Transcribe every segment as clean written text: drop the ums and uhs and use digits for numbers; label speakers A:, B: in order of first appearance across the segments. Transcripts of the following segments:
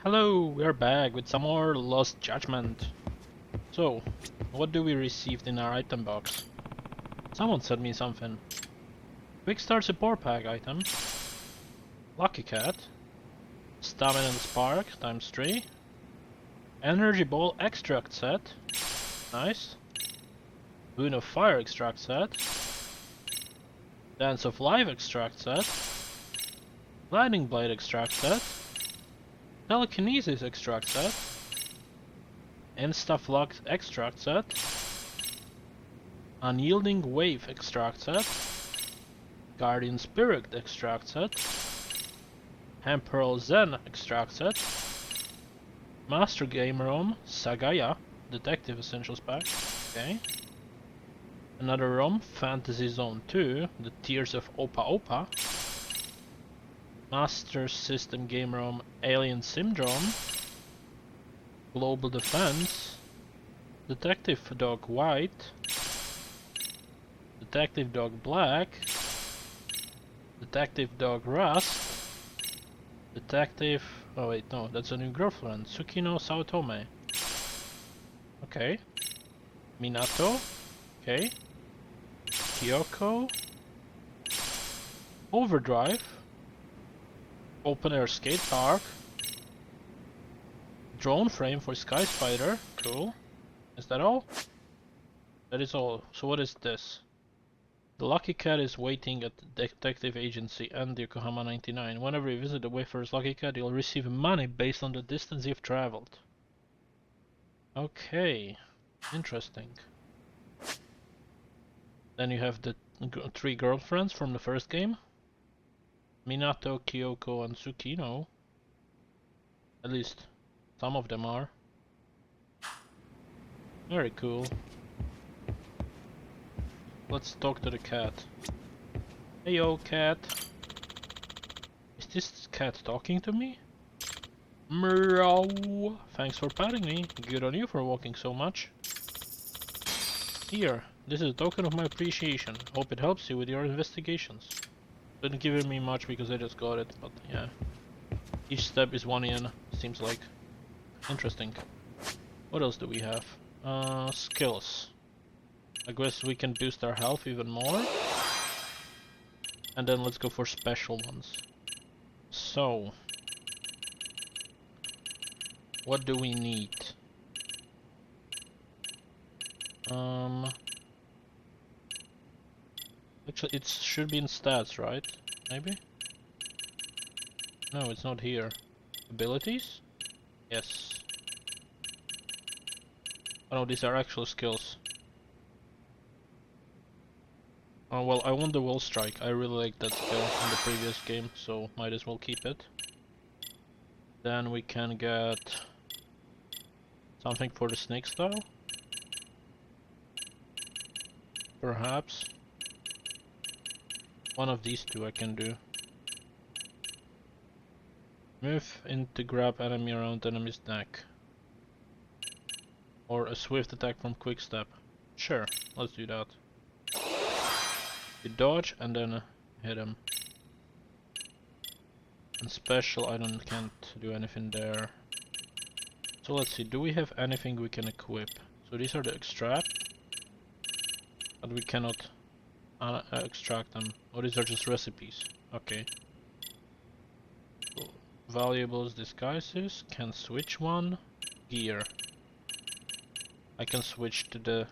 A: Hello, we're back with some more Lost Judgment. So, what do we receive in our item box? Someone sent me something. Quick Start Support Pack item. Lucky Cat. Stamina and Spark times 3. Energy Ball Extract set. Nice. Boon of Fire Extract set. Dance of Life Extract set. Lightning Blade Extract set. Telekinesis Extract set. Insta-Flux Extract set. Unyielding Wave Extract set. Guardian Spirit Extract set. Emperor Zen Extract set. Master Game ROM Sagaya Detective Essentials Pack. Okay. Another ROM, Fantasy Zone 2, The Tears of Opa Opa. Master System Game ROM Alien Syndrome. Global Defense. Detective Dog White. Detective Dog Black. Detective Dog Rust. Detective... oh wait, no, that's a new girlfriend. Tsukino Saotome. Okay. Minato. Okay. Kyoko. Overdrive. Open air skate park. Drone frame for Sky Spider. Cool. Is that all? That is all. So what is this? The Lucky Cat is waiting at the Detective Agency and Yokohama 99. Whenever you visit the Wayfarer's Lucky Cat, you'll receive money based on the distance you've traveled. Okay. Interesting. Then you have the 3 girlfriends from the first game. Minato, Kyoko, and Tsukino. At least some of them are. Very cool. Let's talk to the cat. Heyo, cat. Is this cat talking to me? Meow. Thanks for patting me. Good on you for walking so much. Here, this is a token of my appreciation. Hope it helps you with your investigations. Didn't give me much because I just got it, but yeah. Each step is 1 yen, seems like. Interesting. What else do we have? Skills. I guess we can boost our health even more. And then let's go for special ones. So, what do we need? Actually, it should be in stats, right? Maybe? No, it's not here. Abilities? Yes. Oh no, these are actual skills. Oh well, I want the wall strike. I really like that skill in the previous game, so might as well keep it. Then we can get something for the snake style. Perhaps. One of these two I can do. Move in to grab enemy around enemy's neck. Or a swift attack from quick step. Sure, let's do that. You dodge and then hit him. And special I can't do anything there. So let's see, do we have anything we can equip? So these are the extract. But we cannot extract them. Or these are just recipes. Okay. Cool. Valuables, disguises. Can switch one. Gear. I can switch to the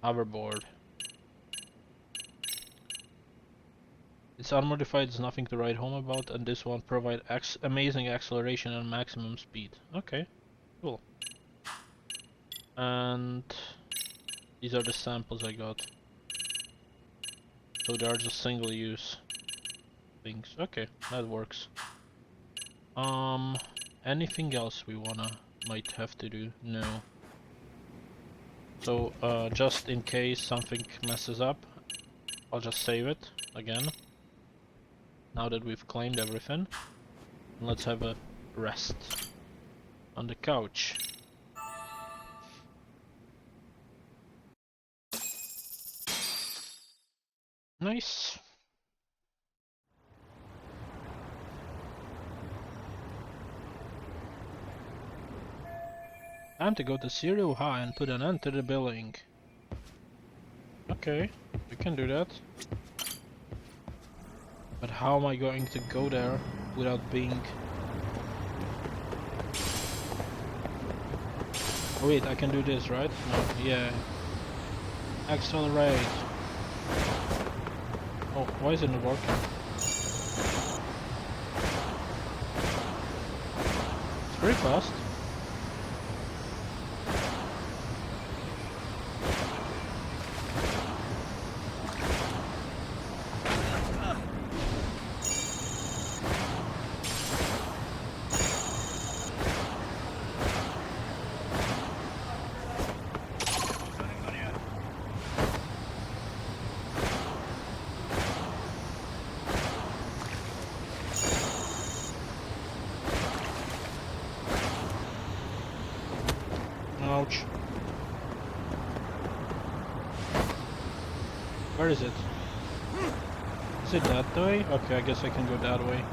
A: hoverboard. It's unmodified, there's nothing to write home about, and this one provides amazing acceleration and maximum speed. Okay, cool. And these are the samples I got. So they are just single use things. Okay, that works. Anything else we might have to do? No. So just in case something messes up, I'll just save it again. Now that we've claimed everything, let's have a rest on the couch. Nice. Time to go to Zero High and put an end to the building. Okay, we can do that. But how am I going to go there without being... Oh wait, I can do this, right? No, yeah. Accelerate. Oh, why isn't it working? It's very fast. Ouch. Where is it? Is it that way? Okay, I guess I can go that way.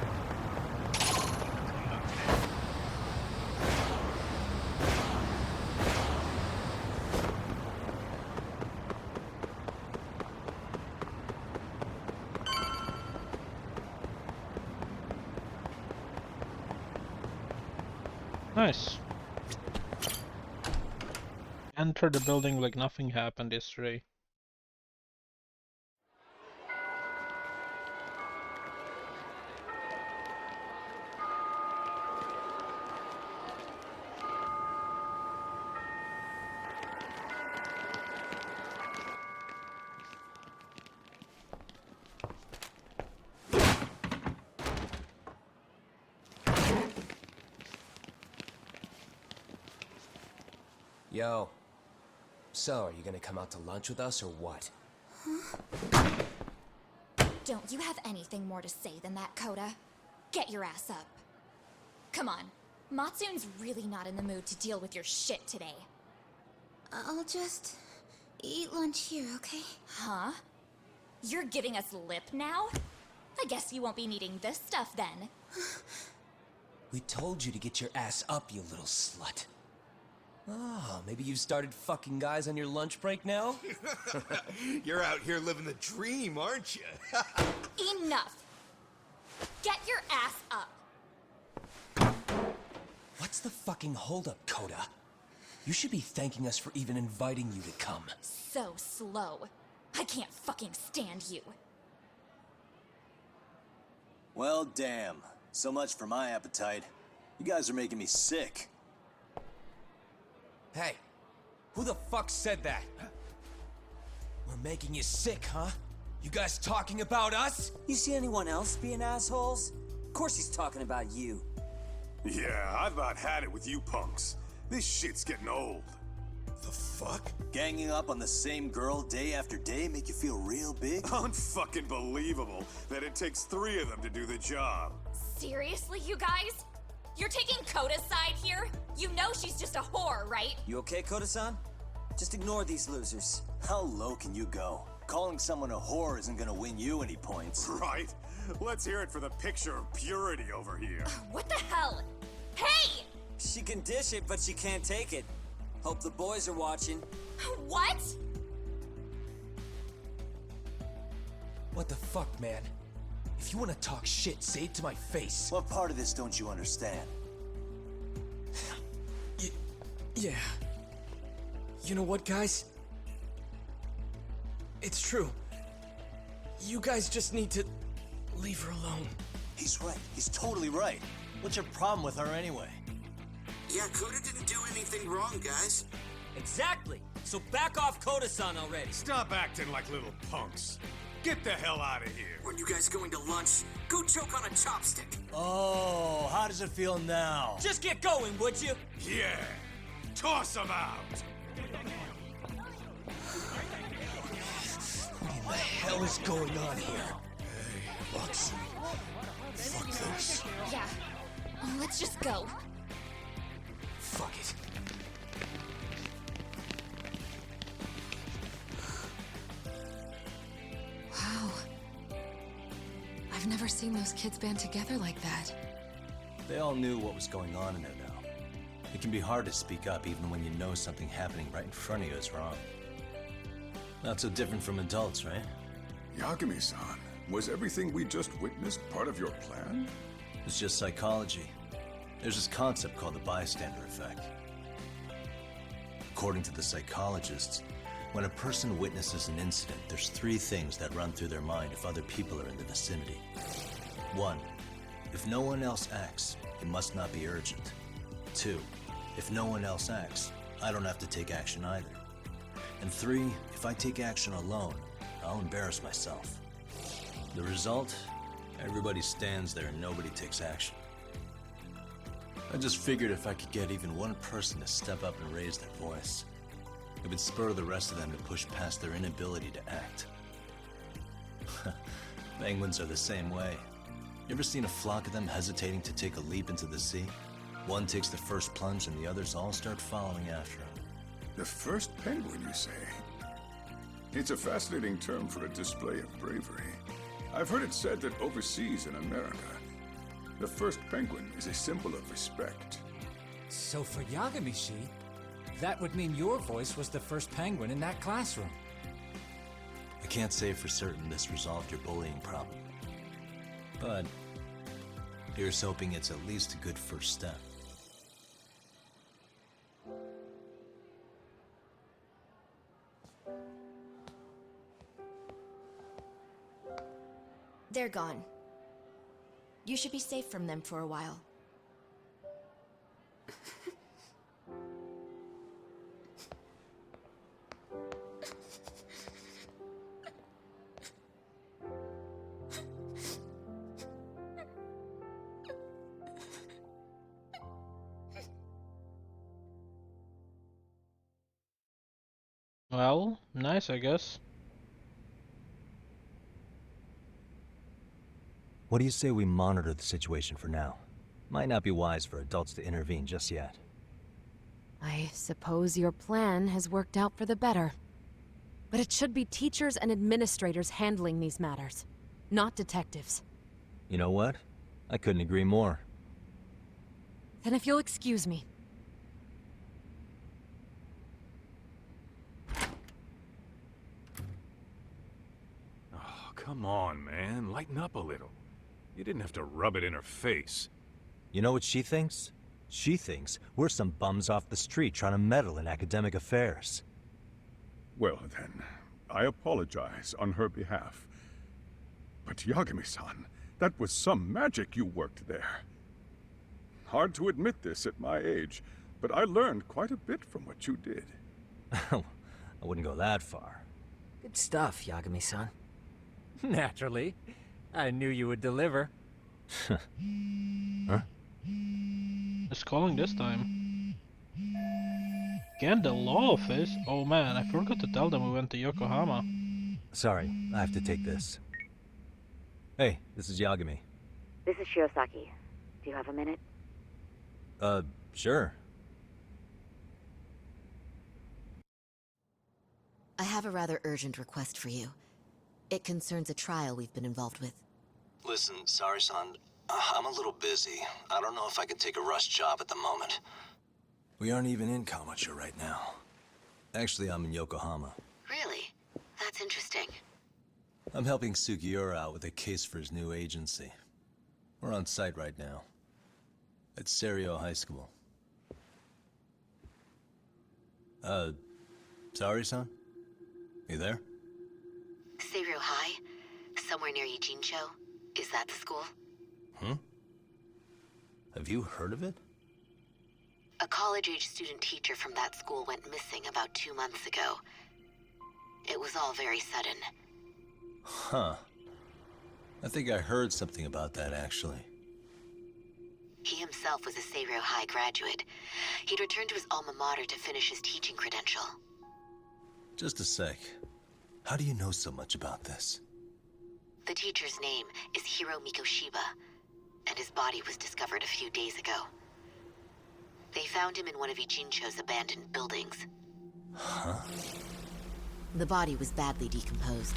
A: Nice. Enter the building like nothing happened yesterday.
B: Yo. So, are you gonna come out to lunch with us or what?
C: Don't you have anything more to say than that, Koda? Get your ass up. Come on. Matsune's really not in the mood to deal with your shit today.
D: I'll just eat lunch here, okay?
C: Huh? You're giving us lip now? I guess you won't be needing this stuff then.
B: We told you to get your ass up, you little slut. Oh, maybe you've started fucking guys on your lunch break now?
E: You're out here living the dream, aren't you?
C: Enough! Get your ass up!
B: What's the fucking holdup, Koda? You should be thanking us for even inviting you to come.
C: So slow. I can't fucking stand you.
F: Well, damn. So much for my appetite. You guys are making me sick.
B: Hey, who the fuck said that? We're making you sick, huh? You guys talking about us?
G: You see anyone else being assholes? Of course he's talking about you.
E: Yeah, I've about had it with you punks. This shit's getting old. The fuck?
F: Ganging up on the same girl day after day make you feel real big?
E: Unfucking believable that it takes 3 of them to do the job.
C: Seriously, you guys? You're taking Koda's side here? You know she's just a whore, right?
G: You okay, Koda-san? Just ignore these losers.
F: How low can you go? Calling someone a whore isn't gonna win you any points.
E: Right? Let's hear it for the picture of purity over here.
C: What the hell? Hey!
G: She can dish it, but she can't take it. Hope the boys are watching.
C: What?
B: What the fuck, man? If you want to talk shit, say it to my face.
F: What part of this don't you understand?
B: Yeah. You know what, guys? It's true. You guys just need to leave her alone.
F: He's right. He's totally right. What's your problem with her anyway?
H: Yeah, Koda didn't do anything wrong, guys.
G: Exactly! So back off Koda-san already.
E: Stop acting like little punks. Get the hell out of here.
H: When you guys going to lunch, go choke on a chopstick.
F: Oh, how does it feel now?
G: Just get going, would you?
E: Yeah. Toss them out.
B: What in the hell is going on here?
E: Hey, Lux. Fuck this.
C: Yeah. Let's just go.
B: Fuck it.
D: Wow. I've never seen those kids band together like that.
F: They all knew what was going on in there now. It can be hard to speak up even when you know something happening right in front of you is wrong. Not so different from adults, right?
E: Yagami-san, was everything we just witnessed part of your plan?
F: It's just psychology. There's this concept called the bystander effect. According to the psychologists, when a person witnesses an incident, there's 3 things that run through their mind if other people are in the vicinity. 1. If no one else acts, it must not be urgent. 2. If no one else acts, I don't have to take action either. And 3, if I take action alone, I'll embarrass myself. The result? Everybody stands there and nobody takes action. I just figured if I could get even one person to step up and raise their voice, it would spur the rest of them to push past their inability to act. Penguins are the same way. You ever seen a flock of them hesitating to take a leap into the sea? One takes the first plunge and the others all start following after him.
E: The first penguin, you say? It's a fascinating term for a display of bravery. I've heard it said that overseas in America, the first penguin is a symbol of respect.
I: So for Yagami-shi, that would mean your voice was the first penguin in that classroom.
F: I can't say for certain this resolved your bullying problem. But here's hoping it's at least a good first step.
D: They're gone. You should be safe from them for a while.
A: Well, nice, I guess.
F: What do you say we monitor the situation for now? Might not be wise for adults to intervene just yet.
J: I suppose your plan has worked out for the better. But it should be teachers and administrators handling these matters, not detectives.
F: You know what? I couldn't agree more.
J: Then if you'll excuse me.
K: Oh, come on, man. Lighten up a little. You didn't have to rub it in her face.
F: You know what she thinks? She thinks we're some bums off the street trying to meddle in academic affairs.
E: Well then, I apologize on her behalf. But Yagami-san, that was some magic you worked there. Hard to admit this at my age, but I learned quite a bit from what you did.
F: I wouldn't go that far.
I: Good stuff, Yagami-san. Naturally. I knew you would deliver.
F: Huh?
A: Just calling this time. Again, the law office? Oh man, I forgot to tell them we went to Yokohama.
F: Sorry, I have to take this. Hey, this is Yagami.
L: This is Shirosaki. Do you have a minute?
F: Sure.
M: I have a rather urgent request for you. It concerns a trial we've been involved with.
F: Listen, Saori-san, I'm a little busy. I don't know if I can take a rush job at the moment. We aren't even in Kawachi right now. Actually, I'm in Yokohama.
L: Really? That's interesting.
F: I'm helping Sugiura out with a case for his new agency. We're on site right now. At Serio High School. Saori-san? You there?
L: Serio High? Somewhere near Ijincho? Is that the school?
F: Have you heard of it?
L: A college-age student teacher from that school went missing about 2 months ago. It was all very sudden.
F: Huh. I think I heard something about that, actually.
L: He himself was a Serio High graduate. He'd returned to his alma mater to finish his teaching credential.
F: Just a sec. How do you know so much about this?
L: The teacher's name is Hiro Mikoshiba, and his body was discovered a few days ago. They found him in one of Ijincho's abandoned buildings.
F: Huh?
M: The body was badly decomposed,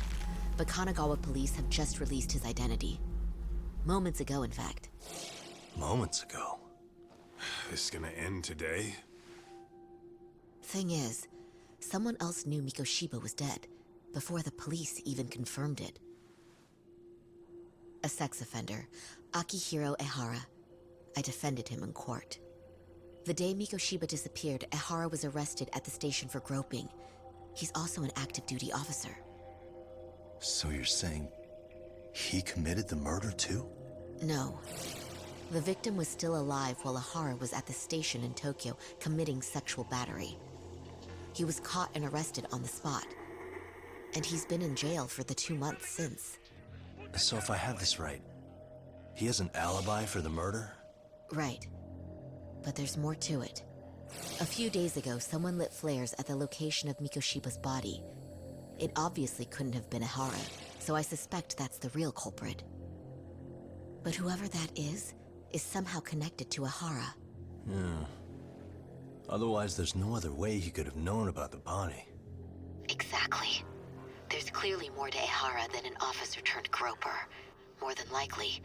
M: but Kanagawa police have just released his identity. Moments ago, in fact.
F: Moments ago?
K: This gonna end today?
M: Thing is, someone else knew Mikoshiba was dead, before the police even confirmed it. A sex offender, Akihiro Ehara. I defended him in court. The day Mikoshiba disappeared, Ehara was arrested at the station for groping. He's also an active duty officer.
F: So you're saying he committed the murder too?
M: No. The victim was still alive while Ehara was at the station in Tokyo committing sexual battery. He was caught and arrested on the spot. And he's been in jail for the 2 months since.
F: So if I have this right, he has an alibi for the murder?
M: Right. But there's more to it. A few days ago, someone lit flares at the location of Mikoshiba's body. It obviously couldn't have been Ehara, so I suspect that's the real culprit. But whoever that is somehow connected to Ehara.
F: Yeah. Otherwise, there's no other way he could have known about the body.
L: Exactly. There's clearly more to Ehara than an officer turned groper. More than likely,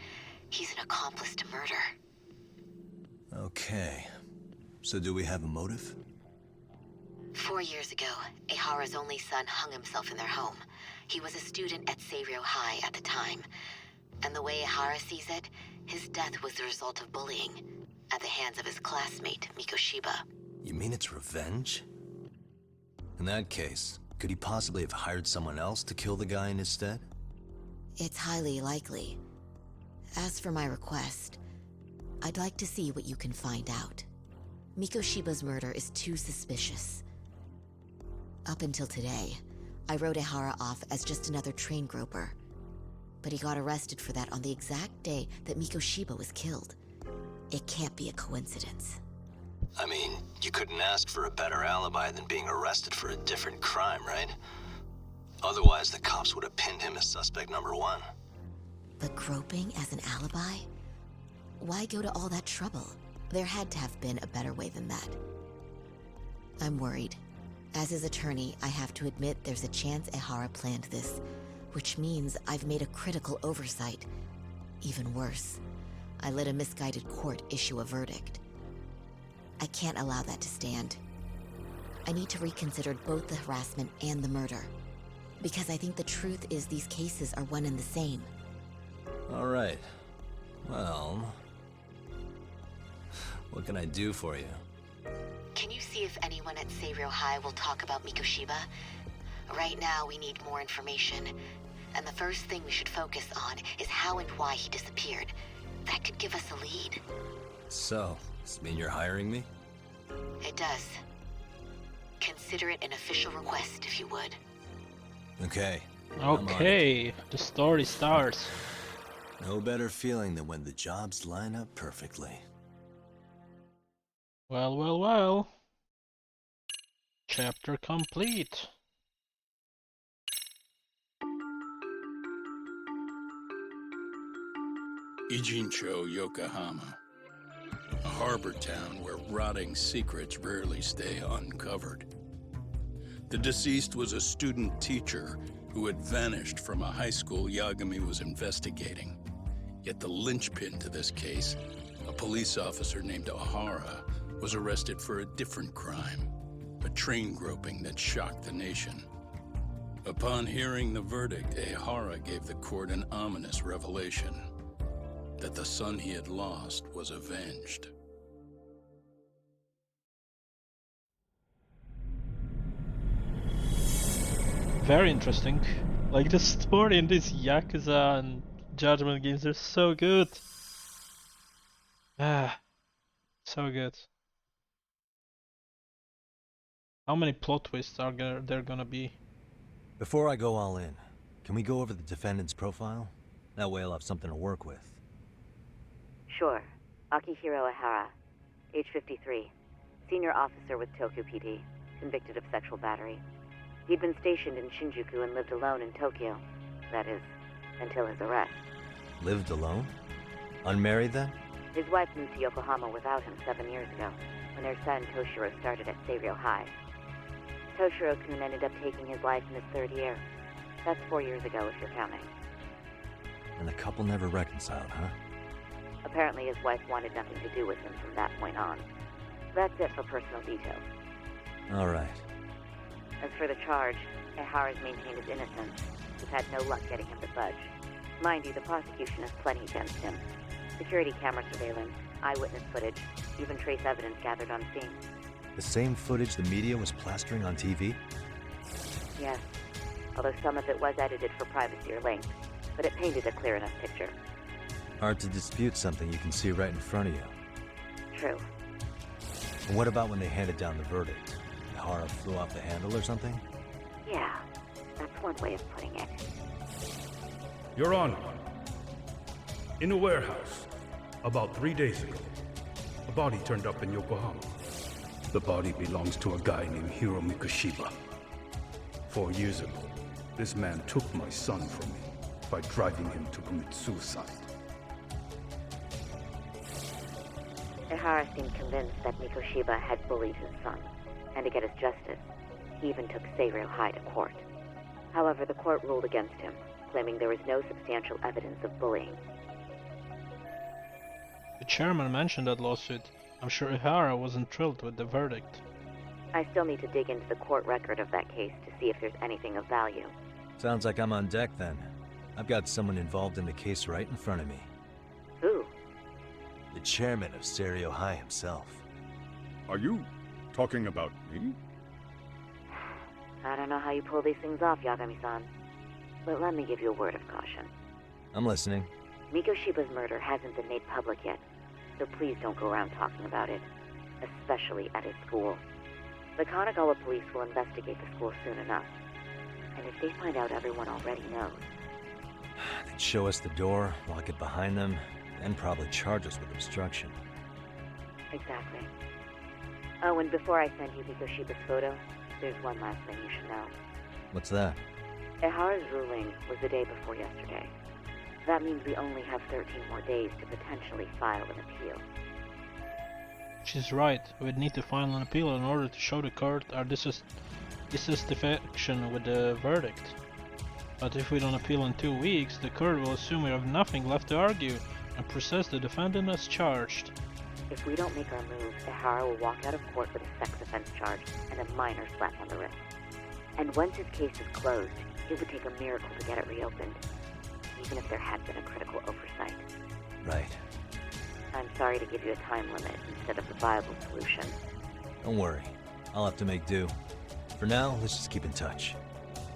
L: he's an accomplice to murder.
F: Okay. So do we have a motive?
L: 4 years ago, Ehara's only son hung himself in their home. He was a student at Seiryō High at the time. And the way Ehara sees it, his death was the result of bullying at the hands of his classmate, Mikoshiba.
F: You mean it's revenge? In that case, could he possibly have hired someone else to kill the guy in his stead?
M: It's highly likely. As for my request, I'd like to see what you can find out. Mikoshiba's murder is too suspicious. Up until today, I wrote Ehara off as just another train groper. But he got arrested for that on the exact day that Mikoshiba was killed. It can't be a coincidence.
F: I mean, you couldn't ask for a better alibi than being arrested for a different crime, right? Otherwise, the cops would have pinned him as suspect number 1.
M: But groping as an alibi? Why go to all that trouble? There had to have been a better way than that. I'm worried. As his attorney, I have to admit there's a chance Ehara planned this, which means I've made a critical oversight. Even worse, I let a misguided court issue a verdict. I can't allow that to stand. I need to reconsider both the harassment and the murder. Because I think the truth is these cases are one and the same.
F: All right. Well, what can I do for you?
L: Can you see if anyone at Seiryō High will talk about Mikoshiba? Right now, we need more information. And the first thing we should focus on is how and why he disappeared. That could give us a lead.
F: So, does this mean you're hiring me?
L: It does. Consider it an official request, if you would.
F: Okay.
A: Okay, the story starts.
F: No better feeling than when the jobs line up perfectly.
A: Well, well, well. Chapter complete.
N: Ijincho, Yokohama. A harbor town where rotting secrets rarely stay uncovered. The deceased was a student teacher who had vanished from a high school Yagami was investigating. Yet the linchpin to this case, a police officer named Ehara, was arrested for a different crime, a train groping that shocked the nation. Upon hearing the verdict, Ehara gave the court an ominous revelation, that the son he had lost was avenged.
A: Very interesting. Like, the story in these Yakuza and Judgment games are so good. Ah, so good. How many plot twists are there gonna be?
F: Before I go all in, can we go over the defendant's profile? That way I'll have something to work with.
O: Sure. Akihiro Ehara, age 53, senior officer with Tokyo PD, convicted of sexual battery. He'd been stationed in Shinjuku and lived alone in Tokyo. That is, until his arrest.
F: Lived alone? Unmarried then?
O: His wife moved to Yokohama without him 7 years ago, when their son Toshiro started at Seiryō High. Toshiro-kun ended up taking his life in his 3rd year. That's 4 years ago if you're counting.
F: And the couple never reconciled, huh?
O: Apparently his wife wanted nothing to do with him from that point on. That's it for personal details.
F: All right.
O: As for the charge, Ehara's maintained his innocence. We've had no luck getting him to budge. Mind you, the prosecution has plenty against him. Security camera surveillance, eyewitness footage, even trace evidence gathered on scene.
F: The same footage the media was plastering on TV?
O: Yes, although some of it was edited for privacy or length, but it painted a clear enough picture.
F: Hard to dispute something you can see right in front of you.
O: True.
F: And what about when they handed down the verdict? Ehara flew off the handle or something?
O: Yeah, that's one way of putting it.
P: Your Honor, in a warehouse, about 3 days ago, a body turned up in Yokohama. The body belongs to a guy named Hiro Mikoshiba. 4 years ago, this man took my son from me by driving him to commit suicide.
O: Ehara seemed convinced that Mikoshiba had bullied his son, and to get his justice, he even took Seiryō High to court. However, the court ruled against him, claiming there was no substantial evidence of bullying.
A: The chairman mentioned that lawsuit. I'm sure Ehara wasn't thrilled with the verdict.
O: I still need to dig into the court record of that case to see if there's anything of value.
F: Sounds like I'm on deck then. I've got someone involved in the case right in front of me.
O: Who?
F: The chairman of Seiryō High himself.
E: Are you talking about me?
O: I don't know how you pull these things off, Yagami-san. But let me give you a word of caution.
F: I'm listening.
O: Mikoshiba's murder hasn't been made public yet, so please don't go around talking about it, especially at his school. The Kanagawa police will investigate the school soon enough, and if they find out everyone already knows...
F: They'd show us the door, lock it behind them, and probably charge us with obstruction.
O: Exactly. Oh, and before I send you Mikoshiba's photo, there's one last thing you should know.
F: What's that?
O: Ehara's ruling was the day before yesterday. That means we only have 13 more days to potentially file an appeal.
A: She's right. We'd need to file an appeal in order to show the court our dissatisfaction with the verdict. But if we don't appeal in 2 weeks, the court will assume we have nothing left to argue and process the defendant as charged.
O: If we don't make our move, Ehara will walk out of court with a sex offense charge and a minor slap on the wrist. And once his case is closed, it would take a miracle to get it reopened, even if there had been a critical oversight.
F: Right.
O: I'm sorry to give you a time limit instead of a viable solution.
F: Don't worry. I'll have to make do. For now, let's just keep in touch.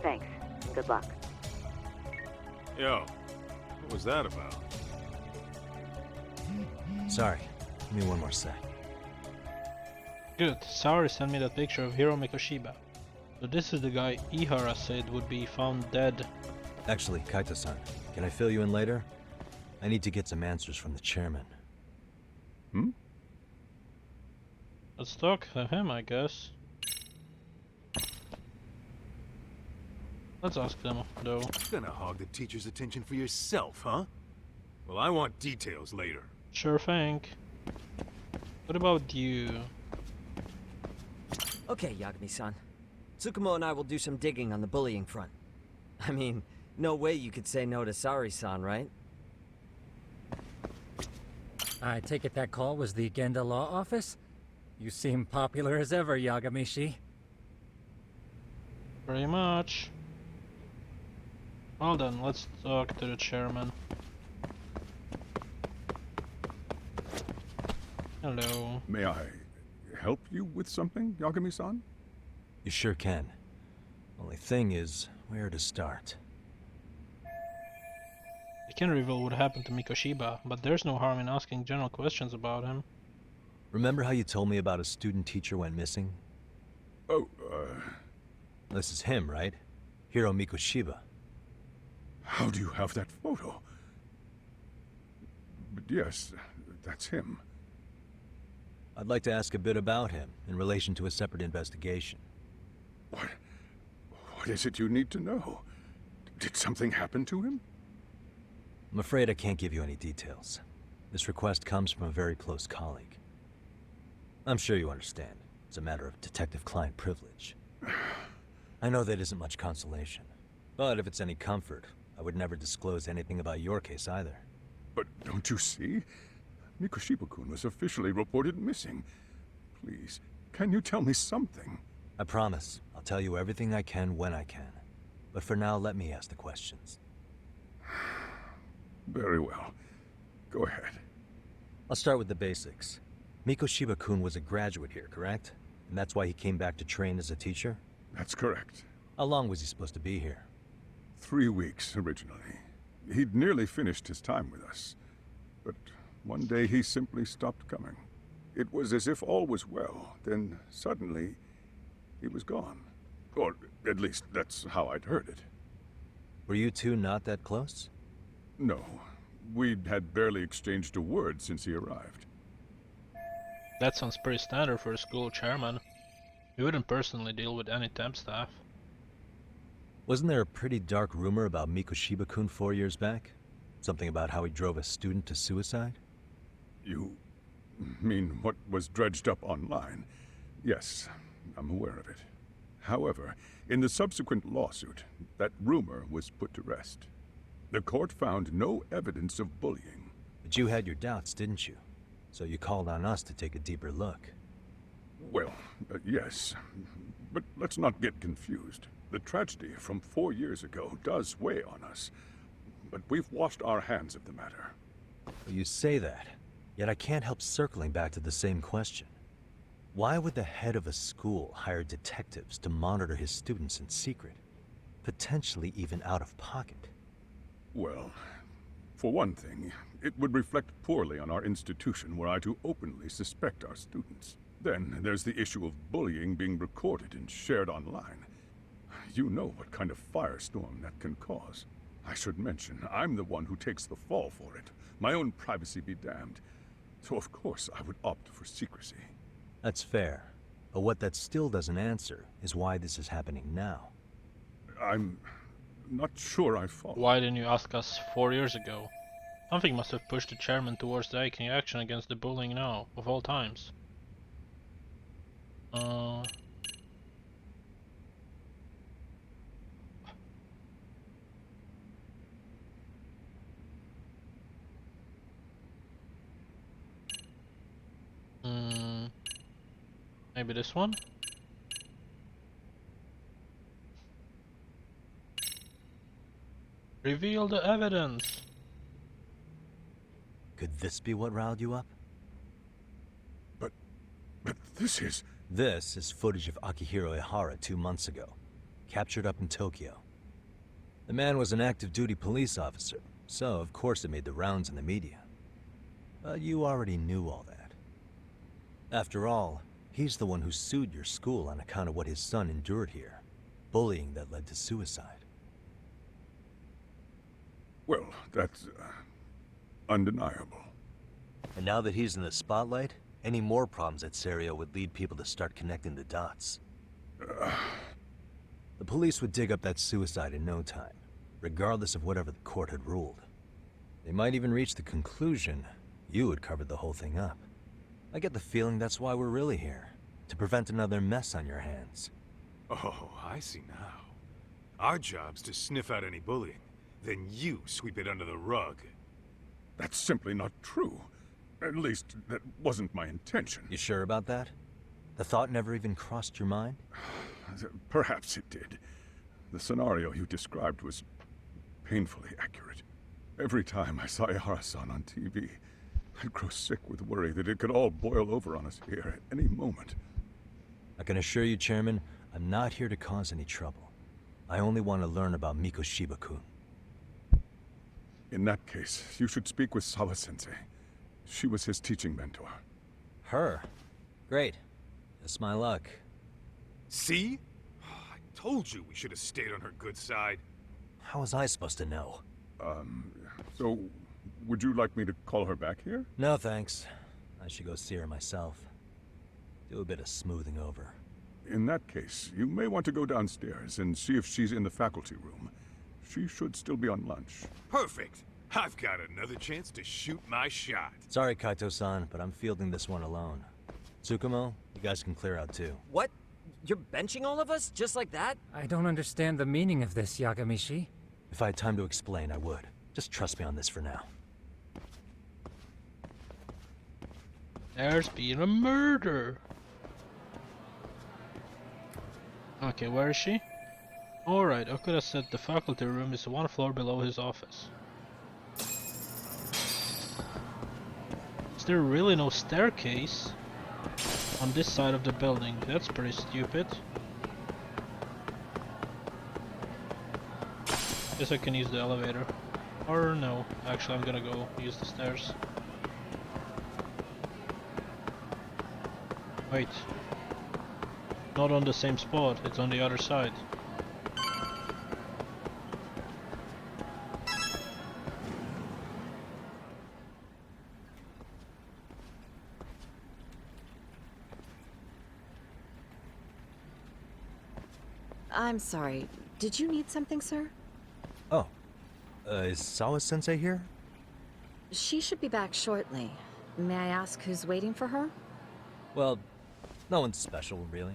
O: Thanks, and good luck.
K: Yo, what was that about?
F: Sorry. Give me one more sec.
A: Good. Saori sent me that picture of Hiro Mikoshiba. So this is the guy Ehara said would be found dead.
F: Actually, Kaito-san, can I fill you in later? I need to get some answers from the chairman.
A: Let's talk to him, I guess. Let's ask them, though.
K: You're gonna hog the teacher's attention for yourself, huh? Well, I want details later.
A: Sure thing. What about you?
Q: Okay, Yagami-san. Tsukumo and I will do some digging on the bullying front. I mean, no way you could say no to Saori-san, right?
I: I take it that call was the Genda Law Office? You seem popular as ever, Yagami-shi.
A: Pretty much. Well then, let's talk to the chairman. Hello.
E: May I help you with something, Yagami-san?
F: You sure can. Only thing is, where to start?
A: I can reveal what happened to Mikoshiba, but there's no harm in asking general questions about him.
F: Remember how you told me about a student teacher went missing?
E: Oh,
F: This is him, right? Hiro Mikoshiba.
E: How do you have that photo? But yes, that's him.
F: I'd like to ask a bit about him in relation to a separate investigation.
E: What is it you need to know? Did something happen to him?
F: I'm afraid I can't give you any details. This request comes from a very close colleague. I'm sure you understand. It's a matter of detective-client privilege. I know that isn't much consolation. But if it's any comfort, I would never disclose anything about your case either.
E: But don't you see? Mikoshiba-kun was officially reported missing. Please, can you tell me something?
F: I promise. I'll tell you everything I can when I can. But for now, let me ask the questions.
E: Very well. Go ahead.
F: I'll start with the basics. Mikoshiba-kun was a graduate here, correct? And that's why he came back to train as a teacher?
E: That's correct.
F: How long was he supposed to be here?
E: 3 weeks, originally. He'd nearly finished his time with us. But one day he simply stopped coming. It was as if all was well, then suddenly he was gone. Or at least that's how I'd heard it.
F: Were you two not that close?
E: No. We'd had barely exchanged a word since he arrived.
A: That sounds pretty standard for a school chairman. We wouldn't personally deal with any temp staff.
F: Wasn't there a pretty dark rumor about Mikoshiba-kun 4 years back? Something about how he drove a student to suicide?
E: You mean what was dredged up online? Yes, I'm aware of it. However, in the subsequent lawsuit, that rumor was put to rest. The court found no evidence of bullying.
F: But you had your doubts, didn't you? So you called on us to take a deeper look.
E: Well, yes. But let's not get confused. The tragedy from 4 years ago does weigh on us. But we've washed our hands of the matter.
F: You say that, yet I can't help circling back to the same question. Why would the head of a school hire detectives to monitor his students in secret? Potentially even out of pocket.
E: Well, for one thing, it would reflect poorly on our institution were I to openly suspect our students. Then there's the issue of bullying being recorded and shared online. You know what kind of firestorm that can cause. I should mention, I'm the one who takes the fall for it. My own privacy be damned. So of course I would opt for secrecy.
F: That's fair. But what that still doesn't answer is why this is happening now.
E: I'm not sure I follow.
A: Why didn't you ask us 4 years ago? Something must have pushed the chairman towards taking action against the bullying now, of all times. Maybe this one? Reveal the evidence!
F: Could this be what riled you up?
E: But this is...
F: This is footage of Akihiro Ehara 2 months ago, captured up in Tokyo. The man was an active duty police officer, so of course it made the rounds in the media. But you already knew all that. After all, he's the one who sued your school on account of what his son endured here. Bullying that led to suicide.
E: Well, that's undeniable.
F: And now that he's in the spotlight, any more problems at Serio would lead people to start connecting the dots. The police would dig up that suicide in no time, regardless of whatever the court had ruled. They might even reach the conclusion you had covered the whole thing up. I get the feeling that's why we're really here, to prevent another mess on your hands.
K: Oh, I see now. Our job's to sniff out any bullying, then you sweep it under the rug.
E: That's simply not true. At least, that wasn't my intention.
F: You sure about that? The thought never even crossed your mind?
E: Perhaps it did. The scenario you described was painfully accurate. Every time I saw Ehara-san on TV, I'd grow sick with worry that it could all boil over on us here at any moment.
F: I can assure you, Chairman, I'm not here to cause any trouble. I only want to learn about Mikoshiba-kun.
E: In that case, you should speak with Sawa-sensei. She was his teaching mentor.
F: Her? Great. Just my luck.
K: See? I told you we should have stayed on her good side.
F: How was I supposed to know?
E: So, would you like me to call her back here?
F: No, thanks. I should go see her myself. Do a bit of smoothing over.
E: In that case, you may want to go downstairs and see if she's in the faculty room. She should still be on lunch.
K: Perfect! I've got another chance to shoot my shot.
F: Sorry, Kaito-san, but I'm fielding this one alone. Tsukumo, you guys can clear out too.
Q: What? You're benching all of us? Just like that?
I: I don't understand the meaning of this, Yagami-shi.
F: If I had time to explain, I would. Just trust me on this for now.
A: There's been a murder. Okay, where is she? Alright, Okuda said the faculty room is one floor below his office. Is there really no staircase on this side of the building? That's pretty stupid. Guess I can use the elevator. Or no, actually I'm gonna go use the stairs. Wait. Not on the same spot, it's on the other side.
J: I'm sorry. Did you need something, sir?
F: Oh. Is Sawa-sensei here?
J: She should be back shortly. May I ask who's waiting for her?
F: Well, no one's special, really.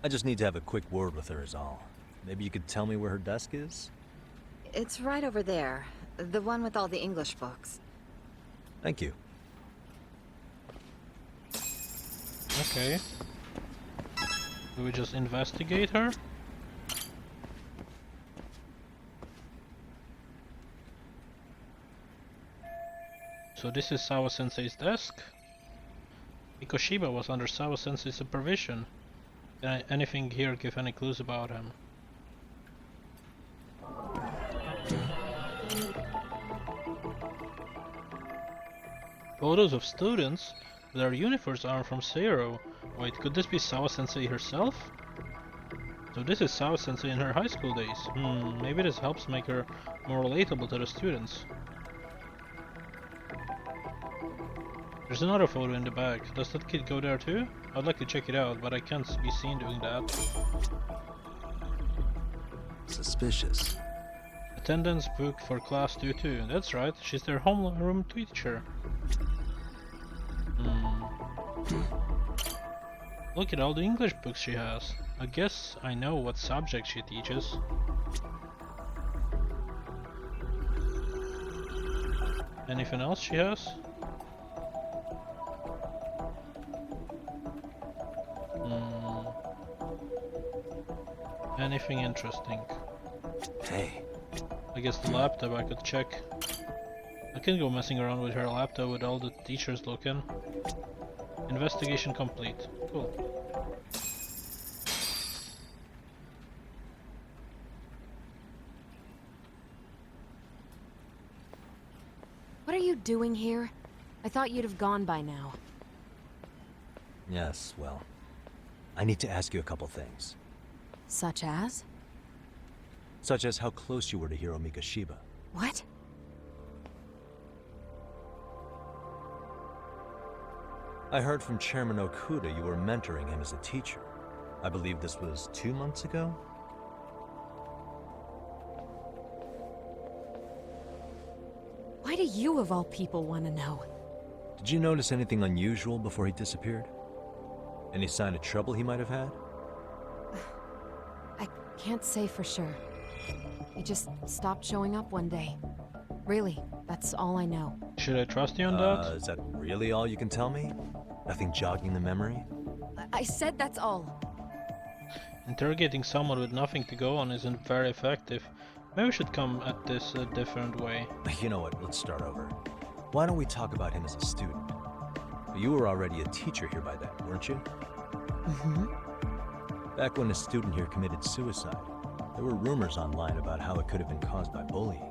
F: I just need to have a quick word with her is all. Maybe you could tell me where her desk is?
J: It's right over there. The one with all the English books.
F: Thank you.
A: Okay. Do we just investigate her? So this is Sawa-sensei's desk. Mikoshiba was under Sawa-sensei's supervision. Can anything here give any clues about him? Photos of students? Their uniforms aren't from Zero. Wait, could this be Sawa-sensei herself? So this is Sawa-sensei in her high school days. Maybe this helps make her more relatable to the students. There's another photo in the back. Does that kid go there too? I'd like to check it out, but I can't be seen doing that.
F: Suspicious.
A: Attendance booked for class 2-2. That's right, she's their homeroom teacher. Look at all the English books she has. I guess I know what subject she teaches. Anything else she has? Anything interesting?
F: Hey.
A: I guess the laptop I could check. I can go messing around with her laptop with all the teachers looking. Investigation complete. Cool.
J: What are you doing here? I thought you'd have gone by now.
F: Yes, well, I need to ask you a couple things.
J: Such as?
F: Such as how close you were to Hiro Mikoshiba.
J: What?
F: I heard from Chairman Okuda you were mentoring him as a teacher. I believe this was 2 months ago?
J: Why do you of all people want to know?
F: Did you notice anything unusual before he disappeared? Any sign of trouble he might have had?
J: I can't say for sure. He just stopped showing up one day. Really, that's all I know.
A: Should I trust you on that?
F: Is that really all you can tell me? Nothing jogging the memory?
J: I said that's all.
A: Interrogating someone with nothing to go on isn't very effective. Maybe we should come at this a different way.
F: You know what, let's start over. Why don't we talk about him as a student? You were already a teacher here by then, weren't you? Back when a student here committed suicide, there were rumors online about how it could have been caused by bullying.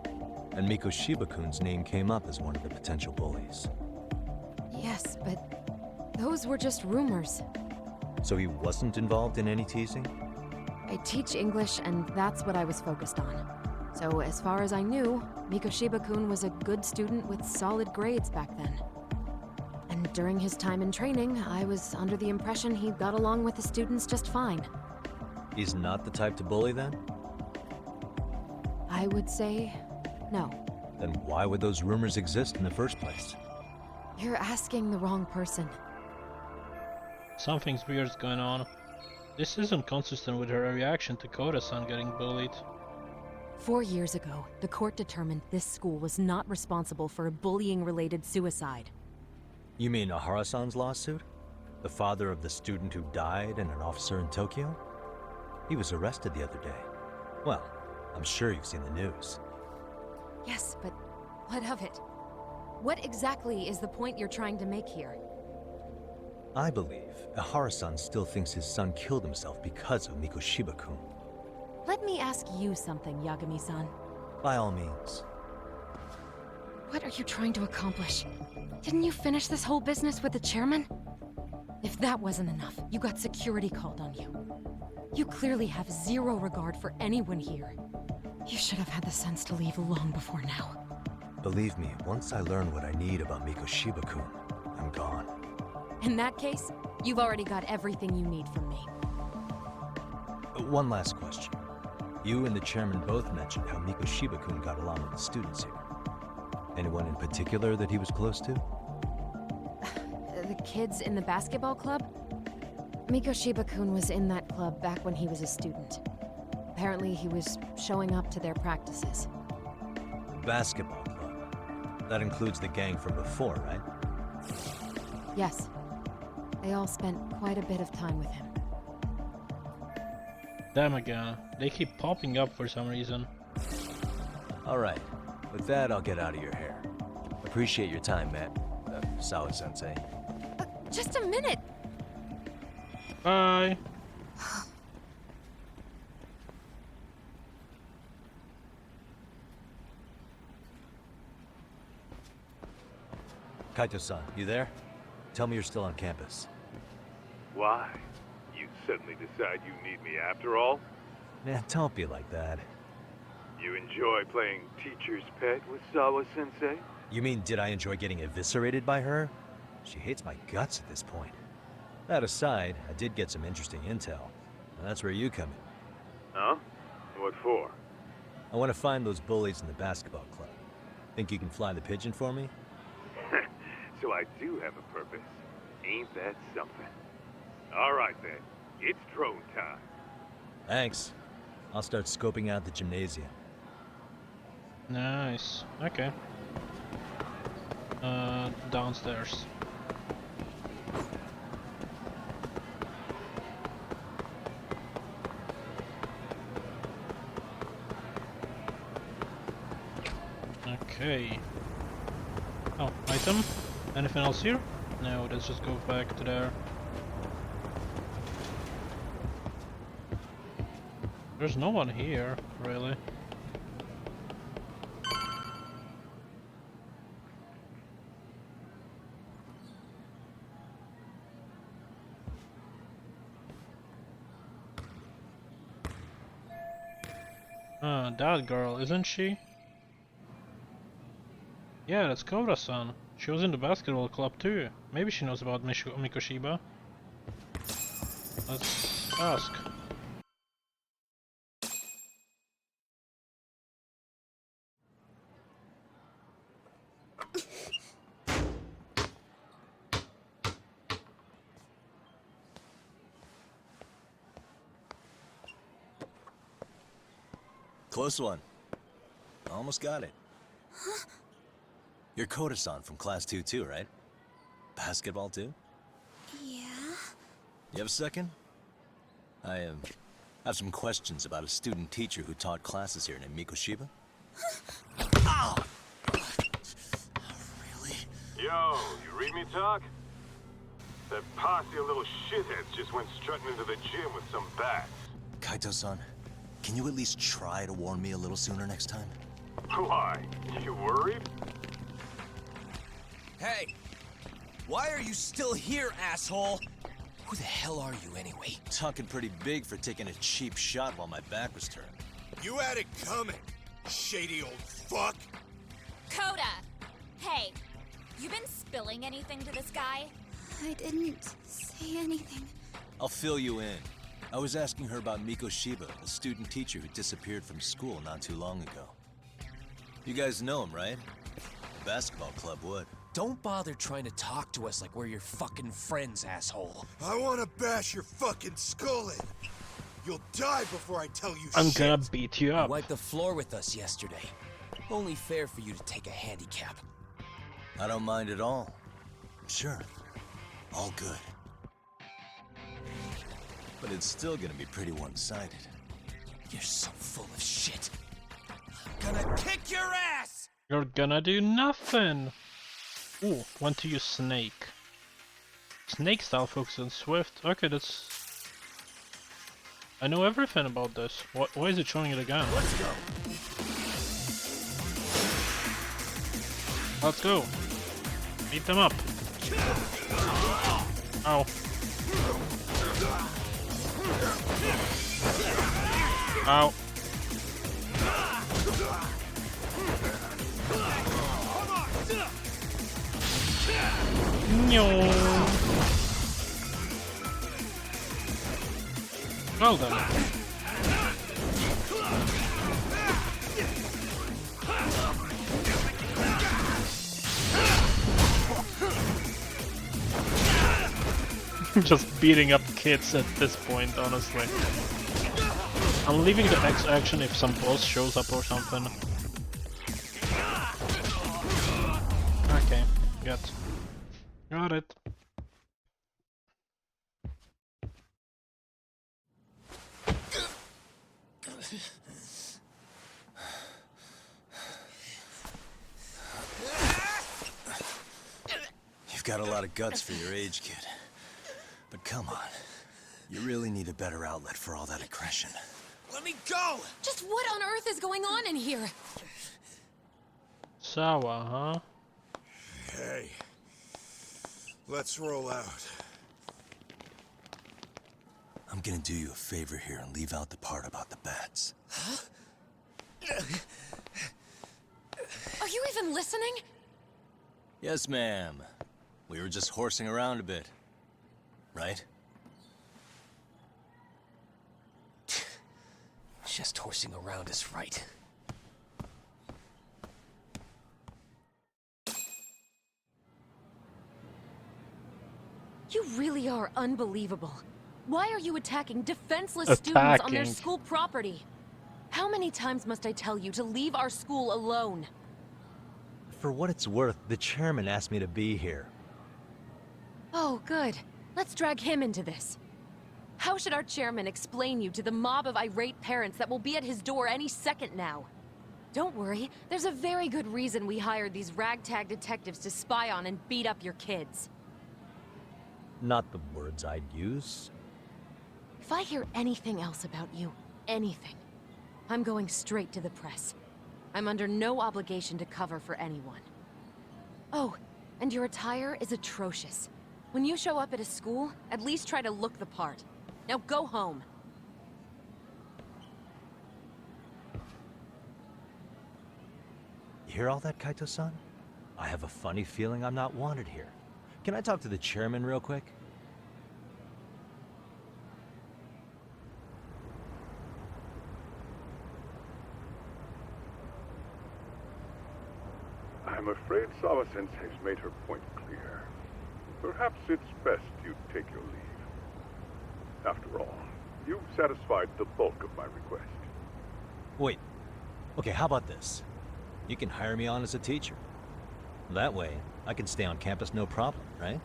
F: And Mikoshiba-kun's name came up as one of the potential bullies.
J: Yes, but those were just rumors.
F: So he wasn't involved in any teasing?
J: I teach English, and that's what I was focused on. So as far as I knew, Mikoshiba-kun was a good student with solid grades back then. And during his time in training, I was under the impression he got along with the students just fine.
F: He's not the type to bully then?
J: I would say no.
F: Then why would those rumors exist in the first place?
J: You're asking the wrong person.
A: Something's weird's going on. This isn't consistent with her reaction to Koda-san getting bullied.
J: 4 years ago, the court determined this school was not responsible for a bullying-related suicide.
F: You mean Ehara-san's lawsuit? The father of the student who died and an officer in Tokyo? He was arrested the other day. Well, I'm sure you've seen the news.
J: Yes, but what of it? What exactly is the point you're trying to make here?
F: I believe Ehara-san still thinks his son killed himself because of Mikoshiba-kun.
J: Let me ask you something, Yagami-san.
F: By all means.
J: What are you trying to accomplish? Didn't you finish this whole business with the chairman? If that wasn't enough, you got security called on you. You clearly have zero regard for anyone here. You should have had the sense to leave long before now.
F: Believe me, once I learn what I need about Mikoshiba-kun, I'm gone.
J: In that case, you've already got everything you need from me.
F: One last question. You and the chairman both mentioned how Mikoshiba-kun got along with the students here. Anyone in particular that he was close to?
J: The kids in the basketball club? Mikoshiba-kun was in that club back when he was a student. Apparently he was showing up to their practices.
F: Basketball club. That includes the gang from before, right?
J: Yes. They all spent quite a bit of time with him.
A: Damn again. They keep popping up for some reason.
F: Alright. With that, I'll get out of your hair. Appreciate your time, Matt. Sawa-sensei.
J: Just a minute!
A: Bye!
F: Kaito-san, you there? Tell me you're still on campus.
K: Why? You suddenly decide you need me after all?
F: Man, don't be like that.
K: You enjoy playing teacher's pet with Sawa-sensei?
F: You mean, did I enjoy getting eviscerated by her? She hates my guts at this point. That aside, I did get some interesting intel. And that's where you come in.
K: Huh? What for?
F: I want to find those bullies in the basketball club. Think you can fly the pigeon for me?
K: So I do have a purpose. Ain't that something? All right then. It's drone time.
F: Thanks. I'll start scoping out the gymnasium.
A: Nice. Okay. Downstairs. Okay. Oh, item? Anything else here? No, let's just go back to there. There's no one here, really. That girl, isn't she? Yeah, that's Koura-san. She was in the basketball club too. Maybe she knows about Mikoshiba. Let's ask.
F: Close one. Almost got it.
D: Huh?
F: You're Koura-san from Class 2 too, right? Basketball too?
D: Yeah?
F: You have a second? I have some questions about a student teacher who taught classes here named Mikoshiba.
K: Ow!
F: Really?
K: Yo, you read me talk? That posse of little shitheads just went strutting into the gym with some bats.
F: Kaito-san, can you at least try to warn me a little sooner next time?
K: Why? You worried?
B: Hey! Why are you still here, asshole? Who the hell are you, anyway?
F: Talking pretty big for taking a cheap shot while my back was turned.
H: You had it coming, shady old fuck!
C: Coda! Hey, you been spilling anything to this guy?
D: I didn't say anything.
F: I'll fill you in. I was asking her about Mikoshiba, a student teacher who disappeared from school not too long ago. You guys know him, right? The basketball club would.
B: Don't bother trying to talk to us like we're your fucking friends, asshole.
H: I wanna bash your fucking skull in. You'll die before I tell you
A: I'm
H: shit.
A: gonna beat you up.
B: You wiped the floor with us yesterday. Only fair for you to take a handicap.
F: I don't mind at all. Sure. All good. But it's still gonna be pretty one-sided.
B: You're so full of shit. I'm gonna kick your ass!
A: You're gonna do nothing! Ooh, want to use Snake. Snake style focus on Swift. Okay, that's... I know everything about this. Why is it showing it again?
B: Let's go!
A: Let's go! Beat them up! Ow. Ow. No. Well done. Just beating up kids at this point, honestly. I'm leaving the X action if some boss shows up or something. Okay, got it.
F: You've got a lot of guts for your age, kid. But come on, you really need a better outlet for all that aggression.
B: Let me go!
J: Just what on earth is going on in here?
A: Sawa, huh?
H: Hey. Let's roll out.
F: I'm gonna do you a favor here and leave out the part about the bats.
J: Huh? Are you even listening?
F: Yes, ma'am. We were just horsing around a bit. Right?
B: Just horsing around is right.
J: You really are unbelievable. Why are you attacking defenseless students on their school property? How many times must I tell you to leave our school alone?
R: For what it's worth, the chairman asked me to be here.
J: Oh, good. Let's drag him into this. How should our chairman explain you to the mob of irate parents that will be at his door any second now? Don't worry, there's a very good reason we hired these ragtag detectives to spy on and beat up your kids.
R: Not the words I'd use.
J: If I hear anything else about you, anything, I'm going straight to the press. I'm under no obligation to cover for anyone. Oh, and your attire is atrocious. When you show up at a school, at least try to look the part. Now go home.
R: You hear all that, Kaito-san? I have a funny feeling I'm not wanted here. Can I talk to the chairman real quick?
E: I'm afraid Sawa-sensei's made her point clear. Perhaps it's best you take your leave. After all, you've satisfied the bulk of my request.
R: Wait. Okay, how about this? You can hire me on as a teacher. That way, I can stay on campus no problem, right?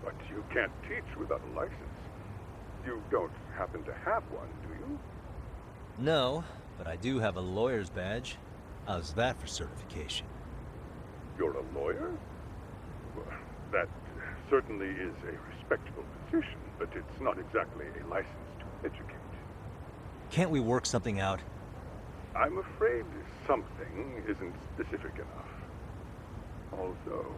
E: But you can't teach without a license. You don't happen to have one, do you?
R: No, but I do have a lawyer's badge. How's that for certification?
E: You're a lawyer? Well, that certainly is a respectable position, but it's not exactly a license to educate.
R: Can't we work something out?
E: I'm afraid something isn't specific enough. Although,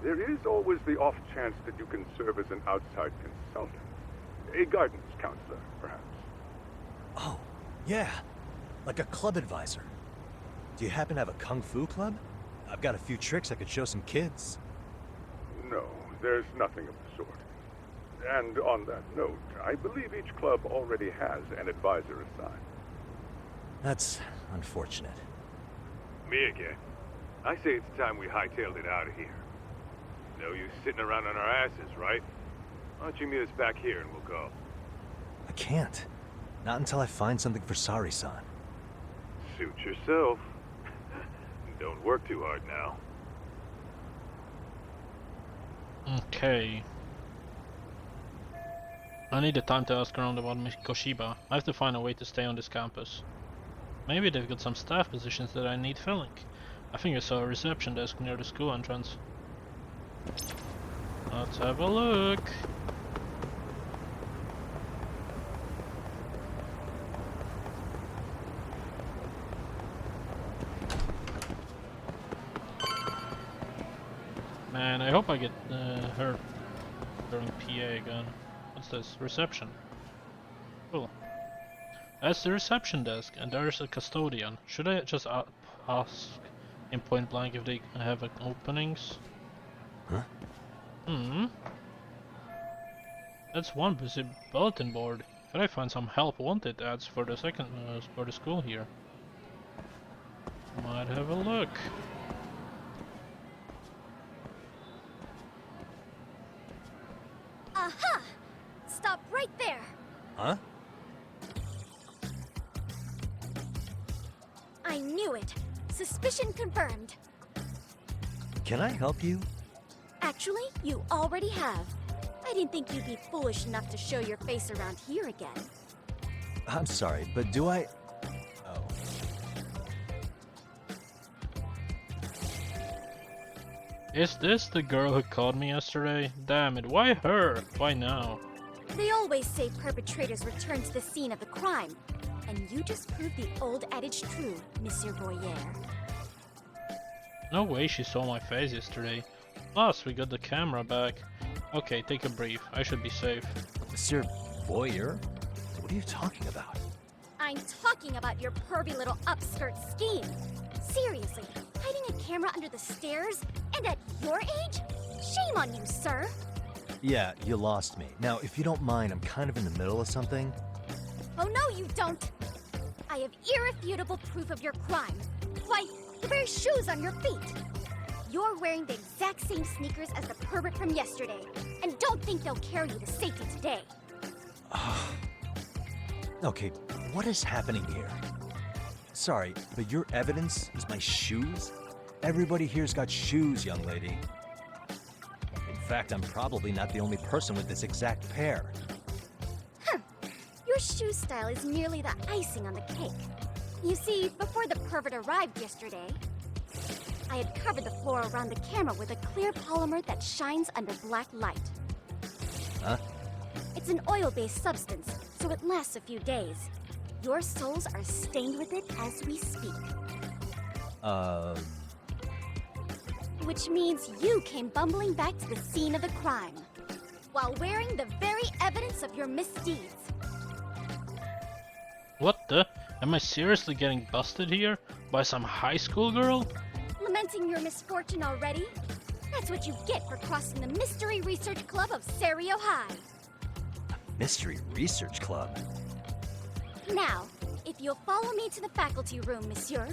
E: there is always the off chance that you can serve as an outside consultant. A guidance counselor, perhaps.
R: Oh, yeah. Like a club advisor. Do you happen to have a kung fu club? I've got a few tricks I could show some kids.
E: No, there's nothing of the sort. And on that note, I believe each club already has an advisor assigned.
R: That's unfortunate.
K: Me again. I say it's time we hightailed it out of here. No use sitting around on our asses, right? Why don't you meet us back here and we'll go?
R: I can't. Not until I find something for Saori-san.
K: Suit yourself. Don't work too hard now.
A: Okay. I need the time to ask around about Mikoshiba. I have to find a way to stay on this campus. Maybe they've got some staff positions that I need filling. I think I saw a reception desk near the school entrance. Let's have a look. Man, I hope I get hurt during PA again. What's this? Reception. Cool. That's the reception desk, and there's a custodian. Should I just ask in point blank if they have openings?
R: Huh?
A: That's one busy bulletin board. Could I find some help wanted ads for the for the school here? Might have a look.
S: Aha! Stop right there!
R: Huh?
S: I knew it. Suspicion confirmed.
R: Can I help you?
S: Actually, you already have. I didn't think you'd be foolish enough to show your face around here again.
R: I'm sorry, but do I... Oh.
A: Is this the girl who called me yesterday? Damn it, why her? Why now?
S: They always say perpetrators return to the scene of the crime. And you just proved the old adage true, Monsieur Boyer.
A: No way she saw my face yesterday. Plus, we got the camera back. Okay, take a brief. I should be safe.
R: Monsieur Boyer? What are you talking about?
S: I'm talking about your pervy little upskirt scheme. Seriously, hiding a camera under the stairs? And at your age? Shame on you, sir.
R: Yeah, you lost me. Now, if you don't mind, I'm kind of in the middle of something.
S: Oh no, you don't! I have irrefutable proof of your crime. Why, the very shoes on your feet. You're wearing the exact same sneakers as the pervert from yesterday, and don't think they'll carry you to safety today.
R: Okay, what is happening here? Sorry, but your evidence is my shoes? Everybody here's got shoes, young lady. In fact, I'm probably not the only person with this exact pair.
S: Your shoe style is merely the icing on the cake. You see, before the pervert arrived yesterday, I had covered the floor around the camera with a clear polymer that shines under black light.
R: Huh?
S: It's an oil-based substance, so it lasts a few days. Your soles are stained with it as we speak. Which means you came bumbling back to the scene of the crime, while wearing the very evidence of your misdeeds.
A: What the? Am I seriously getting busted here? By some high school girl?
S: Lamenting your misfortune already? That's what you get for crossing the Mystery Research Club of Serio High.
R: Mystery Research Club?
S: Now, if you'll follow me to the faculty room, monsieur.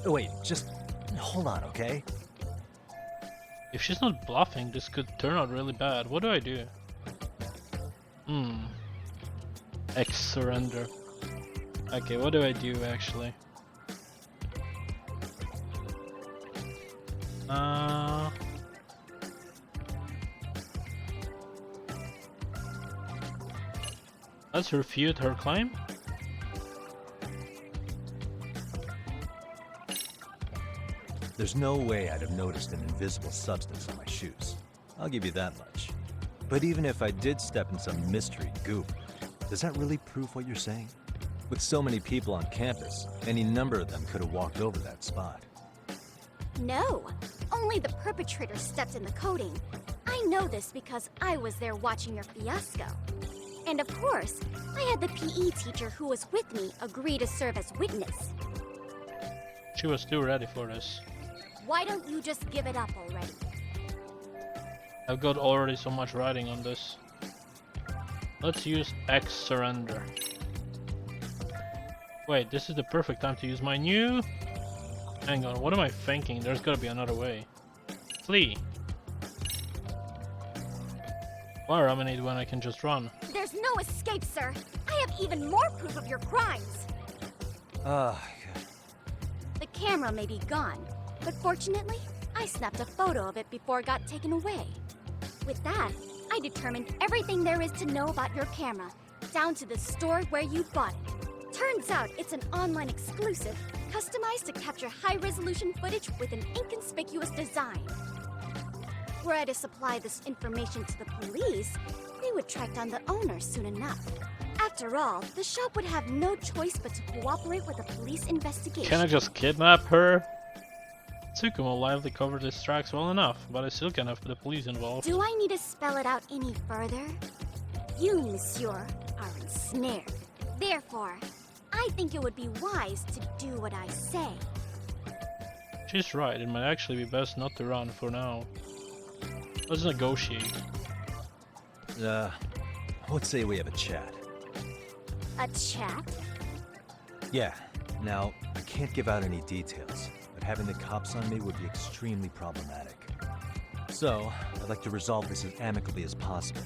R: Oh, wait, just hold on, okay?
A: If she's not bluffing, this could turn out really bad. What do I do? Surrender. Okay, what do I do actually? Let's refute her claim.
R: There's no way I'd have noticed an invisible substance on my shoes. I'll give you that much. But even if I did step in some mystery goop, does that really prove what you're saying? With so many people on campus, any number of them could have walked over that spot.
S: No, only the perpetrator stepped in the coating. I know this because I was there watching your fiasco. And of course, I had the PE teacher who was with me agree to serve as witness.
A: She was too ready for this.
S: Why don't you just give it up already?
A: I've got already so much writing on this. Let's use surrender. Wait, this is the perfect time to use my new... Hang on, what am I thinking? There's gotta be another way. Flee. Why ruminate when I can just run?
S: There's no escape, sir. I have even more proof of your crimes. The camera may be gone, but fortunately, I snapped a photo of it before it got taken away. With that, I determined everything there is to know about your camera, down to the store where you bought it. Turns out it's an online exclusive, customized to capture high-resolution footage with an inconspicuous design. Were I to supply this information to the police, they would track down the owner soon enough. After all, the shop would have no choice but to cooperate with the police investigation.
A: Can I just kidnap her? Tsukumo lively covered his tracks well enough, but I still can't have the police involved.
S: Do I need to spell it out any further? You, monsieur, are ensnared. Therefore, I think it would be wise to do what I say.
A: She's right, it might actually be best not to run for now. Let's negotiate.
R: I would say we have a chat.
S: A chat?
R: Yeah. Now, I can't give out any details, but having the cops on me would be extremely problematic. So, I'd like to resolve this as amicably as possible.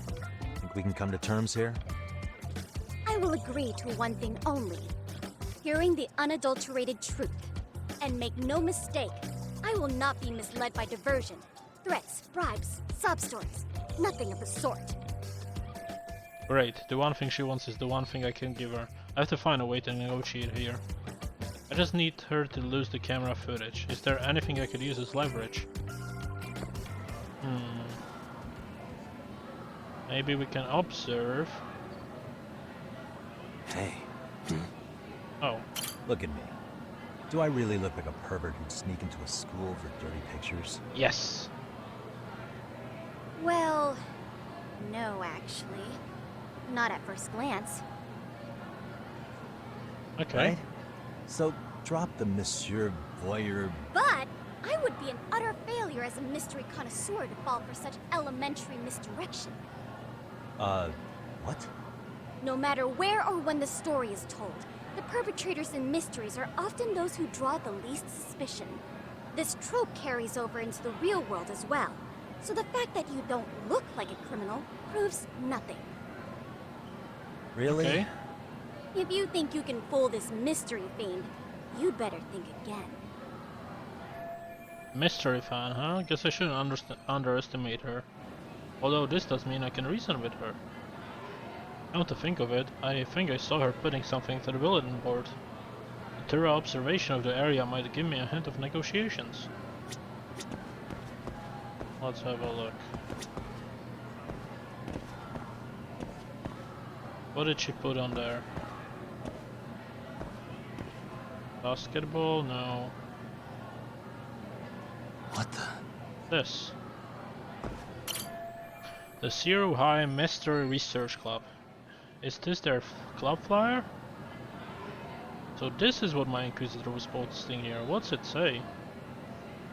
R: Think we can come to terms here?
S: I will agree to one thing only. Hearing the unadulterated truth. And make no mistake, I will not be misled by diversion, threats, bribes, sob stories. Nothing of the sort.
A: Great, the one thing she wants is the one thing I can give her. I have to find a way to negotiate here. I just need her to lose the camera footage. Is there anything I could use as leverage? Maybe we can observe.
R: Hey.
A: Oh.
R: Look at me. Do I really look like a pervert who'd sneak into a school for dirty pictures?
A: Yes.
S: Well, no, actually. Not at first glance.
A: Okay.
R: Right? So, drop the Monsieur Voyeur.
S: But I would be an utter failure as a mystery connoisseur to fall for such elementary misdirection.
R: What?
S: No matter where or when the story is told, the perpetrators in mysteries are often those who draw the least suspicion. This trope carries over into the real world as well. So the fact that you don't look like a criminal proves nothing.
R: Really?
A: Okay.
S: If you think you can fool this mystery fiend, you'd better think again.
A: Mystery fan, huh? Guess I shouldn't underestimate her. Although this does mean I can reason with her. Come to think of it, I think I saw her putting something to the bulletin board. A thorough observation of the area might give me a hint of negotiations. Let's have a look. What did she put on there? Basketball? No.
R: What the?
A: This. The Zero High Mystery Research Club. Is this their club flyer? So this is what my Inquisitor was posting here. What's it say?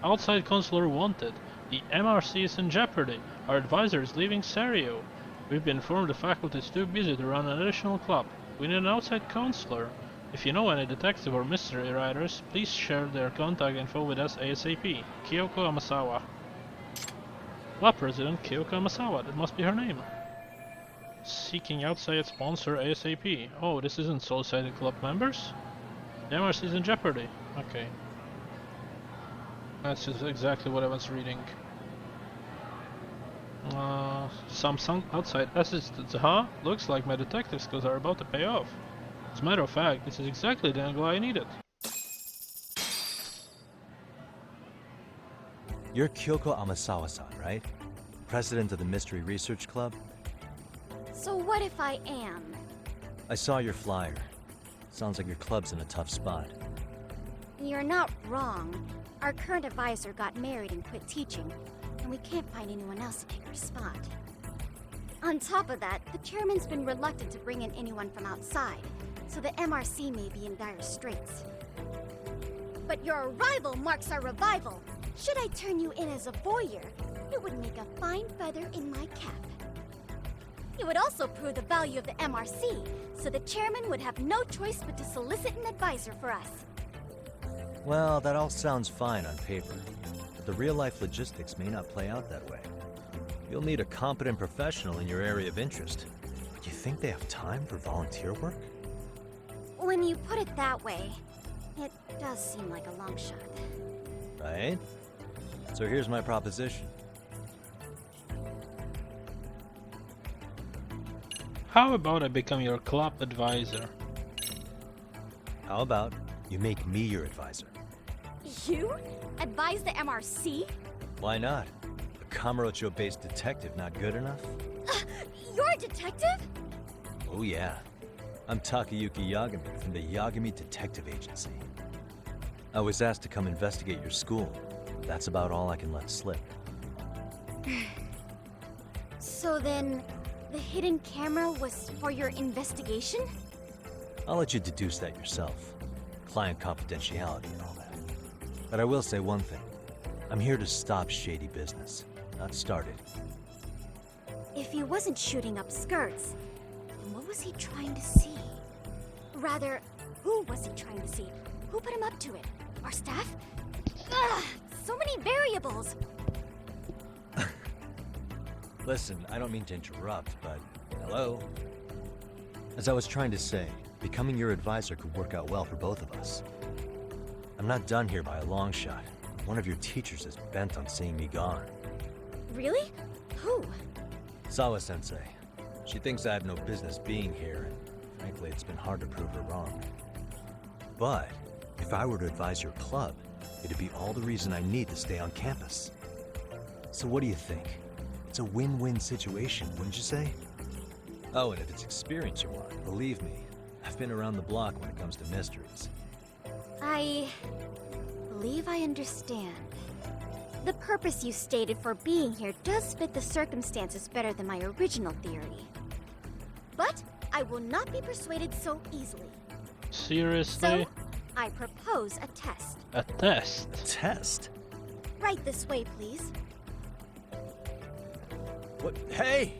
A: Outside Counselor wanted. The MRC is in jeopardy. Our advisor is leaving Serio. We've been informed the faculty is too busy to run an additional club. We need an outside counselor. If you know any detective or mystery writers, please share their contact info with us ASAP. Kyoko Amasawa. Club President Kyoko Amasawa, that must be her name. Seeking outside sponsor ASAP. Oh, this isn't Soul-Sided Club members? The MRC is in jeopardy. Okay. That's just exactly what I was reading. Some outside assistance, huh? Looks like my detective skills are about to pay off. As a matter of fact, this is exactly the angle I needed.
R: You're Kyoko Amasawa-san, right? President of the Mystery Research Club?
S: So what if I am?
R: I saw your flyer. Sounds like your club's in a tough spot.
S: You're not wrong. Our current advisor got married and quit teaching, and we can't find anyone else to take her spot. On top of that, the chairman's been reluctant to bring in anyone from outside, so the MRC may be in dire straits. But your arrival marks our revival. Should I turn you in as a voyeur, it would make a fine feather in my cap. It would also prove the value of the MRC, so the chairman would have no choice but to solicit an advisor for us.
R: Well, that all sounds fine on paper, but the real-life logistics may not play out that way. You'll need a competent professional in your area of interest. Do you think they have time for volunteer work?
S: When you put it that way, it does seem like a long shot.
R: Right? So here's my proposition.
A: How about I become your club advisor?
R: How about you make me your advisor?
S: You? Advise the MRC?
R: Why not? A Kamurocho-based detective not good enough?
S: You're a detective?
R: Oh yeah. I'm Takayuki Yagami from the Yagami Detective Agency. I was asked to come investigate your school. That's about all I can let slip.
S: So then, the hidden camera was for your investigation?
R: I'll let you deduce that yourself. Client confidentiality and all that. But I will say one thing. I'm here to stop shady business, not start it.
S: If he wasn't shooting up skirts, then what was he trying to see? Rather, who was he trying to see? Who put him up to it? Our staff? Ugh, so many variables!
R: Listen, I don't mean to interrupt, but hello? As I was trying to say, becoming your advisor could work out well for both of us. I'm not done here by a long shot. One of your teachers is bent on seeing me gone.
S: Really? Who?
R: Sawa-sensei. She thinks I have no business being here, and frankly, it's been hard to prove her wrong. But if I were to advise your club, it'd be all the reason I need to stay on campus. So what do you think? It's a win-win situation, wouldn't you say? Oh, and if it's experience you want, believe me, I've been around the block when it comes to mysteries.
S: I believe I understand. The purpose you stated for being here does fit the circumstances better than my original theory. But I will not be persuaded so easily.
A: Seriously?
S: So, I propose a test.
A: A test?
R: A test?
S: Right this way, please.
R: What? Hey!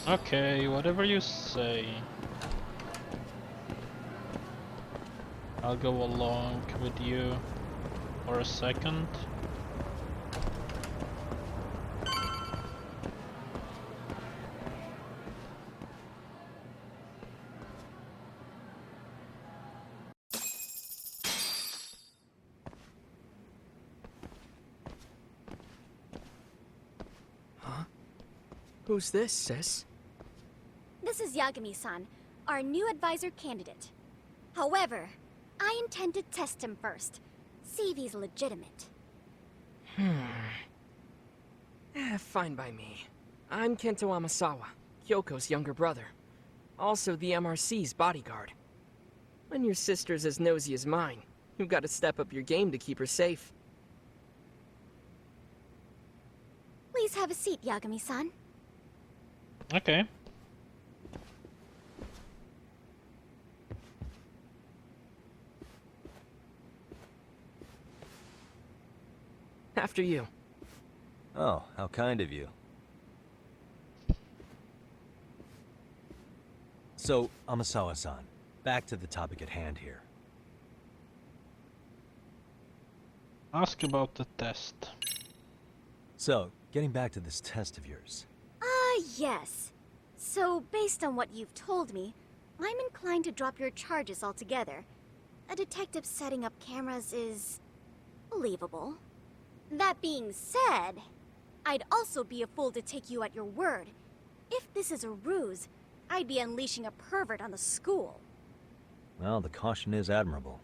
A: Okay, whatever you say. I'll go along with you for a second.
T: Huh? Who's this, sis?
S: This is Yagami-san, our new advisor candidate. However, I intend to test him first. See if he's legitimate.
T: Fine by me. I'm Kento Amasawa, Kyoko's younger brother. Also the MRC's bodyguard. When your sister's as nosy as mine, you've got to step up your game to keep her safe.
S: Please have a seat, Yagami-san.
A: Okay.
T: After you.
R: Oh, how kind of you. So, Amasawa-san, back to the topic at hand here.
A: Ask about the test.
R: So, getting back to this test of yours.
S: Yes. So, based on what you've told me, I'm inclined to drop your charges altogether. A detective setting up cameras is believable. That being said, I'd also be a fool to take you at your word. If this is a ruse, I'd be unleashing a pervert on the school.
R: Well, the caution is admirable.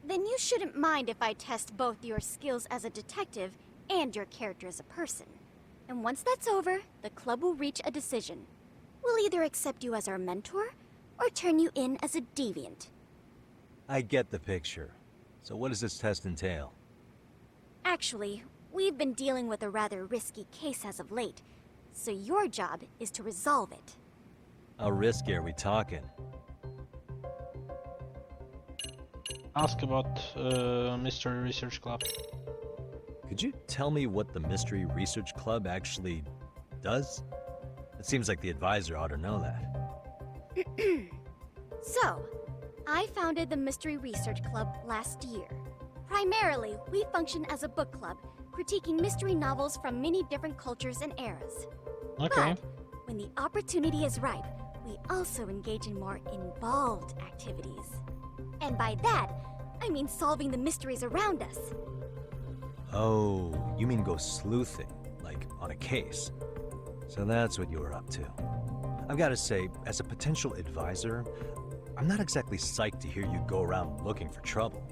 S: Then you shouldn't mind if I test both your skills as a detective and your character as a person. And once that's over, the club will reach a decision. We'll either accept you as our mentor, or turn you in as a deviant.
R: I get the picture. So what does this test entail?
S: Actually, we've been dealing with a rather risky case as of late, so your job is to resolve it.
R: How risky are we talking?
A: Ask about Mystery Research Club.
R: Could you tell me what the Mystery Research Club actually does? It seems like the advisor ought to know that.
S: So, I founded the Mystery Research Club last year. Primarily, we function as a book club, critiquing mystery novels from many different cultures and eras.
A: Okay.
S: But when the opportunity is ripe, we also engage in more involved activities. And by that, I mean solving the mysteries around us.
R: Oh, you mean go sleuthing, like like on a case. So that's what you were up to. I've got to say, as a potential advisor, I'm not exactly psyched to hear you go around looking for trouble.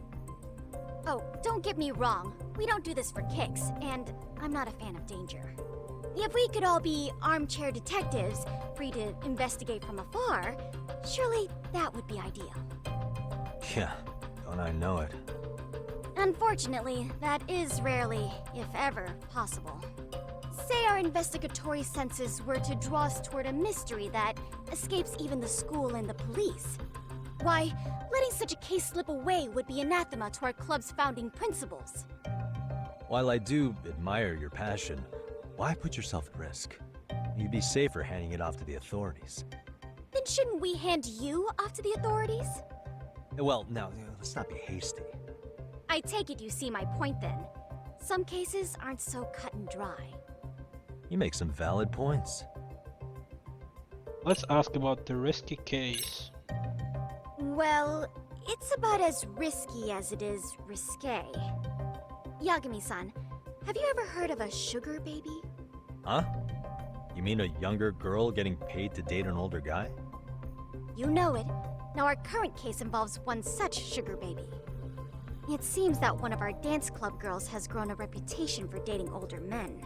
S: Oh, don't get me wrong. We don't do this for kicks, and I'm not a fan of danger. If we could all be armchair detectives, free to investigate from afar, surely that would be ideal.
R: Yeah, don't I know it.
S: Unfortunately, that is rarely, if ever, possible. Say our investigatory senses were to draw us toward a mystery that escapes even the school and the police. Why, letting such a case slip away would be anathema to our club's founding principles.
R: While I do admire your passion, why put yourself at risk? You'd be safer handing it off to the authorities.
S: Then shouldn't we hand you off to the authorities?
R: Well, now, let's not be hasty.
S: I take it you see my point then. Some cases aren't so cut and dry.
R: You make some valid points.
A: Let's ask about the risky case.
S: Well, it's about as risky as it is risque. Yagami-san, have you ever heard of a sugar baby?
R: Huh? You mean a younger girl getting paid to date an older guy?
S: You know it. Now our current case involves one such sugar baby. It seems that one of our dance club girls has grown a reputation for dating older men.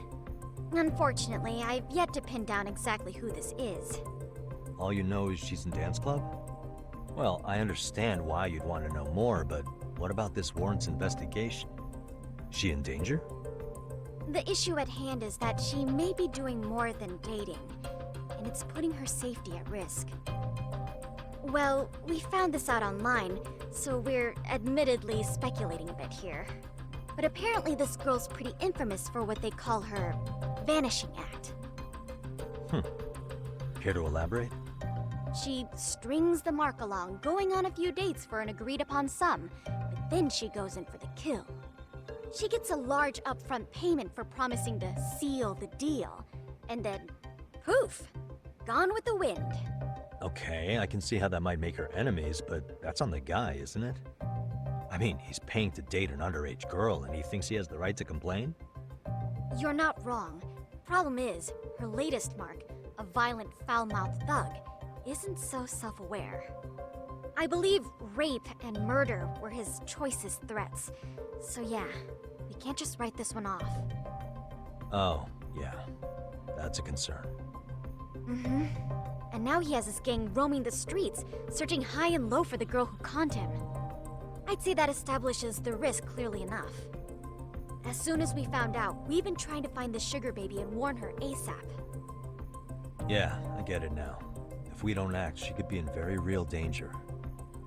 S: Unfortunately, I've yet to pin down exactly who this is.
R: All you know is she's in dance club? Well, I understand why you'd want to know more, but what about this warrants investigation? Is she in danger?
S: The issue at hand is that she may be doing more than dating, and it's putting her safety at risk. Well, we found this out online, so we're admittedly speculating a bit here. But apparently this girl's pretty infamous for what they call her vanishing act.
R: Care to elaborate?
S: She strings the mark along, going on a few dates for an agreed-upon sum, but then she goes in for the kill. She gets a large upfront payment for promising to seal the deal, and then, poof, gone with the wind.
R: Okay, I can see how that might make her enemies, but that's on the guy, isn't it? I mean, he's paying to date an underage girl, and he thinks he has the right to complain?
S: You're not wrong. Problem is, her latest mark, a violent, foul-mouthed thug, isn't so self-aware. I believe rape and murder were his choicest threats. So yeah, we can't just write this one off.
R: Oh, yeah. That's a concern.
S: Mm-hmm. And now he has his gang roaming the streets, searching high and low for the girl who conned him. I'd say that establishes the risk clearly enough. As soon as we found out, we've been trying to find the sugar baby and warn her ASAP.
R: Yeah, I get it now. If we don't act, she could be in very real danger.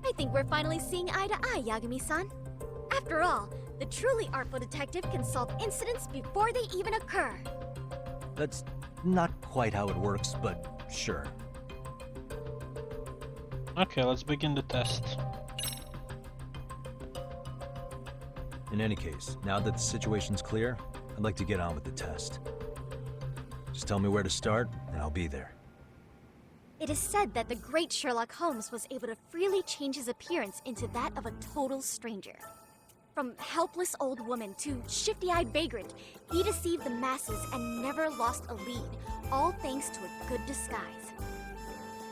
S: I think we're finally seeing eye to eye, Yagami-san. After all, the truly artful detective can solve incidents before they even occur.
R: That's not quite how it works, but sure.
A: Okay, let's begin the test.
R: In any case, now that the situation's clear, I'd like to get on with the test. Just tell me where to start, and I'll be there.
S: It is said that the great Sherlock Holmes was able to freely change his appearance into that of a total stranger. From helpless old woman to shifty-eyed vagrant, he deceived the masses and never lost a lead, all thanks to a good disguise.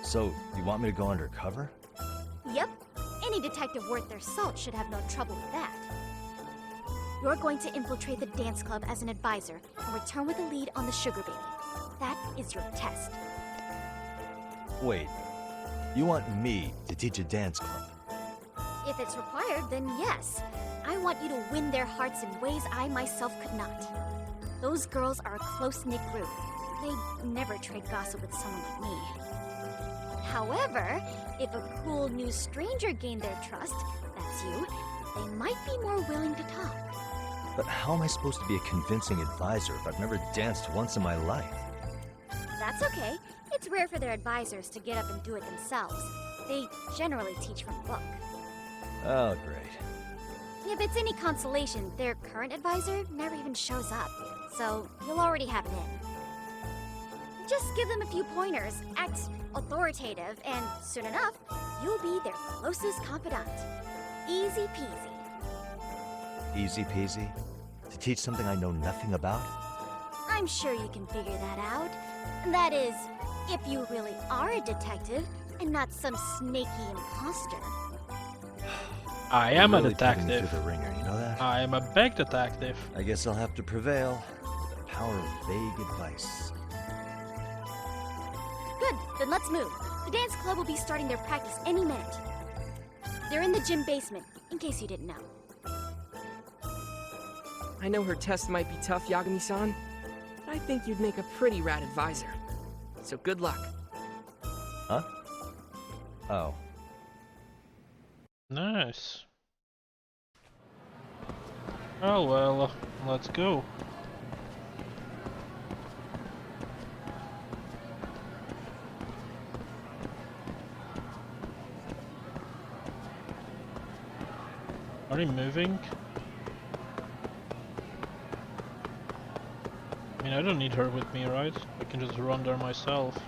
R: So, you want me to go undercover?
S: Yep, any detective worth their salt should have no trouble with that. You're going to infiltrate the dance club as an advisor and return with a lead on the sugar baby. That is your test.
R: Wait, you want me to teach a dance club?
S: If it's required, then yes. I want you to win their hearts in ways I myself could not. Those girls are a close-knit group. They'd never trade gossip with someone like me. However, if a cool new stranger gained their trust, that's you, they might be more willing to talk.
R: But how am I supposed to be a convincing advisor if I've never danced once in my life?
S: That's okay. It's rare for their advisors to get up and do it themselves. They generally teach from a book.
R: Oh, great.
S: If it's any consolation, their current advisor never even shows up, so you'll already have it in. Just give them a few pointers, act authoritative, and soon enough, you'll be their closest confidant. Easy peasy.
R: Easy peasy? To teach something I know nothing about?
S: I'm sure you can figure that out. That is, if you really are a detective and not some snaky imposter.
A: I am
R: You're really
A: a detective.
R: putting me through the ringer, you know that?
A: I am a big detective.
R: I guess I'll have to prevail with the power of vague advice.
S: Good, then let's move. The dance club will be starting their practice any minute. They're in the gym basement, in case you didn't know.
T: I know her test might be tough, Yagami-san, but I think you'd make a pretty rad advisor. So good luck.
R: Huh? Oh.
A: Nice. Oh well, let's go. Are they moving? I mean, I don't need her with me, right? I can just run there myself.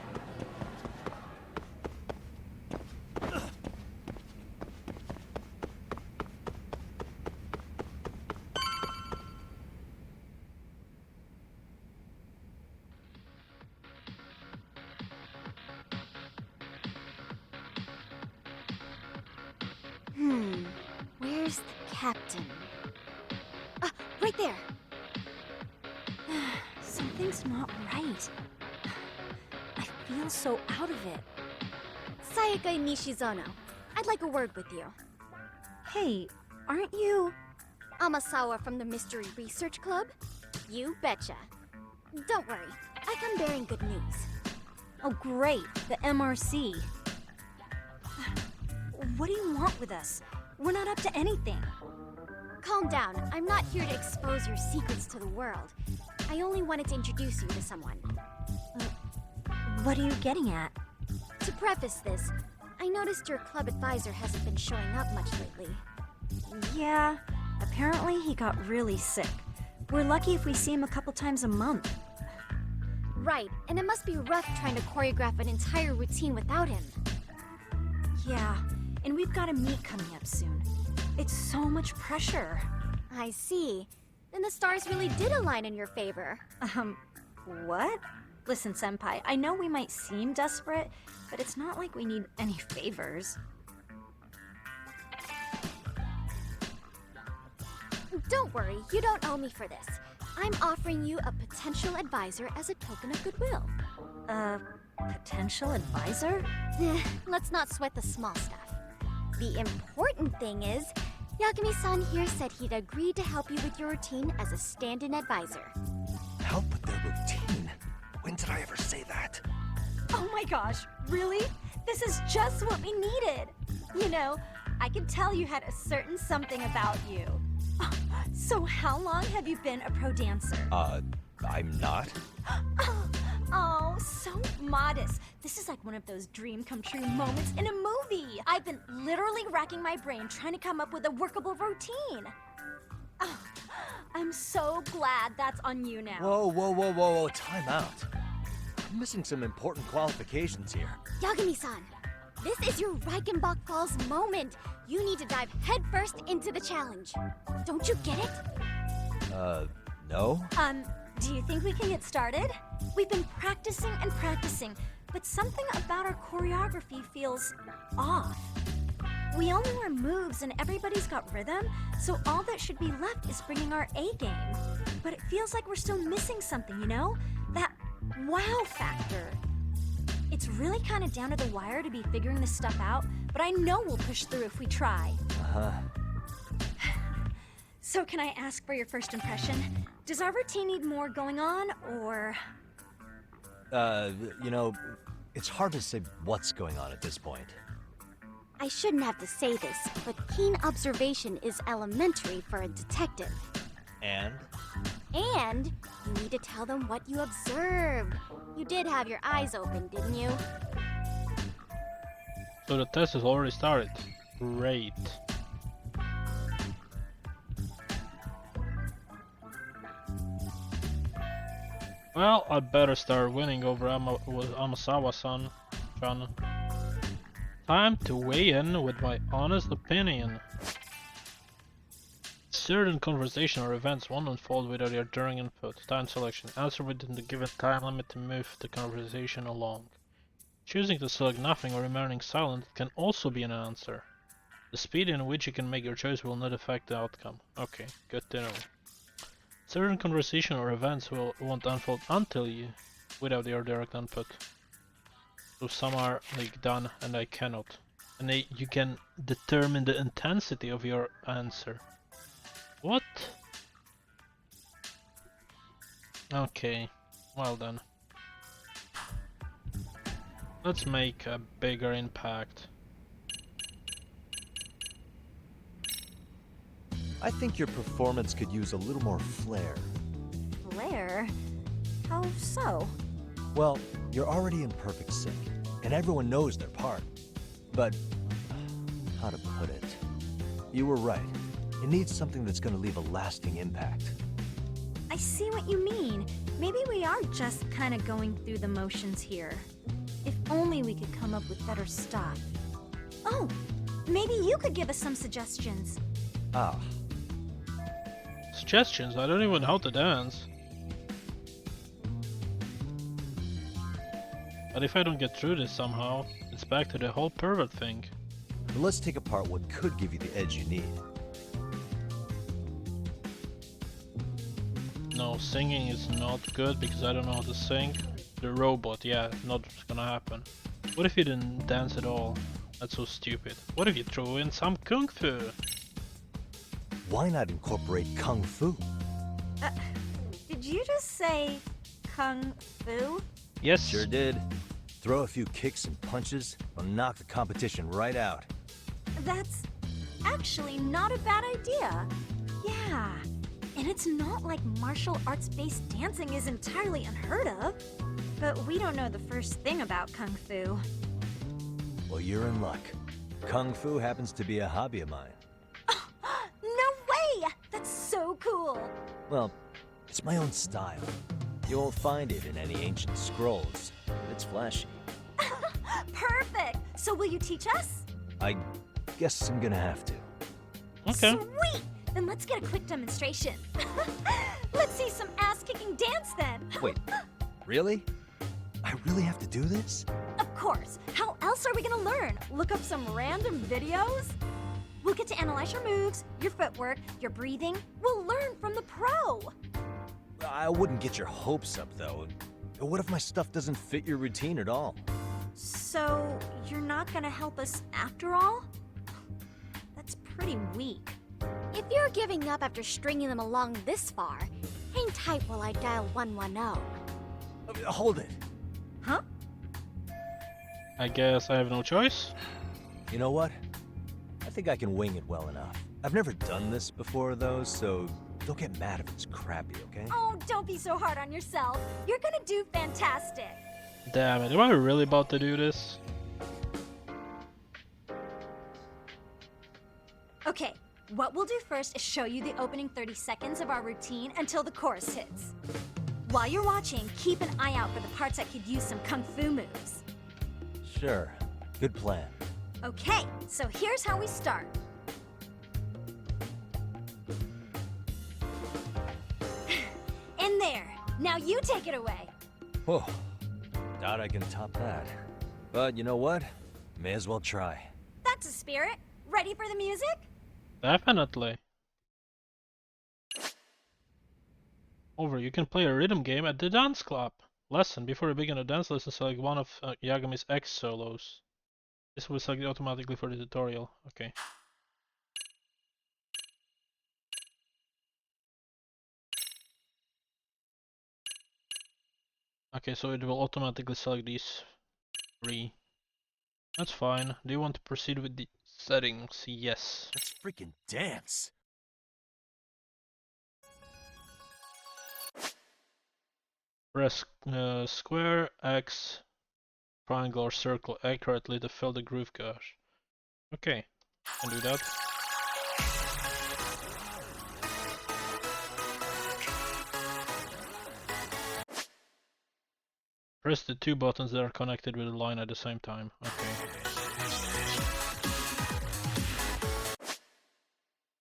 S: Where's the captain? Ah, right there!
U: Something's not right. I feel so out of it.
S: Sayaka Nishizono, I'd like a word with you.
U: Hey, aren't you...
S: Amasawa from the Mystery Research Club? You betcha. Don't worry, I come bearing good news.
U: Oh great, the MRC. What do you want with us? We're not up to anything.
S: Calm down, I'm not here to expose your secrets to the world. I only wanted to introduce you to someone.
U: What are you getting at?
S: To preface this, I noticed your club advisor hasn't been showing up much lately.
U: Yeah, apparently he got really sick. We're lucky if we see him a couple times a month.
S: Right, and it must be rough trying to choreograph an entire routine without him.
U: Yeah, and we've got a meet coming up soon. It's so much pressure.
S: I see. Then the stars really did align in your favor.
U: What? Listen, Senpai, I know we might seem desperate, but it's not like we need any favors.
S: Don't worry, you don't owe me for this. I'm offering you a potential advisor as a token of goodwill.
U: Potential advisor?
S: Let's not sweat the small stuff. The important thing is, Yagami-san here said he'd agreed to help you with your routine as a stand-in advisor.
R: Help with their routine? When did I ever say that?
U: Oh my gosh, really? This is just what we needed. You know, I could tell you had a certain something about you. So how long have you been a pro dancer?
R: I'm not.
U: Oh, so modest. This is like one of those dream come true moments in a movie. I've been literally racking my brain trying to come up with a workable routine. Oh, I'm so glad that's on you now.
R: Whoa, time out. I'm missing some important qualifications here.
S: Yagami-san, this is your Reichenbach Falls moment. You need to dive headfirst into the challenge. Don't you get it?
R: No?
U: Do you think we can get started? We've been practicing and practicing, but something about our choreography feels off. We all know our moves and everybody's got rhythm, so all that should be left is bringing our A game. But it feels like we're still missing something, you know? That wow factor. It's really kind of down to the wire to be figuring this stuff out, but I know we'll push through if we try. So can I ask for your first impression? Does our routine need more going on, or...?
R: You know, it's hard to say what's going on at this point.
S: I shouldn't have to say this, but keen observation is elementary for a detective.
R: And?
S: And you need to tell them what you observed. You did have your eyes open, didn't you?
A: So the test has already started. Great. Well, I'd better start winning over Amasawa-san. Time to weigh in with my honest opinion. Certain conversation or events won't unfold without your during input. Time selection. Answer within the given time limit to move the conversation along. Choosing to select nothing or remaining silent can also be an answer. The speed in which you can make your choice will not affect the outcome. Okay, good to know. Certain conversation or events won't unfold until you, without your direct input. So some are like done and I cannot. And you can determine the intensity of your answer. What? Okay, well then. Let's make a bigger impact.
R: I think your performance could use a little more flair.
U: Flair? How so?
R: Well, you're already in perfect sync, and everyone knows their part. But, how to put it? You were right. It needs something that's going to leave a lasting impact.
U: I see what you mean. Maybe we are just kind of going through the motions here. If only we could come up with better stuff. Oh, maybe you could give us some suggestions.
R: Ah.
A: Suggestions? I don't even know how to dance. But if I don't get through this somehow, it's back to the whole pervert thing.
R: But let's take apart what could give you the edge you need.
A: No, singing is not good because I don't know how to sing. The robot, yeah, not gonna happen. What if you didn't dance at all? That's so stupid. What if you throw in some kung fu?
R: Why not incorporate kung fu?
U: Did you just say kung fu?
A: Yes.
R: Sure did. Throw a few kicks and punches, will knock the competition right out.
U: That's actually not a bad idea. Yeah. And it's not like martial arts-based dancing is entirely unheard of. But we don't know the first thing about kung fu.
R: Well, you're in luck. Kung fu happens to be a hobby of mine.
U: No way! That's so cool!
R: Well, it's my own style. You won't find it in any ancient scrolls. It's flashy.
U: Perfect! So will you teach us?
R: I guess I'm gonna have to.
A: Okay.
U: Sweet! Then let's get a quick demonstration. Let's see some ass-kicking dance then!
R: Wait, really? I really have to do this?
U: Of course! How else are we gonna learn? Look up some random videos? We'll get to analyze your moves, your footwork, your breathing. We'll learn from the pro!
R: I wouldn't get your hopes up, though. What if my stuff doesn't fit your routine at all?
U: So, you're not gonna help us after all? That's pretty weak.
S: If you're giving up after stringing them along this far, hang tight while I dial 110.
R: Hold it.
U: Huh?
A: I guess I have no choice.
R: You know what? I think I can wing it well enough. I've never done this before, though, so don't get mad if it's crappy, okay?
U: Oh, don't be so hard on yourself. You're gonna do fantastic.
A: Damn it, am I really about to do this?
U: Okay, what we'll do first is show you the opening 30 seconds of our routine until the chorus hits. While you're watching, keep an eye out for the parts that could use some kung fu moves.
R: Sure. Good plan.
U: Okay, so here's how we start. In there. Now you take it away.
R: Whoa. Doubt I can top that. But you know what? May as well try.
U: That's a spirit. Ready for the music?
A: Definitely. Over, you can play a rhythm game at the dance club. Lesson. Before you begin a dance lesson, select one of Yagami's X solos. This will select automatically for the tutorial. Okay. Okay, so it will automatically select these three. That's fine. Do you want to proceed with the settings? Yes.
R: Let's freaking dance.
A: Press square, X, triangle or circle accurately to fill the groove gauge. Okay, can do that. Press the two buttons that are connected with the line at the same time. Okay.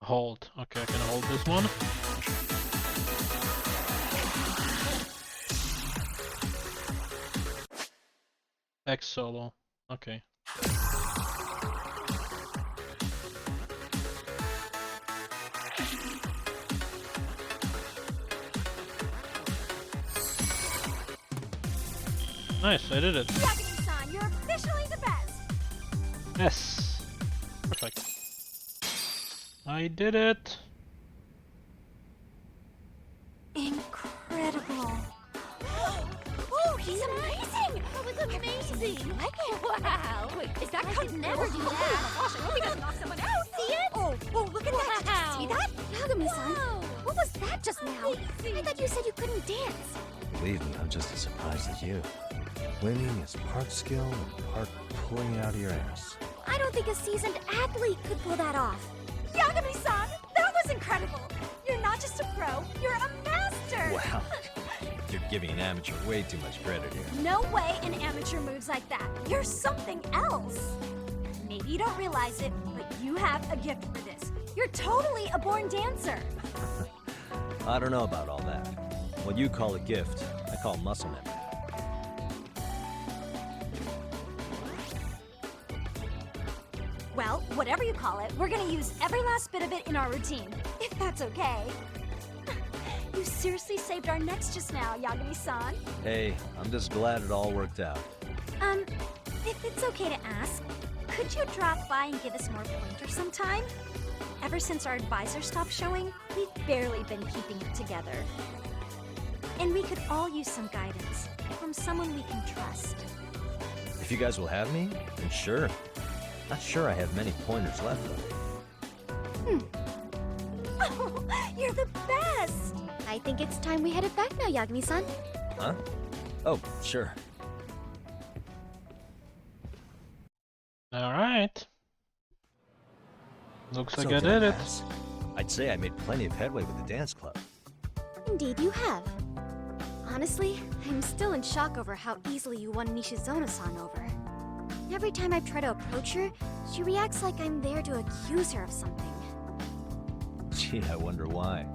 A: Hold. Okay, I can hold this one. X solo. Okay. Nice, I did it.
S: Yagami-san, you're officially the best.
A: Yes. Perfect. I did it.
S: Incredible. Oh, he's amazing! That was amazing! Wow! Wait, is that could never do that? Oh my gosh, I hope he doesn't knock someone out! See it? Oh, look at that! Did you see that? Yagami-san, what was that just now? I thought you said you couldn't dance.
R: Believe me, I'm just as surprised as you. Winning is part skill and part pulling it out of your ass.
S: I don't think a seasoned athlete could pull that off. Yagami-san, that was incredible! You're not just a pro, you're a master!
R: Wow. You're giving an amateur way too much credit here.
S: No way an amateur moves like that. You're something else. Maybe you don't realize it, but you have a gift for this. You're totally a born dancer.
R: I don't know about all that. What you call a gift, I call muscle memory.
S: Well, whatever you call it, we're gonna use every last bit of it in our routine, if that's okay. You seriously saved our necks just now, Yagami-san.
R: Hey, I'm just glad it all worked out.
S: If it's okay to ask, could you drop by and give us more pointers sometime? Ever since our advisor stopped showing, we've barely been keeping it together. And we could all use some guidance from someone we can trust.
R: If you guys will have me, then sure. Not sure I have many pointers left, though.
S: Oh, you're the best!
D: I think it's time we headed back now, Yagami-san.
R: Huh? Oh, sure.
A: Alright. Looks like
R: So
A: I did it.
R: pass. I'd say I made plenty of headway with the dance club.
D: Indeed you have. Honestly, I'm still in shock over how easily you won Nishizono-san over. Every time I try to approach her, she reacts like I'm there to accuse her of something.
R: Gee, I wonder why.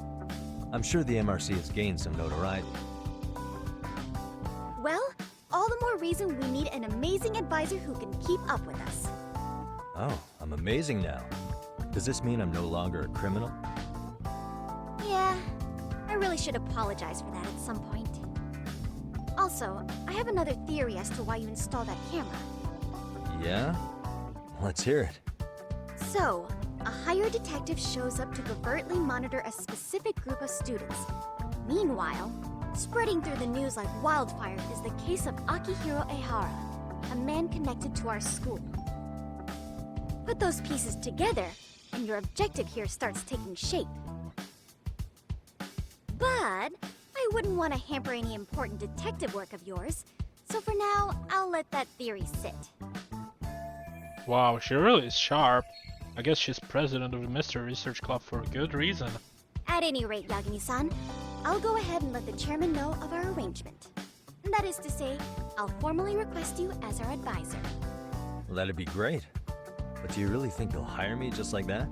R: I'm sure the MRC has gained some notoriety.
D: Well, all the more reason we need an amazing advisor who can keep up with us.
R: Oh, I'm amazing now. Does this mean I'm no longer a criminal?
D: Yeah, I really should apologize for that at some point. Also, I have another theory as to why you installed that camera.
R: Yeah? Let's hear it.
D: So, a hired detective shows up to covertly monitor a specific group of students. Meanwhile, spreading through the news like wildfire is the case of Akihiro Ehara, a man connected to our school. Put those pieces together, and your objective here starts taking shape. But I wouldn't want to hamper any important detective work of yours, so for now, I'll let that theory sit.
A: Wow, she really is sharp. I guess she's president of the Mystery Research Club for a good reason.
D: At any rate, Yagami-san, I'll go ahead and let the chairman know of our arrangement. That is to say, I'll formally request you as our advisor.
R: Well, that'd be great. But do you really think they'll hire me just like that?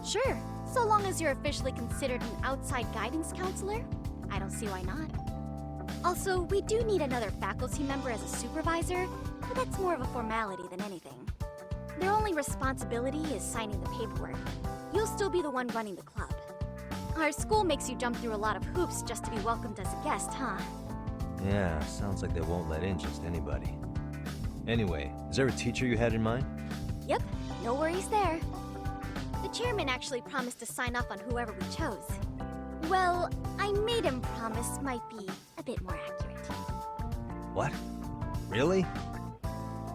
D: Sure, so long as you're officially considered an outside guidance counselor, I don't see why not. Also, we do need another faculty member as a supervisor, but that's more of a formality than anything. Their only responsibility is signing the paperwork. You'll still be the one running the club. Our school makes you jump through a lot of hoops just to be welcomed as a guest, huh?
R: Yeah, sounds like they won't let in just anybody. Anyway, is there a teacher you had in mind?
D: Yep, no worries there. The chairman actually promised to sign off on whoever we chose. Well, I made him promise might be a bit more accurate.
R: What? Really?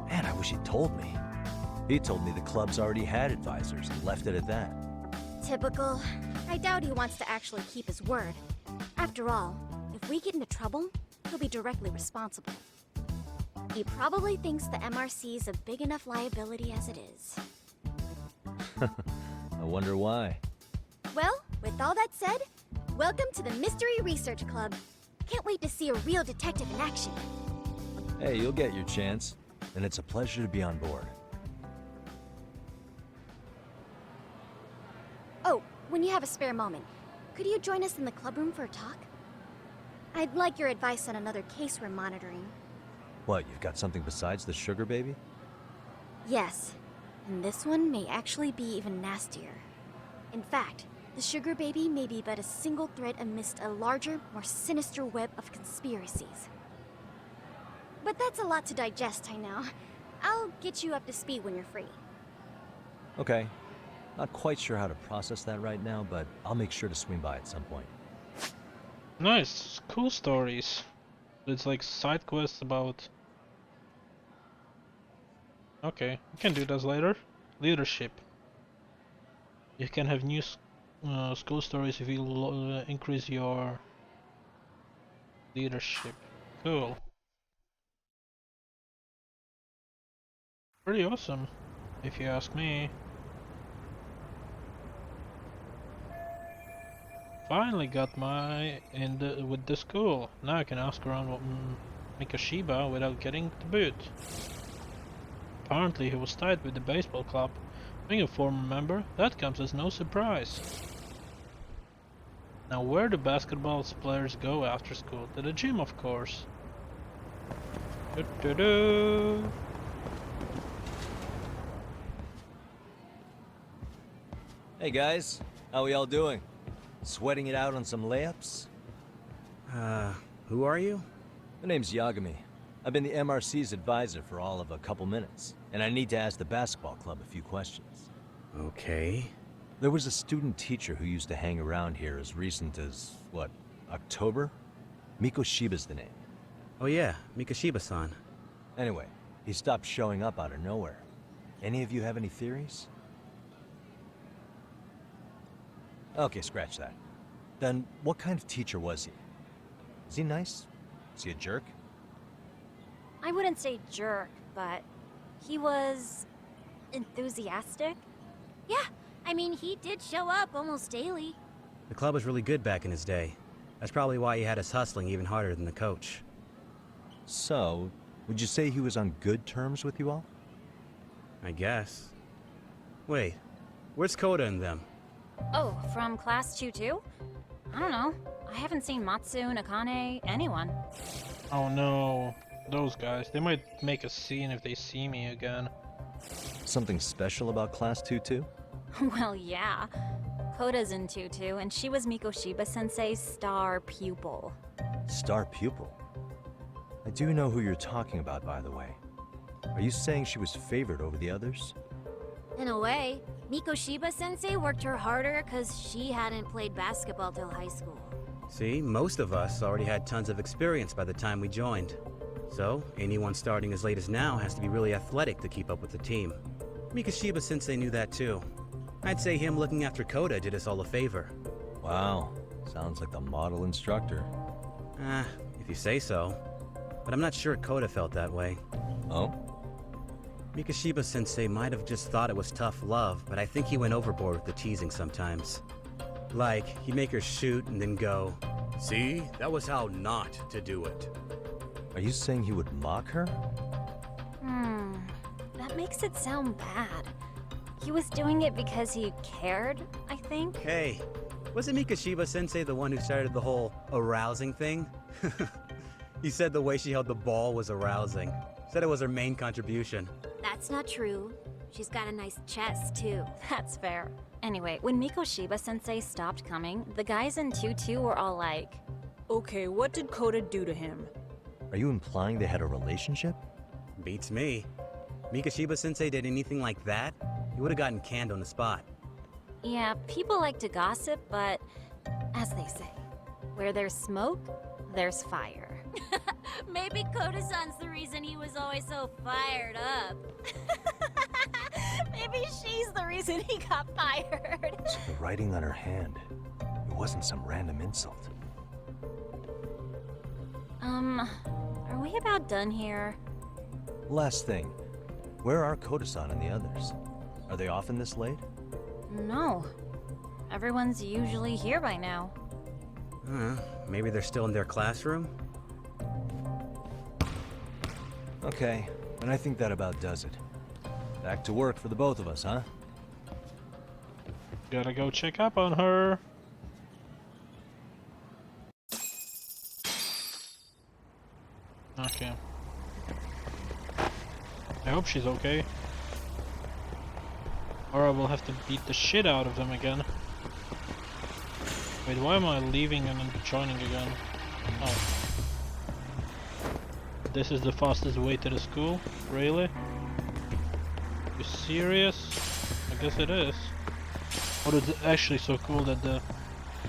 R: Man, I wish he'd told me. He told me the club's already had advisors and left it at that.
D: Typical. I doubt he wants to actually keep his word. After all, if we get into trouble, he'll be directly responsible. He probably thinks the MRC is a big enough liability as it is.
R: I wonder why.
D: Well, with all that said, welcome to the Mystery Research Club. Can't wait to see a real detective in action.
R: Hey, you'll get your chance, and it's a pleasure to be on board.
D: Oh, when you have a spare moment, could you join us in the clubroom for a talk? I'd like your advice on another case we're monitoring.
R: What, you've got something besides the sugar baby?
D: Yes, and this one may actually be even nastier. In fact, the sugar baby may be but a single thread amidst a larger, more sinister web of conspiracies. But that's a lot to digest, I know. I'll get you up to speed when you're free.
R: Okay. Not quite sure how to process that right now, but I'll make sure to swing by at some point.
A: Nice, cool stories. It's like side quests about... Okay, we can do this later. Leadership. You can have new school stories if you increase your leadership. Cool. Pretty awesome, if you ask me. Finally got my with the school. Now I can ask around what Mikoshiba without getting the boot. Apparently he was tied with the baseball club. Being a former member, that comes as no surprise. Now where do basketball players go after school? To the gym, of course.
R: Hey guys, how we all doing? Sweating it out on some layups?
G: Who are you?
R: My name's Yagami. I've been the MRC's advisor for all of a couple minutes, and I need to ask the basketball club a few questions.
G: Okay.
R: There was a student teacher who used to hang around here as recent as, what, October? Mikoshiba's the name.
G: Oh yeah, Mikoshiba-san.
R: Anyway, he stopped showing up out of nowhere. Any of you have any theories? Okay, scratch that. Then, what kind of teacher was he? Is he nice? Is he a jerk?
S: I wouldn't say jerk, but he was enthusiastic. Yeah, I mean, he did show up almost daily.
G: The club was really good back in his day. That's probably why he had us hustling even harder than the coach.
R: So, would you say he was on good terms with you all?
G: I guess. Wait, where's Koda and them?
V: Oh, from class 2 too? I don't know. I haven't seen Matsu, Nakane, anyone.
A: Oh no, those guys. They might make a scene if they see me again.
R: Something special about class 2 too?
V: Well, yeah. Koda's in 2 too, and she was Mikoshiba-sensei's star pupil.
R: Star pupil? I do know who you're talking about, by the way. Are you saying she was favored over the others?
S: In a way, Mikoshiba-sensei worked her harder because she hadn't played basketball till high school.
G: See, most of us already had tons of experience by the time we joined. So, anyone starting as late as now has to be really athletic to keep up with the team. Mikoshiba-sensei knew that too. I'd say him looking after Koda did us all a favor.
R: Wow, sounds like the model instructor.
G: If you say so. But I'm not sure Koda felt that way.
R: Oh?
G: Mikoshiba-sensei might have just thought it was tough love, but I think he went overboard with the teasing sometimes. Like, he'd make her shoot and then go, "See, that was how not to do it."
R: Are you saying he would mock her?
V: That makes it sound bad. He was doing it because he cared, I think.
G: Hey, wasn't Mikoshiba-sensei the one who started the whole arousing thing? He said the way she held the ball was arousing. Said it was her main contribution.
S: That's not true. She's got a nice chest, too.
V: That's fair. Anyway, when Mikoshiba-sensei stopped coming, the guys in 2-2 were all like,
W: "Okay, what did Koda do to him?"
R: Are you implying they had a relationship?
G: Beats me. Mikoshiba-sensei did anything like that, he would have gotten canned on the spot.
V: yeah, people like to gossip, but as they say, where there's smoke, there's fire.
S: Maybe Koda-san's the reason he was always so fired up. Maybe she's the reason he got fired.
R: So the writing on her hand, it wasn't some random insult.
V: Are we about done here?
R: Last thing, where are Koda-san and the others? Are they often this late?
V: No. Everyone's usually here by now.
G: Maybe they're still in their classroom?
R: Okay, and I think that about does it. Back to work for the both of us, huh?
A: Gotta go check up on her. Okay. I hope she's okay. Or I will have to beat the shit out of them again. Wait, why am I leaving and then joining again? Oh. This is the fastest way to the school? Really? You serious? I guess it is. But it's actually so cool that the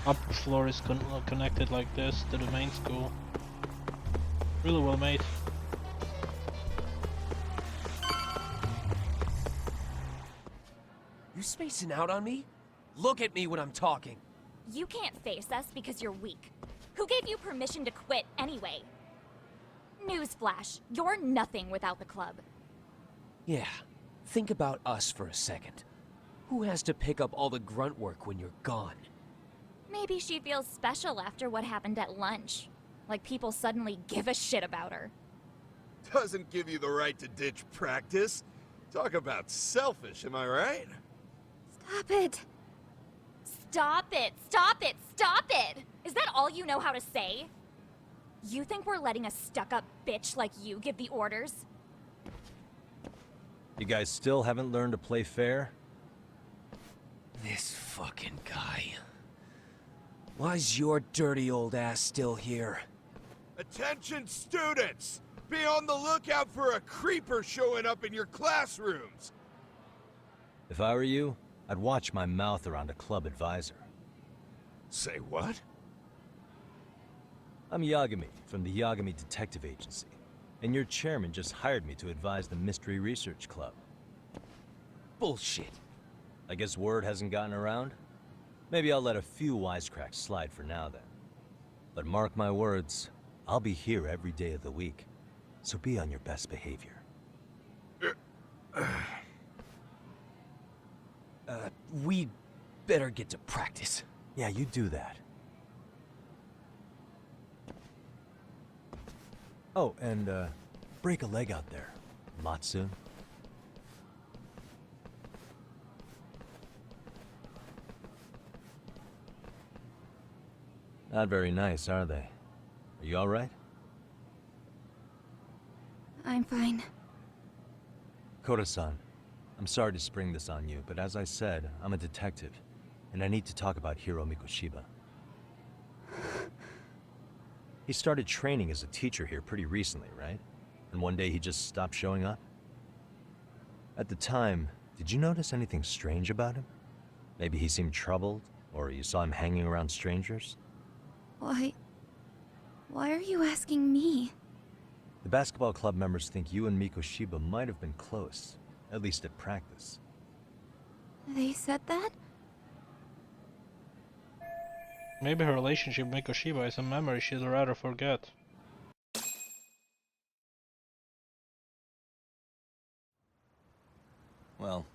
A: upper floor is connected like this to the main school. Really well made.
B: You spacing out on me? Look at me when I'm talking.
C: You can't face us because you're weak. Who gave you permission to quit anyway? Newsflash, you're nothing without the club.
B: Yeah, think about us for a second. Who has to pick up all the grunt work when you're gone?
C: Maybe she feels special after what happened at lunch. Like people suddenly give a shit about her.
H: Doesn't give you the right to ditch practice. Talk about selfish, am I right?
C: Stop it. Stop it, stop it, stop it! Is that all you know how to say? You think we're letting a stuck-up bitch like you give the orders?
R: You guys still haven't learned to play fair?
B: This fucking guy. Why's your dirty old ass still here?
H: Attention students! Be on the lookout for a creeper showing up in your classrooms!
R: If I were you, I'd watch my mouth around a club advisor.
H: Say what?
R: I'm Yagami, from the Yagami Detective Agency, and your chairman just hired me to advise the Mystery Research Club.
B: Bullshit.
R: I guess word hasn't gotten around? Maybe I'll let a few wisecracks slide for now then. But mark my words, I'll be here every day of the week, so be on your best behavior.
B: We'd better get to practice.
R: Yeah, you do that. Oh, and, break a leg out there, Matsu. Not very nice, are they? Are you alright?
D: I'm fine.
R: Koda-san, I'm sorry to spring this on you, but as I said, I'm a detective, and I need to talk about Hiro Mikoshiba. He started training as a teacher here pretty recently, right? And one day he just stopped showing up? At the time, did you notice anything strange about him? Maybe he seemed troubled, or you saw him hanging around strangers?
D: Why are you asking me?
R: The basketball club members think you and Mikoshiba might have been close, at least at practice.
D: They said that?
A: Maybe her relationship with Mikoshiba is a memory she'd rather forget.
F: Well,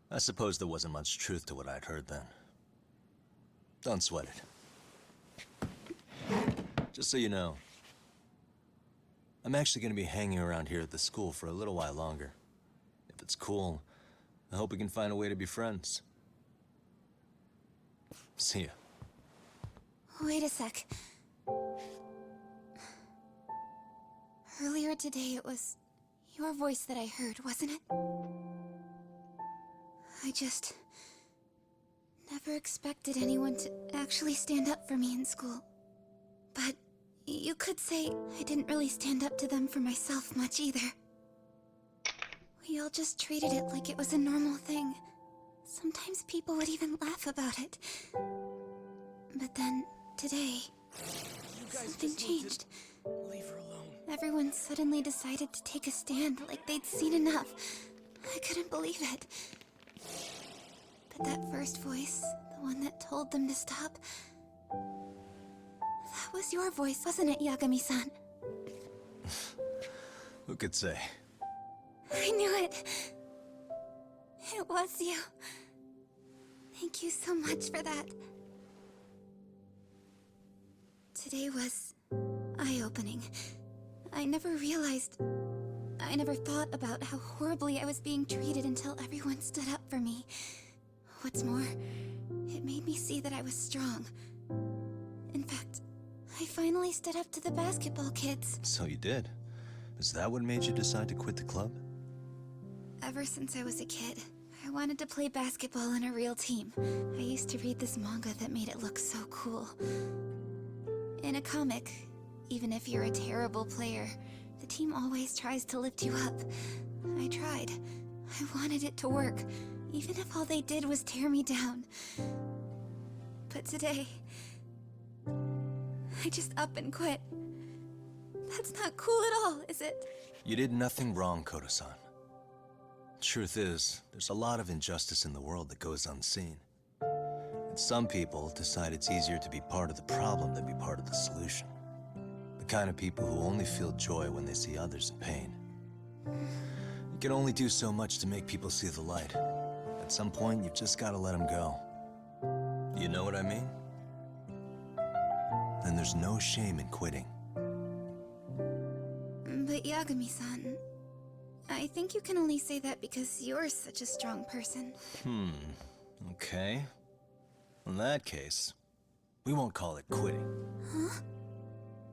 F: I suppose there wasn't much truth to what I'd heard then. Don't sweat it. Just so you know, I'm actually going to be hanging around here at the school for a little while longer. If it's cool, I hope we can find a way to be friends. See ya.
C: Wait a sec. Earlier today it was your voice that I heard, wasn't it? I just never expected anyone to actually stand up for me in school. But you could say I didn't really stand up to them for myself much either. We all just treated it like it was a normal thing. Sometimes people would even laugh about it. But then, today, something changed.
B: Leave her alone.
C: Everyone suddenly decided to take a stand like they'd seen enough. I couldn't believe it. But that first voice, the one that told them to stop, that was your voice, wasn't it, Yagami-san?
F: Who could say?
C: I knew it. It was you. Thank you so much for that. Today was eye-opening. I never thought about how horribly I was being treated until everyone stood up for me. What's more, it made me see that I was strong. In fact, I finally stood up to the basketball kids.
R: So you did. Is that what made you decide to quit the club?
C: Ever since I was a kid, I wanted to play basketball in a real team. I used to read this manga that made it look so cool. In a comic, even if you're a terrible player, the team always tries to lift you up. I tried. I wanted it to work, even if all they did was tear me down. But today, I just up and quit. That's not cool at all, is it?
R: You did nothing wrong, Koto-san. Truth is, there's a lot of injustice in the world that goes unseen. And some people decide it's easier to be part of the problem than be part of the solution. The kind of people who only feel joy when they see others in pain. You can only do so much to make people see the light. At some point, you've just gotta let them go. You know what I mean? Then there's no shame in quitting.
C: But Yagami-san, I think you can only say that because you're such a strong person.
R: Okay. In that case, we won't call it quitting.
C: Huh?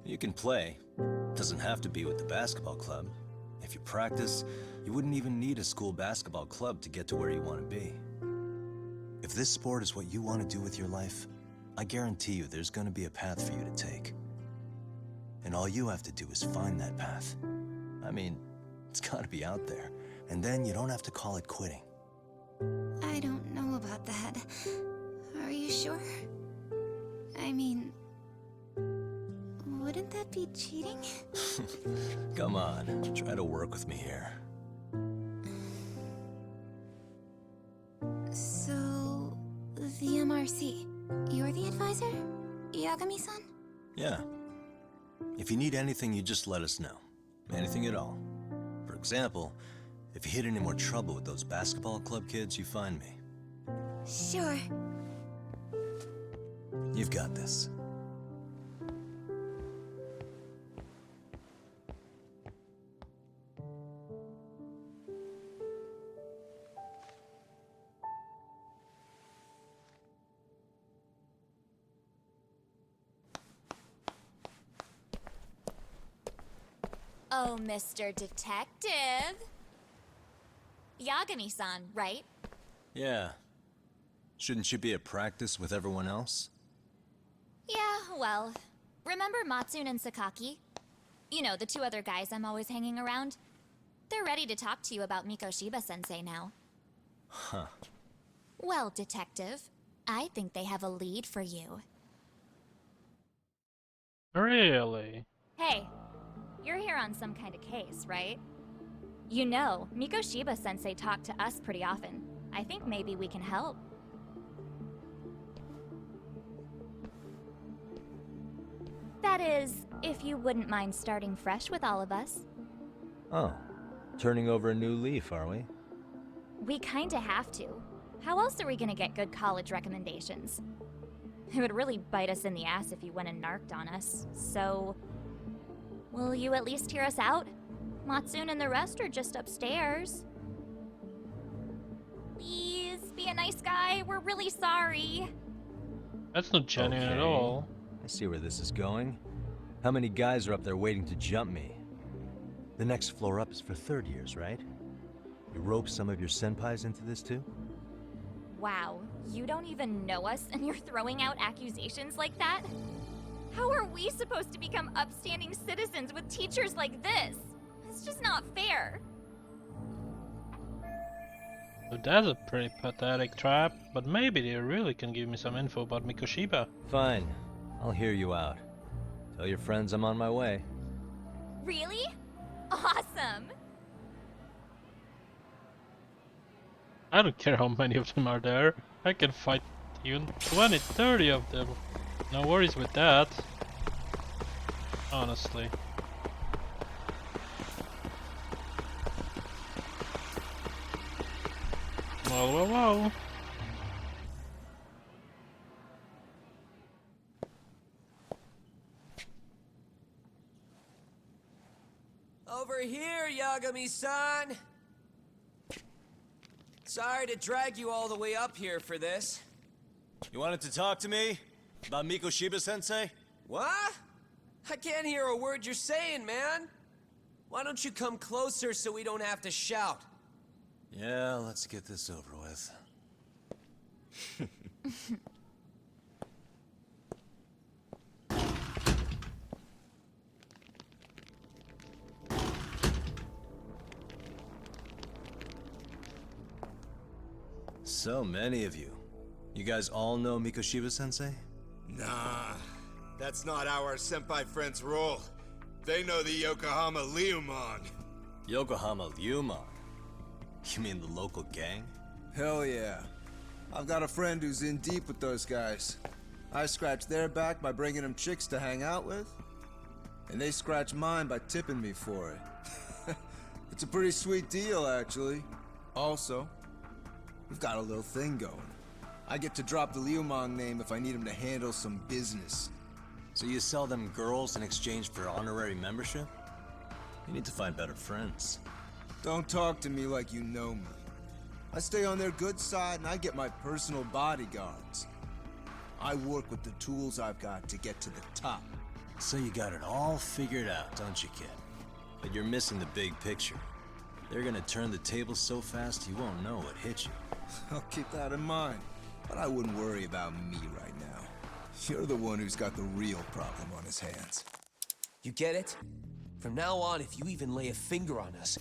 R: You can play. Doesn't have to be with the basketball club. If you practice, you wouldn't even need a school basketball club to get to where you want to be. If this sport is what you want to do with your life, I guarantee you there's going to be a path for you to take. And all you have to do is find that path. I mean, it's got to be out there. And then you don't have to call it quitting.
C: I don't know about that. Are you sure? I mean, wouldn't that be cheating?
R: Come on, try to work with me here.
C: So, the MRC, you're the advisor? Yagami-san?
R: Yeah. If you need anything, you just let us know. Anything at all. For example, if you hit any more trouble with those basketball club kids, you find me.
C: Sure.
R: You've got this.
L: Oh, Mr. Detective. Yagami-san, right?
R: Yeah. Shouldn't you be at practice with everyone else?
L: Yeah, well, remember Matsune and Sakaki? You know, the two other guys I'm always hanging around? They're ready to talk to you about Mikoshiba-sensei now.
R: Huh.
L: Well, Detective, I think they have a lead for you.
A: Really?
L: Hey, you're here on some kind of case, right? You know, Mikoshiba-sensei talked to us pretty often. I think maybe we can help. That is, if you wouldn't mind starting fresh with all of us.
R: Oh. Turning over a new leaf, are we?
L: We kinda have to. How else are we gonna get good college recommendations? It would really bite us in the ass if you went and narked on us, so... Will you at least hear us out? Matsune and the rest are just upstairs. Please, be a nice guy, we're really sorry.
A: That's not genuine at all.
R: I see where this is going. How many guys are up there waiting to jump me? The next floor up is for third years, right? You rope some of your senpais into this too?
L: Wow, you don't even know us and you're throwing out accusations like that? How are we supposed to become upstanding citizens with teachers like this? It's just not fair.
A: So that's a pretty pathetic trap, but maybe they really can give me some info about Mikoshiba.
R: Fine. I'll hear you out. Tell your friends I'm on my way.
L: Really? Awesome!
A: I don't care how many of them are there. I can fight even 20, 30 of them. No worries with that. Honestly. Whoa.
B: Over here, Yagami-san! Sorry to drag you all the way up here for this.
F: You wanted to talk to me? About Mikoshiba-sensei?
B: What? I can't hear a word you're saying, man. Why don't you come closer so we don't have to shout?
F: Yeah, let's get this over with. So many of you. You guys all know Mikoshiba-sensei?
H: Nah, that's not how our senpai friends roll. They know the Yokohama Leomon.
F: Yokohama Leomon? You mean the local gang?
M: Hell yeah. I've got a friend who's in deep with those guys. I scratch their back by bringing them chicks to hang out with, and they scratch mine by tipping me for it. It's a pretty sweet deal, actually. Also, we've got a little thing going. I get to drop the Leomon name if I need him to handle some business.
F: So you sell them girls in exchange for honorary membership? You need to find better friends.
M: Don't talk to me like you know me. I stay on their good side and I get my personal bodyguards. I work with the tools I've got to get to the top.
F: So you got it all figured out, don't you, kid? But you're missing the big picture. They're gonna turn the tables so fast you won't know what hit you.
M: I'll keep that in mind. But I wouldn't worry about me right now. You're the one who's got the real problem on his hands.
B: You get it? From now on, if you even lay a finger on us,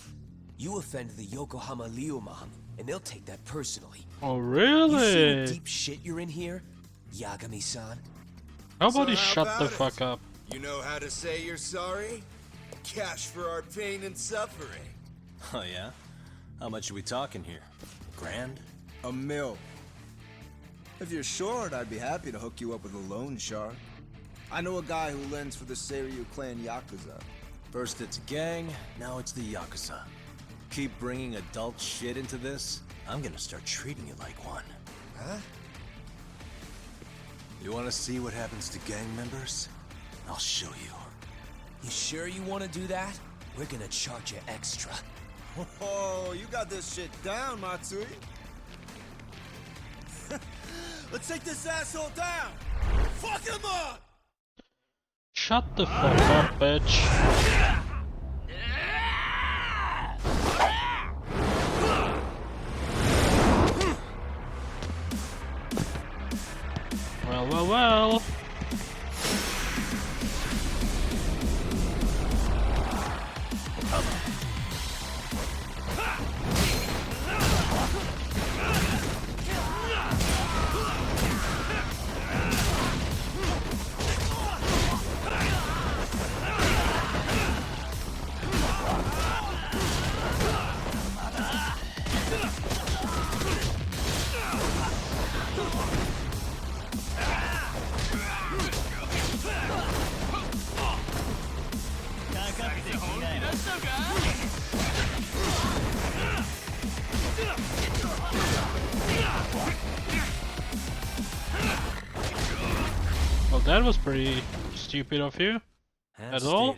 B: you offend the Yokohama Leomon, and they'll take that personally.
A: Oh, really?
B: You see what deep shit you're in here, Yagami-san?
A: Nobody
H: So how
A: shut the
H: about
A: fuck
H: it?
A: up.
H: You know how to say you're sorry? Cash for our pain and suffering.
F: Oh yeah? How much are we talking here? Grand?
M: $1 million. If you're short, I'd be happy to hook you up with a loan shark. I know a guy who lends for the Seiryu clan Yakuza.
F: First it's a gang, now it's the Yakuza. Keep bringing adult shit into this, I'm gonna start treating you like one.
B: Huh?
F: You wanna see what happens to gang members? I'll show you.
B: You sure you want to do that? We're gonna charge you extra.
M: Oh, you got this shit down, Matsui. Let's take this asshole down! Fuck him up!
A: Shut the fuck up, bitch. Well. Well, that was pretty stupid of you. At all?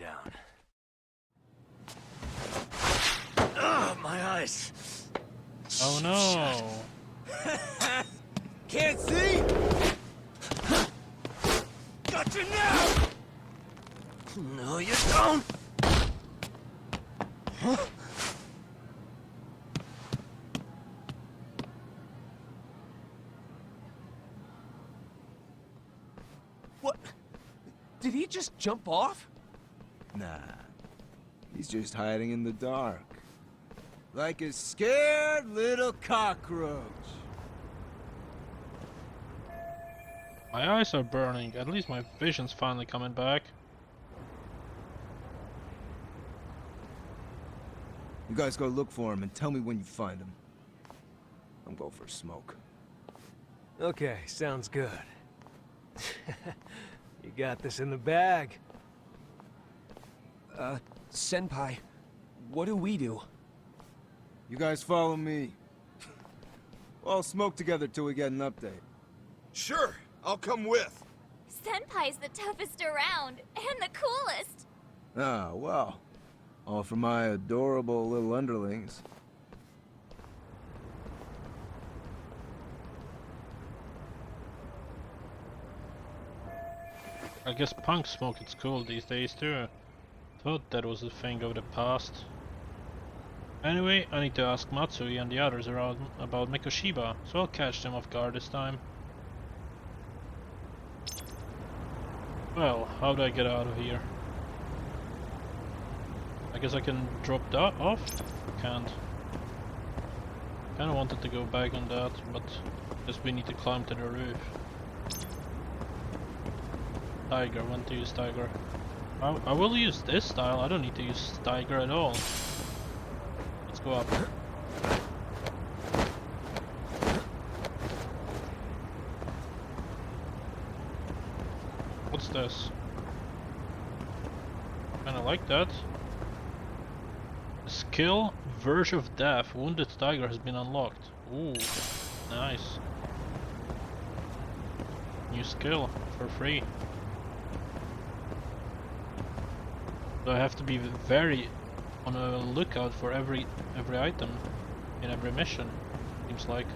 F: Ugh, my eyes.
A: Oh no.
M: Can't see? Got you now!
F: No, you don't!
M: Huh?
B: What? Did he just jump off?
M: Nah. He's just hiding in the dark. Like a scared little cockroach.
A: My eyes are burning. At least my vision's finally coming back.
M: You guys go look for him and tell me when you find him. I'm going for a smoke.
N: Okay, sounds good. You got this in the bag.
B: Senpai, what do we do?
M: You guys follow me. We'll smoke together till we get an update.
H: Sure, I'll come with.
L: Senpai's the toughest around, and the coolest.
M: Ah, well. All for my adorable little underlings.
A: I guess punk smoke is cool these days too. Thought that was a thing of the past. Anyway, I need to ask Matsui and the others around about Mikoshiba, so I'll catch them off guard this time. Well, how do I get out of here? I guess I can drop that off? Can't. Kinda wanted to go back on that, but guess we need to climb to the roof. Tiger, when to use Tiger? I will use this style, I don't need to use Tiger at all. Let's go up. What's this? Kinda like that. Skill, Verge of Death, Wounded Tiger has been unlocked. Ooh, nice. New skill, for free. So I have to be very on a lookout for every item in every mission, seems like.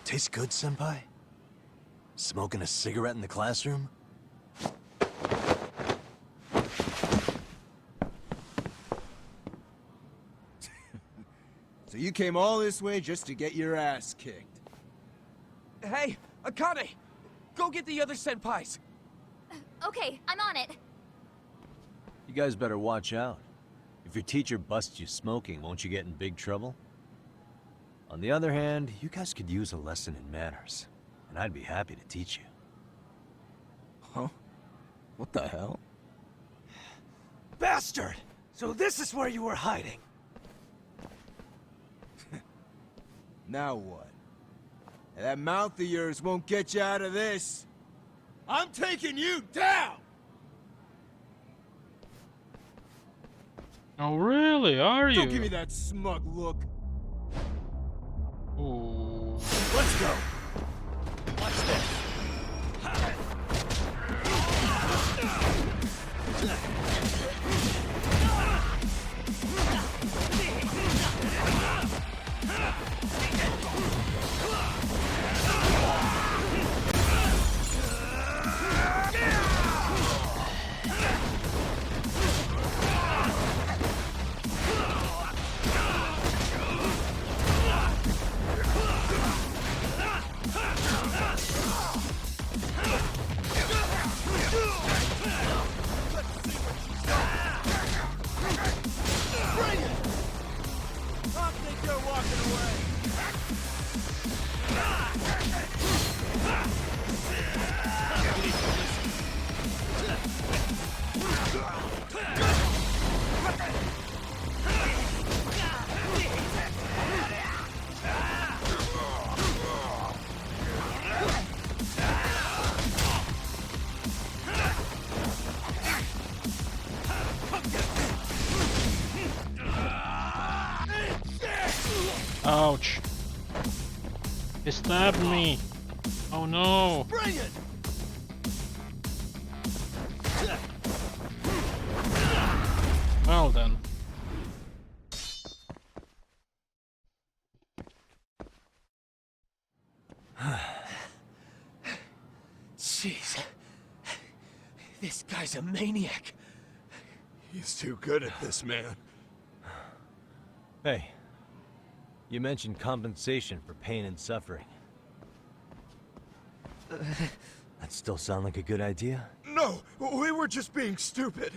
F: Tastes good, Senpai? Smoking a cigarette in the classroom?
M: So you came all this way just to get your ass kicked?
T: Hey, Akane! Go get the other senpais!
L: Okay, I'm on it.
R: You guys better watch out. If your teacher busts you smoking, won't you get in big trouble? On the other hand, you guys could use a lesson in manners, and I'd be happy to teach you.
M: Huh? What the hell?
N: Bastard! So this is where you were hiding.
M: Now what? That mouth of yours won't get you out of this. I'm taking you down!
A: Oh really, are you?
M: Don't give me that smug look.
A: Ooh.
N: Let's go. Watch this.
A: Ouch. He stabbed me. Oh no.
N: Bring it.
A: Well then.
N: Jeez. This guy's a maniac.
H: He's too good at this, man.
R: Hey, you mentioned compensation for pain and suffering. That still sound like a good idea?
H: No, we were just being stupid.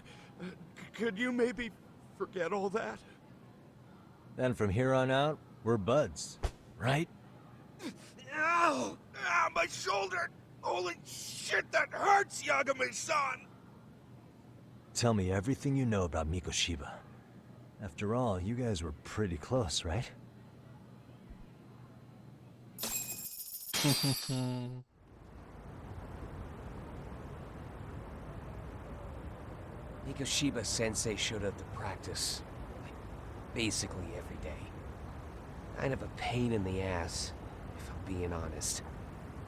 H: Could you maybe forget all that?
R: Then from here on out, we're buds, right?
H: Ow! Ah, my shoulder! Holy shit, that hurts, Yagami-san!
R: Tell me everything you know about Mikoshiba. After all, you guys were pretty close, right?
T: Mikoshiba-sensei showed up to practice, like, basically every day.
N: Kind of a pain in the ass, if I'm being honest.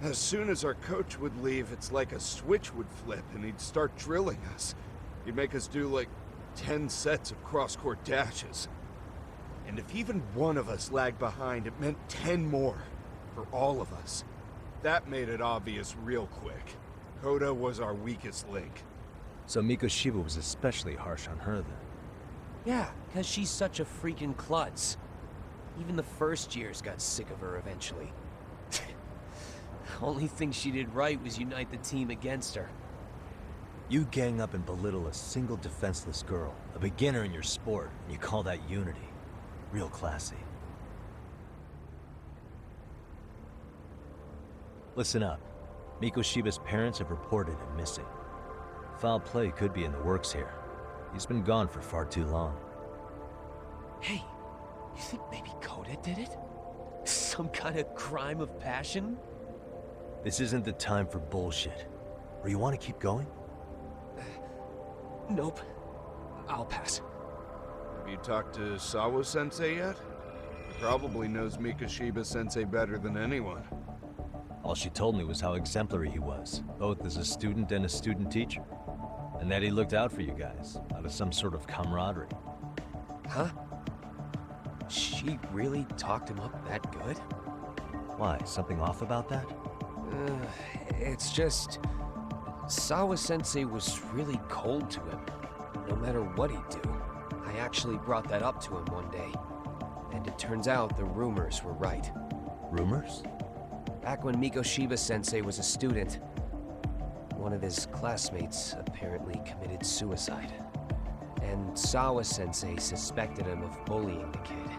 H: As soon as our coach would leave, it's like a switch would flip and he'd start drilling us. He'd make us do like 10 sets of cross-court dashes. And if even one of us lagged behind, it meant 10 more for all of us. That made it obvious real quick. Koda was our weakest link.
R: So Mikoshiba was especially harsh on her then.
N: Yeah, because she's such a freaking klutz. Even the first years got sick of her eventually. Only thing she did right was unite the team against her.
R: You gang up and belittle a single defenseless girl, a beginner in your sport, and you call that unity. Real classy. Listen up. Mikoshiba's parents have reported him missing. Foul play could be in the works here. He's been gone for far too long.
N: Hey, you think maybe Koda did it? Some kind of crime of passion?
R: This isn't the time for bullshit. Or you want to keep going?
N: Nope. I'll pass.
H: Have you talked to Sawa-sensei yet? He probably knows Mikoshiba-sensei better than anyone.
R: All she told me was how exemplary he was, both as a student and a student teacher. And that he looked out for you guys, out of some sort of camaraderie.
N: Huh? She really talked him up that good?
R: Why, something off about that?
N: It's just... Sawa-sensei was really cold to him, no matter what he'd do. I actually brought that up to him one day. And it turns out the rumors were right.
R: Rumors?
N: Back when Mikoshiba-sensei was a student, one of his classmates apparently committed suicide. And Sawa-sensei suspected him of bullying the kid.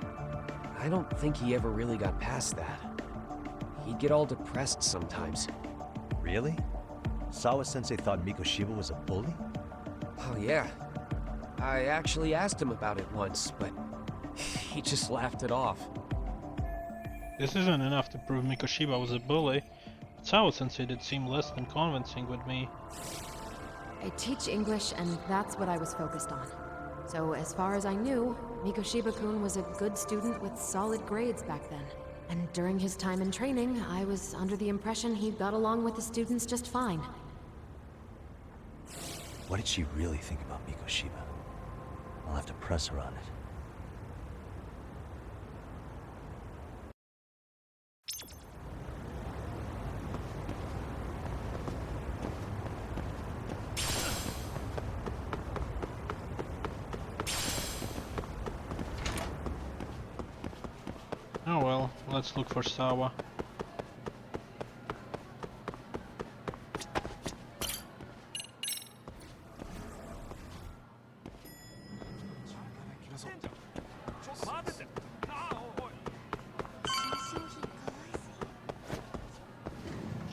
N: I don't think he ever really got past that. He'd get all depressed sometimes.
R: Really? Sawa-sensei thought Mikoshiba was a bully?
N: Oh yeah. I actually asked him about it once, but he just laughed it off.
A: This isn't enough to prove Mikoshiba was a bully, but Sawa-sensei did seem less than convincing with me.
J: I teach English, and that's what I was focused on. So as far as I knew, Mikoshiba-kun was a good student with solid grades back then. And during his time in training, I was under the impression he got along with the students just fine.
R: What did she really think about Mikoshiba? I'll have to press her on it.
A: Oh well, let's look for Sawa.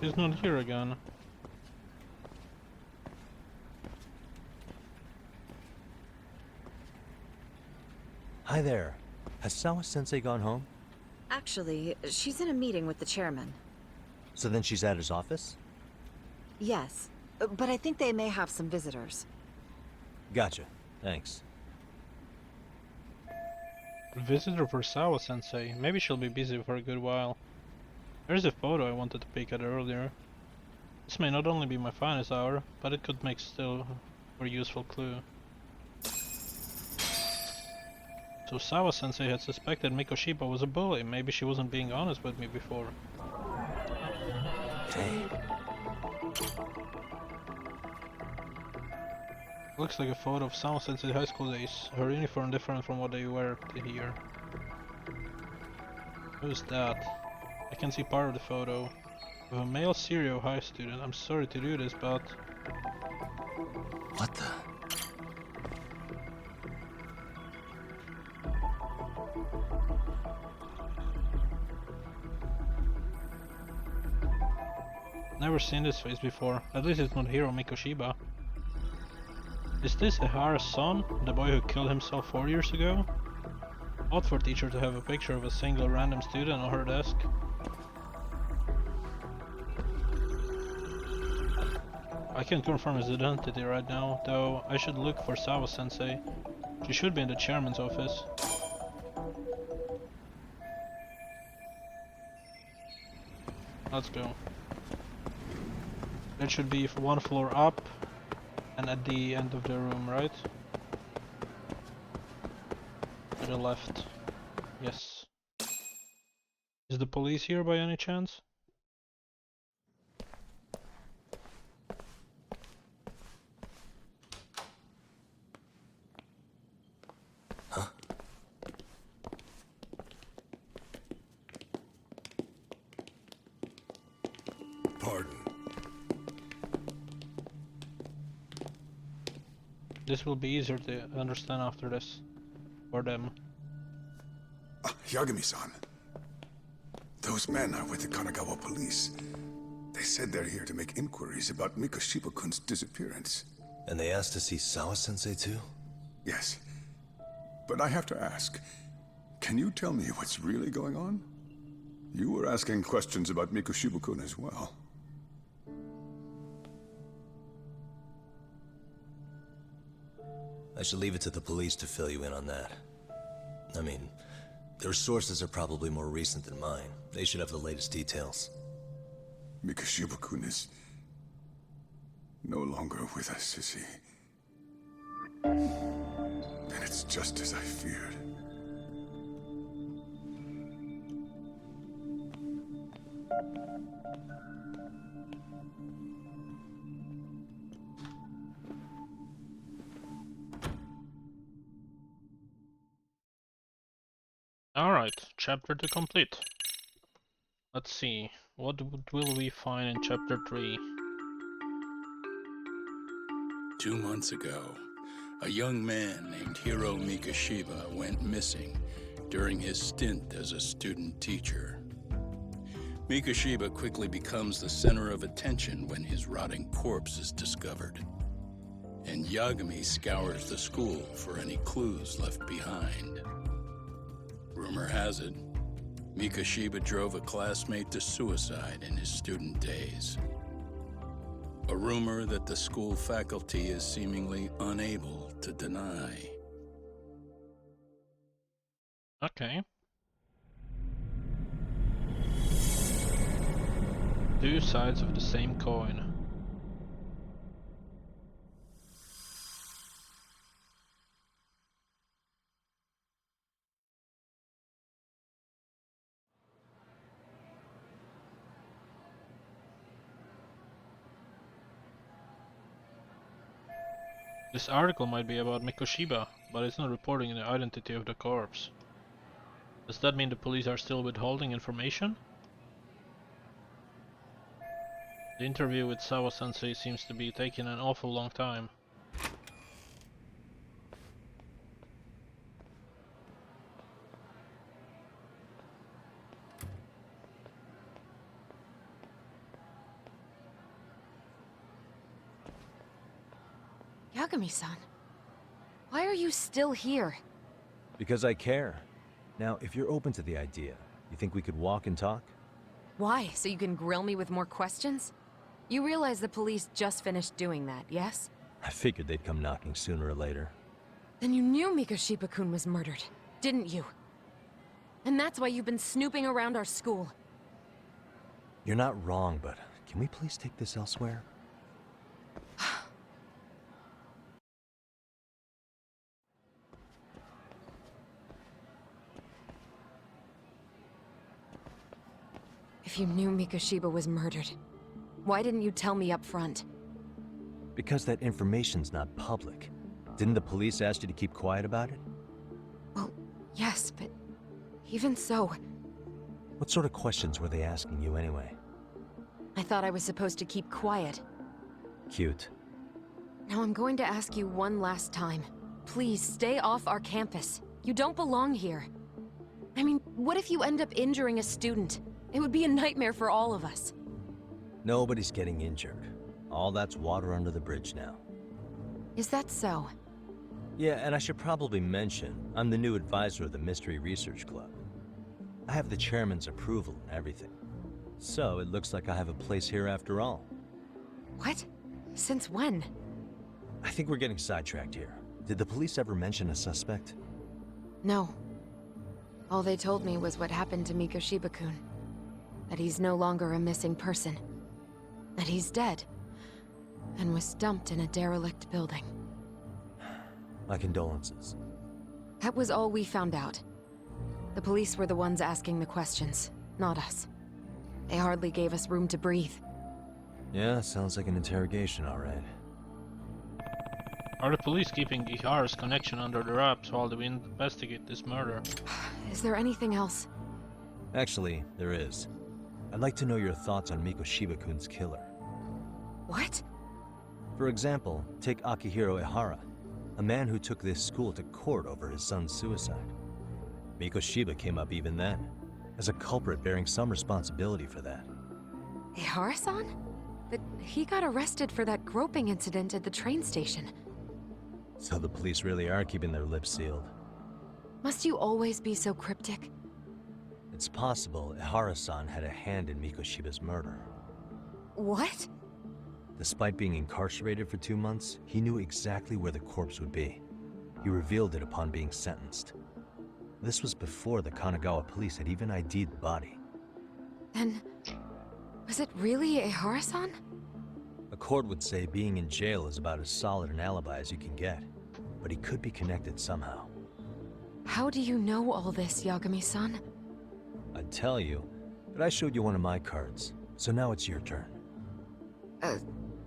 A: She's not here again.
R: Hi there. Has Sawa-sensei gone home?
J: Actually, she's in a meeting with the chairman.
R: So then she's at his office?
J: Yes, but I think they may have some visitors.
R: Gotcha. Thanks.
A: Visitor for Sawa-sensei. Maybe she'll be busy for a good while. There's a photo I wanted to peek at earlier. This may not only be my finest hour, but it could make still a useful clue. So Sawa-sensei had suspected Mikoshiba was a bully. Maybe she wasn't being honest with me before.
R: Hey.
A: Looks like a photo of Sawa-sensei high school days. Her uniform different from what they wear here. Who's that? I can see part of the photo. Of a male Serio high student. I'm sorry to do this, but...
R: What the...
A: Never seen this face before. At least it's not Hiro Mikoshiba. Is this Ehara's son? The boy who killed himself 4 years ago? Odd for a teacher to have a picture of a single random student on her desk. I can't confirm his identity right now, though I should look for Sawa-sensei. She should be in the chairman's office. Let's go. It should be one floor up and at the end of the room, right? To the left. Yes. Is the police here by any chance?
B: Huh?
E: Pardon.
A: This will be easier to understand after this. For them.
E: Yagami-san. Those men are with the Kanagawa police. They said they're here to make inquiries about Mikoshiba-kun's disappearance.
F: And they asked to see Sawa-sensei too?
E: Yes. But I have to ask, can you tell me what's really going on? You were asking questions about Mikoshiba-kun as well.
F: I should leave it to the police to fill you in on that. I mean, their sources are probably more recent than mine. They should have the latest details.
E: Mikoshiba-kun is no longer with us, is he? Then it's just as I feared.
A: Alright, chapter 2 complete. Let's see, what will we find in chapter 3?
O: 2 months ago, a young man named Hiro Mikoshiba went missing during his stint as a student teacher. Mikoshiba quickly becomes the center of attention when his rotting corpse is discovered. And Yagami scours the school for any clues left behind. Rumor has it, Mikoshiba drove a classmate to suicide in his student days. A rumor that the school faculty is seemingly unable to deny.
A: Okay. Two sides of the same coin. This article might be about Mikoshiba, but it's not reporting the identity of the corpse. Does that mean the police are still withholding information? The interview with Sawa-sensei seems to be taking an awful long time.
J: Yagami-san, why are you still here?
R: Because I care. Now, if you're open to the idea, you think we could walk and talk?
J: Why? So you can grill me with more questions? You realize the police just finished doing that, yes?
R: I figured they'd come knocking sooner or later.
J: Then you knew Mikoshiba-kun was murdered, didn't you? And that's why you've been snooping around our school.
R: You're not wrong, but can we please take this elsewhere?
J: If you knew Mikoshiba was murdered, why didn't you tell me up front?
R: Because that information's not public. Didn't the police ask you to keep quiet about it?
J: Well, yes, but even so...
R: What sort of questions were they asking you anyway?
J: I thought I was supposed to keep quiet.
R: Cute.
J: Now I'm going to ask you one last time. Please, stay off our campus. You don't belong here. I mean, what if you end up injuring a student? It would be a nightmare for all of us.
R: Nobody's getting injured. All that's water under the bridge now.
J: Is that so?
R: Yeah, and I should probably mention, I'm the new advisor of the Mystery Research Club. I have the chairman's approval and everything. So it looks like I have a place here after all.
J: What? Since when?
R: I think we're getting sidetracked here. Did the police ever mention a suspect?
J: No. All they told me was what happened to Mikoshiba-kun. that he's no longer a missing person, that he's dead, and was dumped in a derelict building.
R: My condolences.
J: That was all we found out. The police were the ones asking the questions, not us. They hardly gave us room to breathe.
R: Yeah, sounds like an interrogation, all right.
A: Are the police keeping Ehara's connection under the wraps while they investigate this murder?
J: Is there anything else?
R: Actually, there is. I'd like to know your thoughts on Mikoshiba-kun's killer.
J: What?
R: For example, take Akihiro Ehara, a man who took this school to court over his son's suicide. Mikoshiba came up even then, as a culprit bearing some responsibility for that.
J: Ehara-san? But he got arrested for that groping incident at the train station.
R: So the police really are keeping their lips sealed.
J: Must you always be so cryptic?
R: It's possible Ehara-san had a hand in Mikoshiba's murder.
J: What?
R: Despite being incarcerated for 2 months, he knew exactly where the corpse would be. He revealed it upon being sentenced. This was before the Kanagawa police had even ID'd the body.
J: Then, was it really Ehara-san?
R: A court would say being in jail is about as solid an alibi as you can get, but he could be connected somehow.
J: How do you know all this, Yagami-san?
R: I'd tell you, but I showed you one of my cards, so now it's your turn.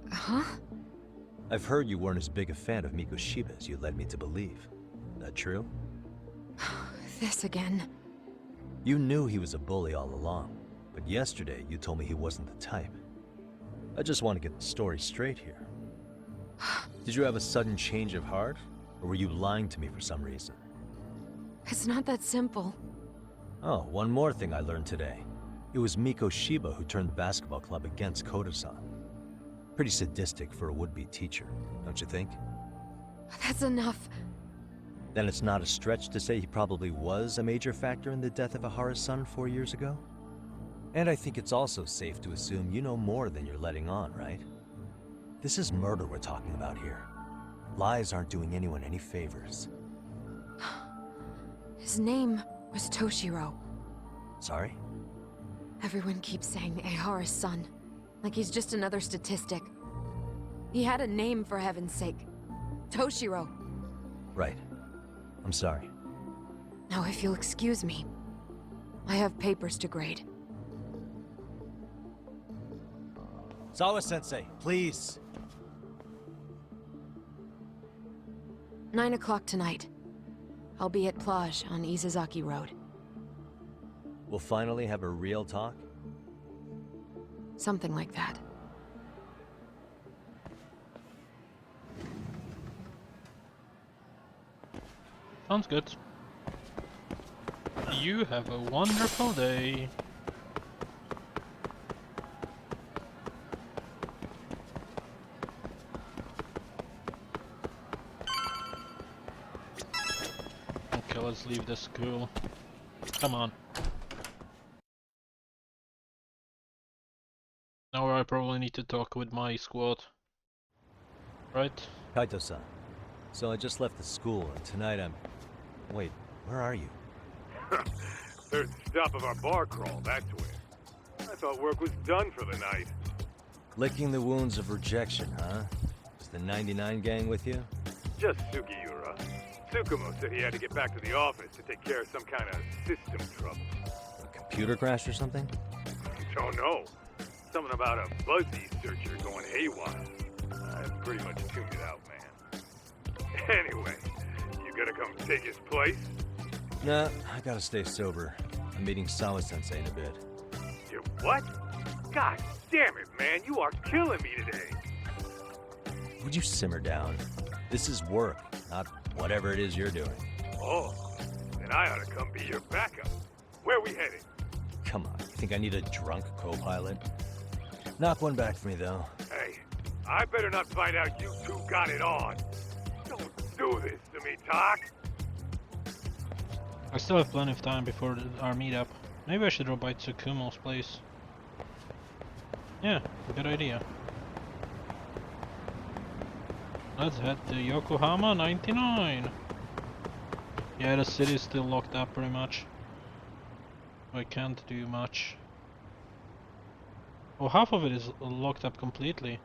J: Huh?
R: I've heard you weren't as big a fan of Mikoshiba as you led me to believe. That true?
J: This again.
R: You knew he was a bully all along, but yesterday you told me he wasn't the type. I just want to get the story straight here. Did you have a sudden change of heart, or were you lying to me for some reason?
J: It's not that simple.
R: Oh, one more thing I learned today. It was Mikoshiba who turned the basketball club against Koda-san. Pretty sadistic for a would-be teacher, don't you think?
J: That's enough.
R: Then it's not a stretch to say he probably was a major factor in the death of Ehara's son 4 years ago? And I think it's also safe to assume you know more than you're letting on, right? This is murder we're talking about here. Lies aren't doing anyone any favors.
J: His name was Toshiro.
R: Sorry?
J: Everyone keeps saying Ehara's son, like he's just another statistic. He had a name, for heaven's sake. Toshiro.
R: Right. I'm sorry.
J: Now, if you'll excuse me, I have papers to grade.
R: Sawa-sensei, please!
J: 9 o'clock tonight. I'll be at Plage on Izazaki Road.
R: We'll finally have a real talk?
J: Something like that.
A: Sounds good. You have a wonderful day. Okay, let's leave the school. Come on. Now I probably need to talk with my squad. Right?
R: Kaito-san. So I just left the school, and tonight I'm... Wait, where are you?
K: Third stop of our bar crawl, that's where. I thought work was done for the night.
R: Licking the wounds of rejection, huh? Is the 99 gang with you?
K: Just Sugiura. Tsukumo said he had to get back to the office to take care of some kind of system trouble.
R: A computer crash or something?
K: Don't know. Something about a Buzzy searcher going haywire. I pretty much tuned it out, man. Anyway, you gonna come take his place?
R: Nah, I gotta stay sober. I'm meeting Sawa-sensei in a bit.
K: You what? God damn it, man, you are killing me today.
R: Would you simmer down? This is work, not whatever it is you're doing.
K: Oh, then I ought to come be your backup. Where we headed?
R: Come on, you think I need a drunk co-pilot? Knock one back for me, though.
K: Hey, I better not find out you two got it on. Don't do this to me, Talk.
A: I still have plenty of time before our meetup. Maybe I should drop by Tsukumo's place. Yeah, good idea. Let's head to Yokohama 99. Yeah, the city is still locked up pretty much. I can't do much. Oh, half of it is locked up completely.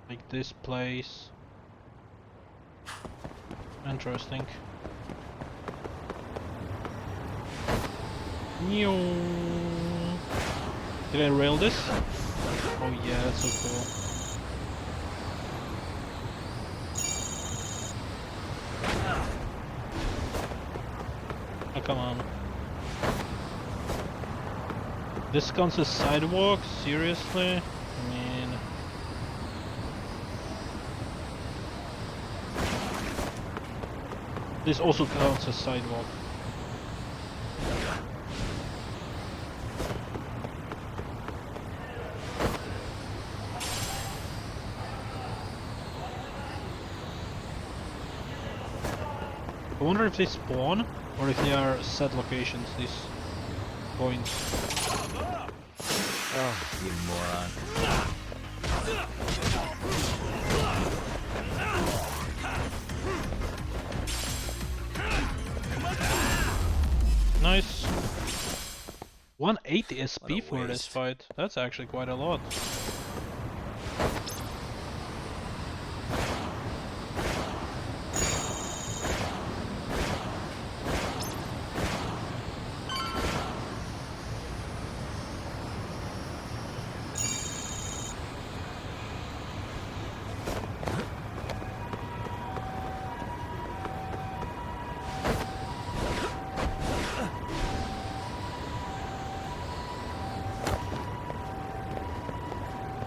A: Like this place. Interesting. Did I rail this? Oh yeah, that's so cool. Oh, come on. This counts as sidewalk? Seriously? I mean... This also counts as sidewalk. I wonder if they spawn, or if they are set locations, these points.
R: Oh, you moron.
A: Nice. 180 SP for this fight. That's actually quite a lot.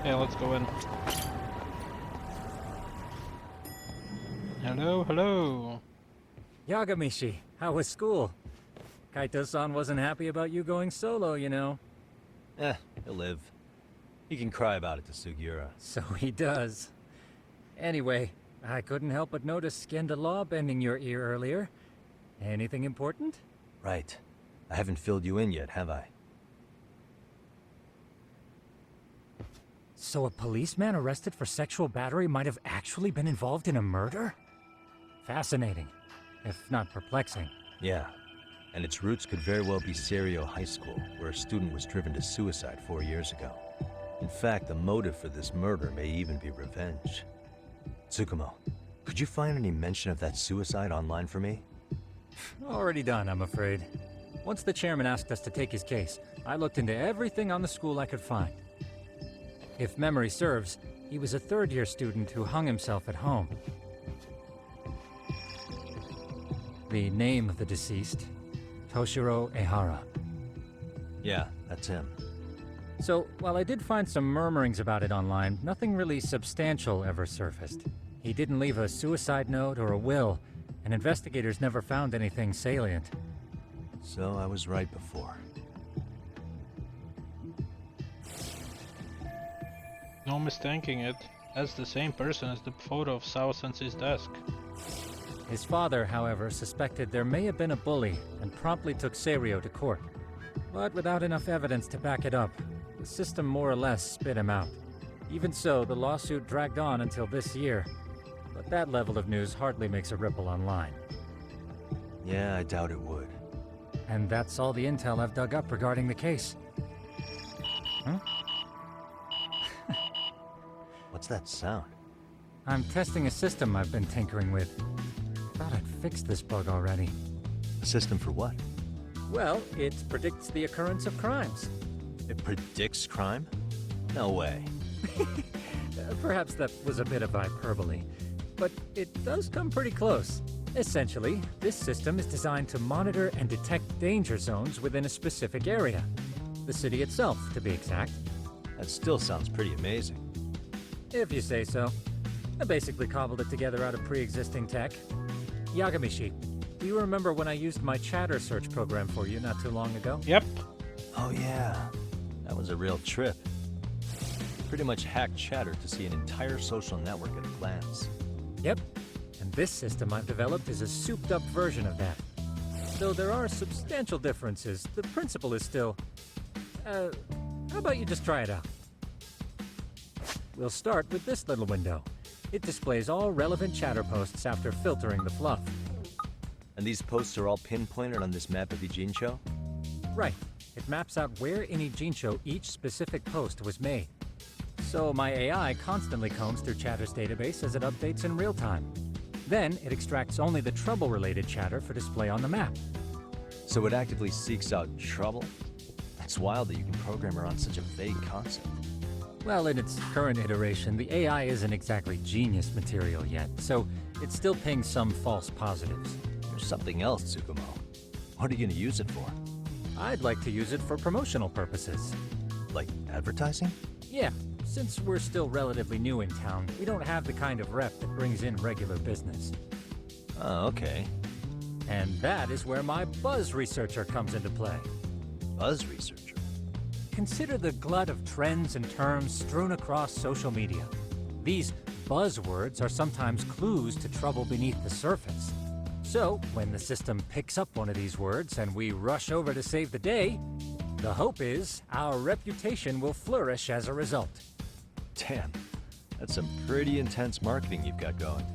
A: Yeah, let's go in. Hello, hello.
I: Yagami-shi, how was school? Kaito-san wasn't happy about you going solo, you know.
R: He'll live. He can cry about it to Sugiura.
I: So he does. Anyway, I couldn't help but notice Skenda Law bending your ear earlier. Anything important?
R: Right. I haven't filled you in yet, have I?
I: So a policeman arrested for sexual battery might have actually been involved in a murder? Fascinating, if not perplexing.
R: Yeah. And its roots could very well be Serio High School, where a student was driven to suicide 4 years ago. In fact, the motive for this murder may even be revenge. Tsukumo, could you find any mention of that suicide online for me?
I: Already done, I'm afraid. Once the chairman asked us to take his case, I looked into everything on the school I could find. If memory serves, he was a third-year student who hung himself at home. The name of the deceased, Toshiro Ehara.
R: Yeah, that's him.
I: So, while I did find some murmurings about it online, nothing really substantial ever surfaced. He didn't leave a suicide note or a will, and investigators never found anything salient.
R: So I was right before.
A: No mistaking it. That's the same person as the photo of Sao-sensei's desk.
I: His father, however, suspected there may have been a bully and promptly took Serio to court. But without enough evidence to back it up, the system more or less spit him out. Even so, the lawsuit dragged on until this year. But that level of news hardly makes a ripple online.
R: Yeah, I doubt it would.
I: And that's all the intel I've dug up regarding the case. Huh?
R: What's that sound?
I: I'm testing a system I've been tinkering with. Thought I'd fixed this bug already.
R: A system for what?
I: Well, it predicts the occurrence of crimes.
R: It predicts crime? No way.
I: Perhaps that was a bit of hyperbole, but it does come pretty close. Essentially, this system is designed to monitor and detect danger zones within a specific area. The city itself, to be exact.
R: That still sounds pretty amazing.
I: If you say so. I basically cobbled it together out of pre-existing tech. Yagami-shi, do you remember when I used my chatter search program for you not too long ago?
A: Yep.
R: Oh yeah, that was a real trip. Pretty much hacked chatter to see an entire social network at a glance.
I: Yep, and this system I've developed is a souped-up version of that. Though there are substantial differences, the principle is still... how about you just try it out? We'll start with this little window. It displays all relevant chatter posts after filtering the fluff.
R: And these posts are all pinpointed on this map of Ijincho?
I: Right. It maps out where in Ijincho each specific post was made. So my AI constantly combs through Chatter's database as it updates in real time. Then it extracts only the trouble-related chatter for display on the map.
R: So it actively seeks out trouble? It's wild that you can program around such a vague concept.
I: Well, in its current iteration, the AI isn't exactly genius material yet, so it's still pinging some false positives.
R: There's something else, Tsukumo. What are you going to use it for?
I: I'd like to use it for promotional purposes.
R: Like advertising?
I: Yeah, since we're still relatively new in town, we don't have the kind of rep that brings in regular business.
R: Oh, okay.
I: And that is where my buzz researcher comes into play.
R: Buzz researcher?
I: Consider the glut of trends and terms strewn across social media. These buzzwords are sometimes clues to trouble beneath the surface. So, when the system picks up one of these words and we rush over to save the day, the hope is our reputation will flourish as a result.
R: Damn, that's some pretty intense marketing you've got going.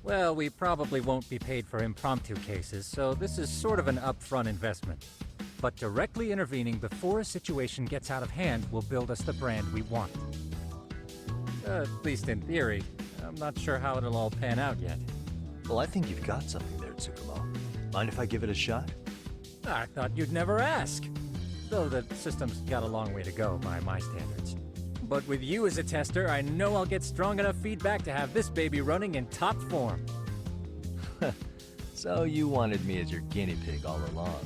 I: Well, we probably won't be paid for impromptu cases, so this is sort of an upfront investment. But directly intervening before a situation gets out of hand will build us the brand we want. At least in theory. I'm not sure how it'll all pan out yet.
R: Well, I think you've got something there, Tsukumo. Mind if I give it a shot?
I: I thought you'd never ask. Though the system's got a long way to go by my standards. But with you as a tester, I know I'll get strong enough feedback to have this baby running in top form.
R: So you wanted me as your guinea pig all along.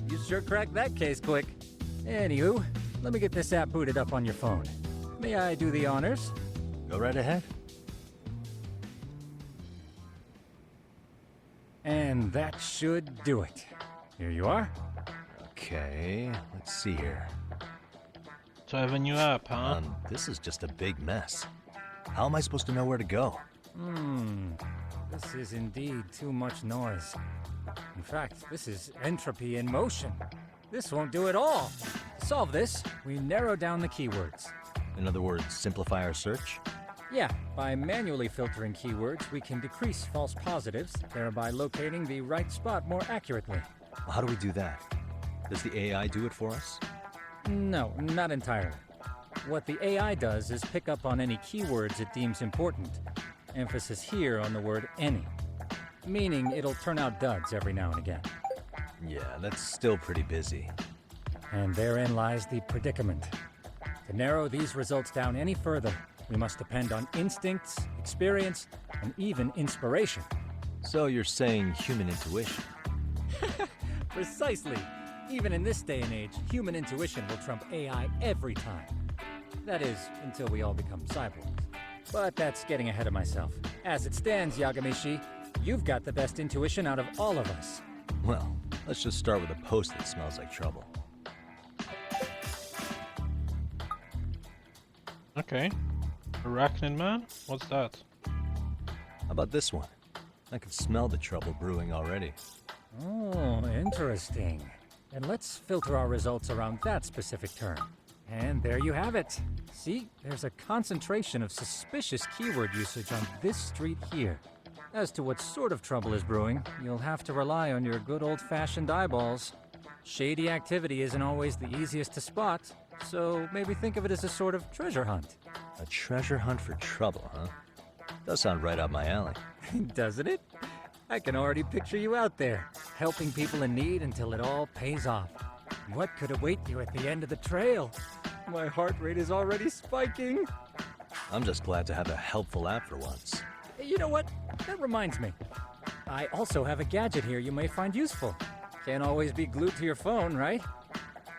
I: You sure cracked that case quick. Anywho, let me get this app booted up on your phone. May I do the honors?
R: Go right ahead.
I: And that should do it. Here you are.
R: Okay, let's see here.
A: So I have a new app, huh?
R: This is just a big mess. How am I supposed to know where to go?
I: This is indeed too much noise. In fact, this is entropy in motion. This won't do it all. To solve this, we narrow down the keywords.
R: In other words, simplify our search?
I: Yeah, by manually filtering keywords, we can decrease false positives, thereby locating the right spot more accurately.
R: How do we do that? Does the AI do it for us?
I: No, not entirely. What the AI does is pick up on any keywords it deems important. Emphasis here on the word any. Meaning it'll turn out duds every now and again.
R: Yeah, that's still pretty busy.
I: And therein lies the predicament. To narrow these results down any further, we must depend on instincts, experience, and even inspiration.
R: So you're saying human intuition?
I: Precisely. Even in this day and age, human intuition will trump AI every time. That is, until we all become cyborgs. But that's getting ahead of myself. As it stands, Yagami-shi, you've got the best intuition out of all of us.
R: Well, let's just start with a post that smells like trouble.
A: Okay. Arachnid Man? What's that?
R: How about this one? I can smell the trouble brewing already.
I: Oh, interesting. And let's filter our results around that specific term. And there you have it. See, there's a concentration of suspicious keyword usage on this street here. As to what sort of trouble is brewing, you'll have to rely on your good old-fashioned eyeballs. Shady activity isn't always the easiest to spot, so maybe think of it as a sort of treasure hunt.
R: A treasure hunt for trouble, huh? Does sound right up my alley.
I: Doesn't it? I can already picture you out there, helping people in need until it all pays off. What could await you at the end of the trail? My heart rate is already spiking.
R: I'm just glad to have a helpful app for once.
I: You know what? That reminds me. I also have a gadget here you may find useful. Can't always be glued to your phone, right?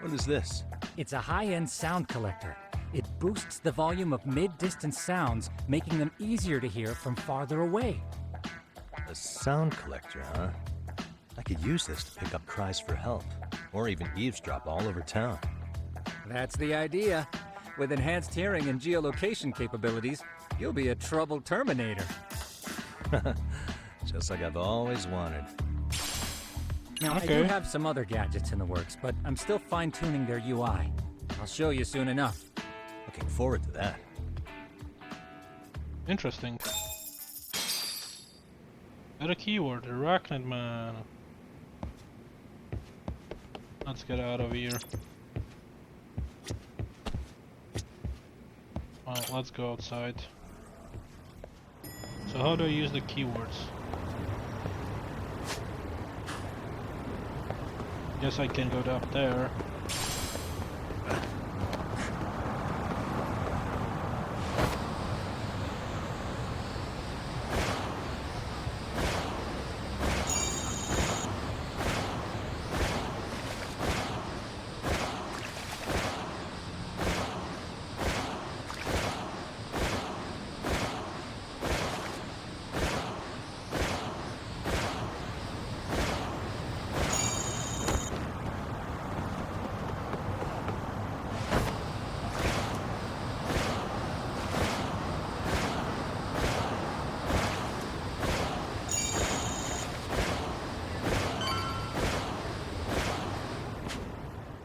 R: What is this?
I: It's a high-end sound collector. It boosts the volume of mid-distance sounds, making them easier to hear from farther away.
R: A sound collector, huh? I could use this to pick up cries for help, or even eavesdrop all over town.
I: That's the idea. With enhanced hearing and geolocation capabilities, you'll be a trouble terminator.
R: Just like I've always wanted.
I: Now, I do have some other gadgets in the works, but I'm still fine-tuning their UI. I'll show you soon enough.
R: Looking forward to that.
A: Interesting. Got a keyword, Arachnid Man. Let's get out of here. let's go outside. So how do I use the keywords? Guess I can go up there.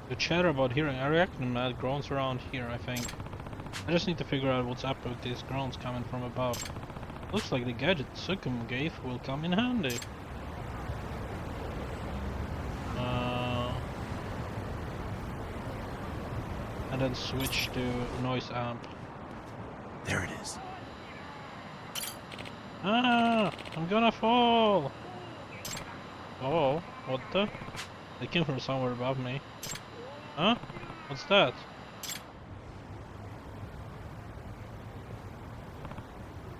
A: The chatter about hearing arachnid groans around here, I think. I just need to figure out what's up with these groans coming from above. Looks like the gadget Sukum gave will come in handy. And then switch to noise amp.
F: There it is.
A: Ah! I'm gonna fall! Oh, what the? They came from somewhere above me. Huh? What's that?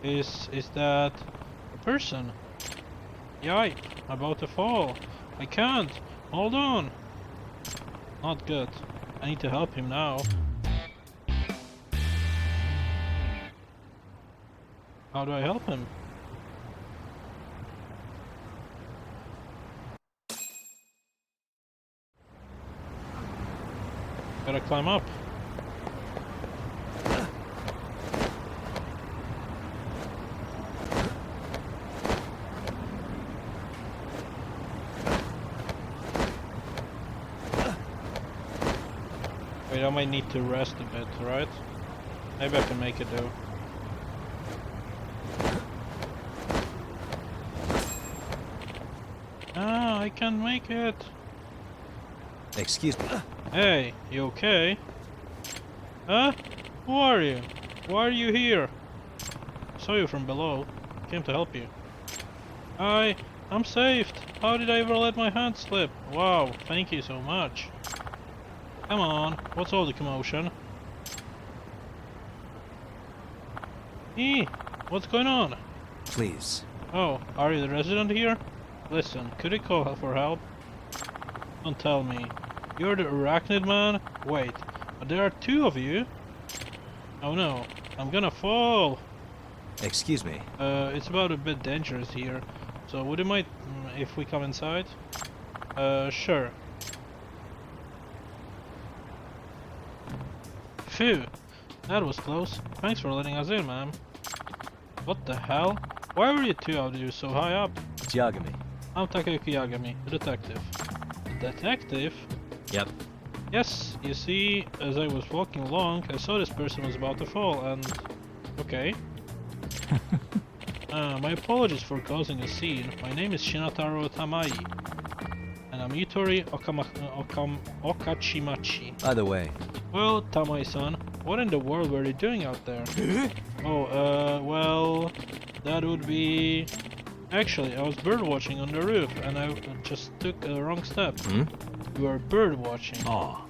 A: Is that a person? Yipe! I'm about to fall. I can't! Hold on! Not good. I need to help him now. How do I help him? Gotta climb up. Wait, I might need to rest a bit, right? Maybe I can make it though. Ah, I can't make it.
F: Excuse me.
A: Hey, you okay? Huh? Who are you? Why are you here? Saw you from below. Came to help you. I'm saved. How did I ever let my hand slip? Wow, thank you so much. Come on, what's all the commotion? What's going on?
F: Please.
A: Oh, are you the resident here? Listen, could I call for help? Don't tell me. You're the arachnid man? Wait, but there are two of you? Oh no, I'm gonna fall!
F: Excuse me.
A: It's about a bit dangerous here. So would you mind if we come inside? Sure. Phew, that was close. Thanks for letting us in, ma'am. What the hell? Why were you two of you so high up?
F: It's Yagami.
A: I'm Takayuki Yagami, the detective. Detective?
F: Yep.
A: Yes, you see, as I was walking along, I saw this person was about to fall and... Okay. My apologies for causing a scene. My name is Shinataro Tamai. And I'm Yutori Okachimachi.
F: By the way.
A: Well, Tamai-san, what in the world were you doing out there? Well, that would be... Actually, I was birdwatching on the roof and I just took a wrong step. You were birdwatching.
F: Aw.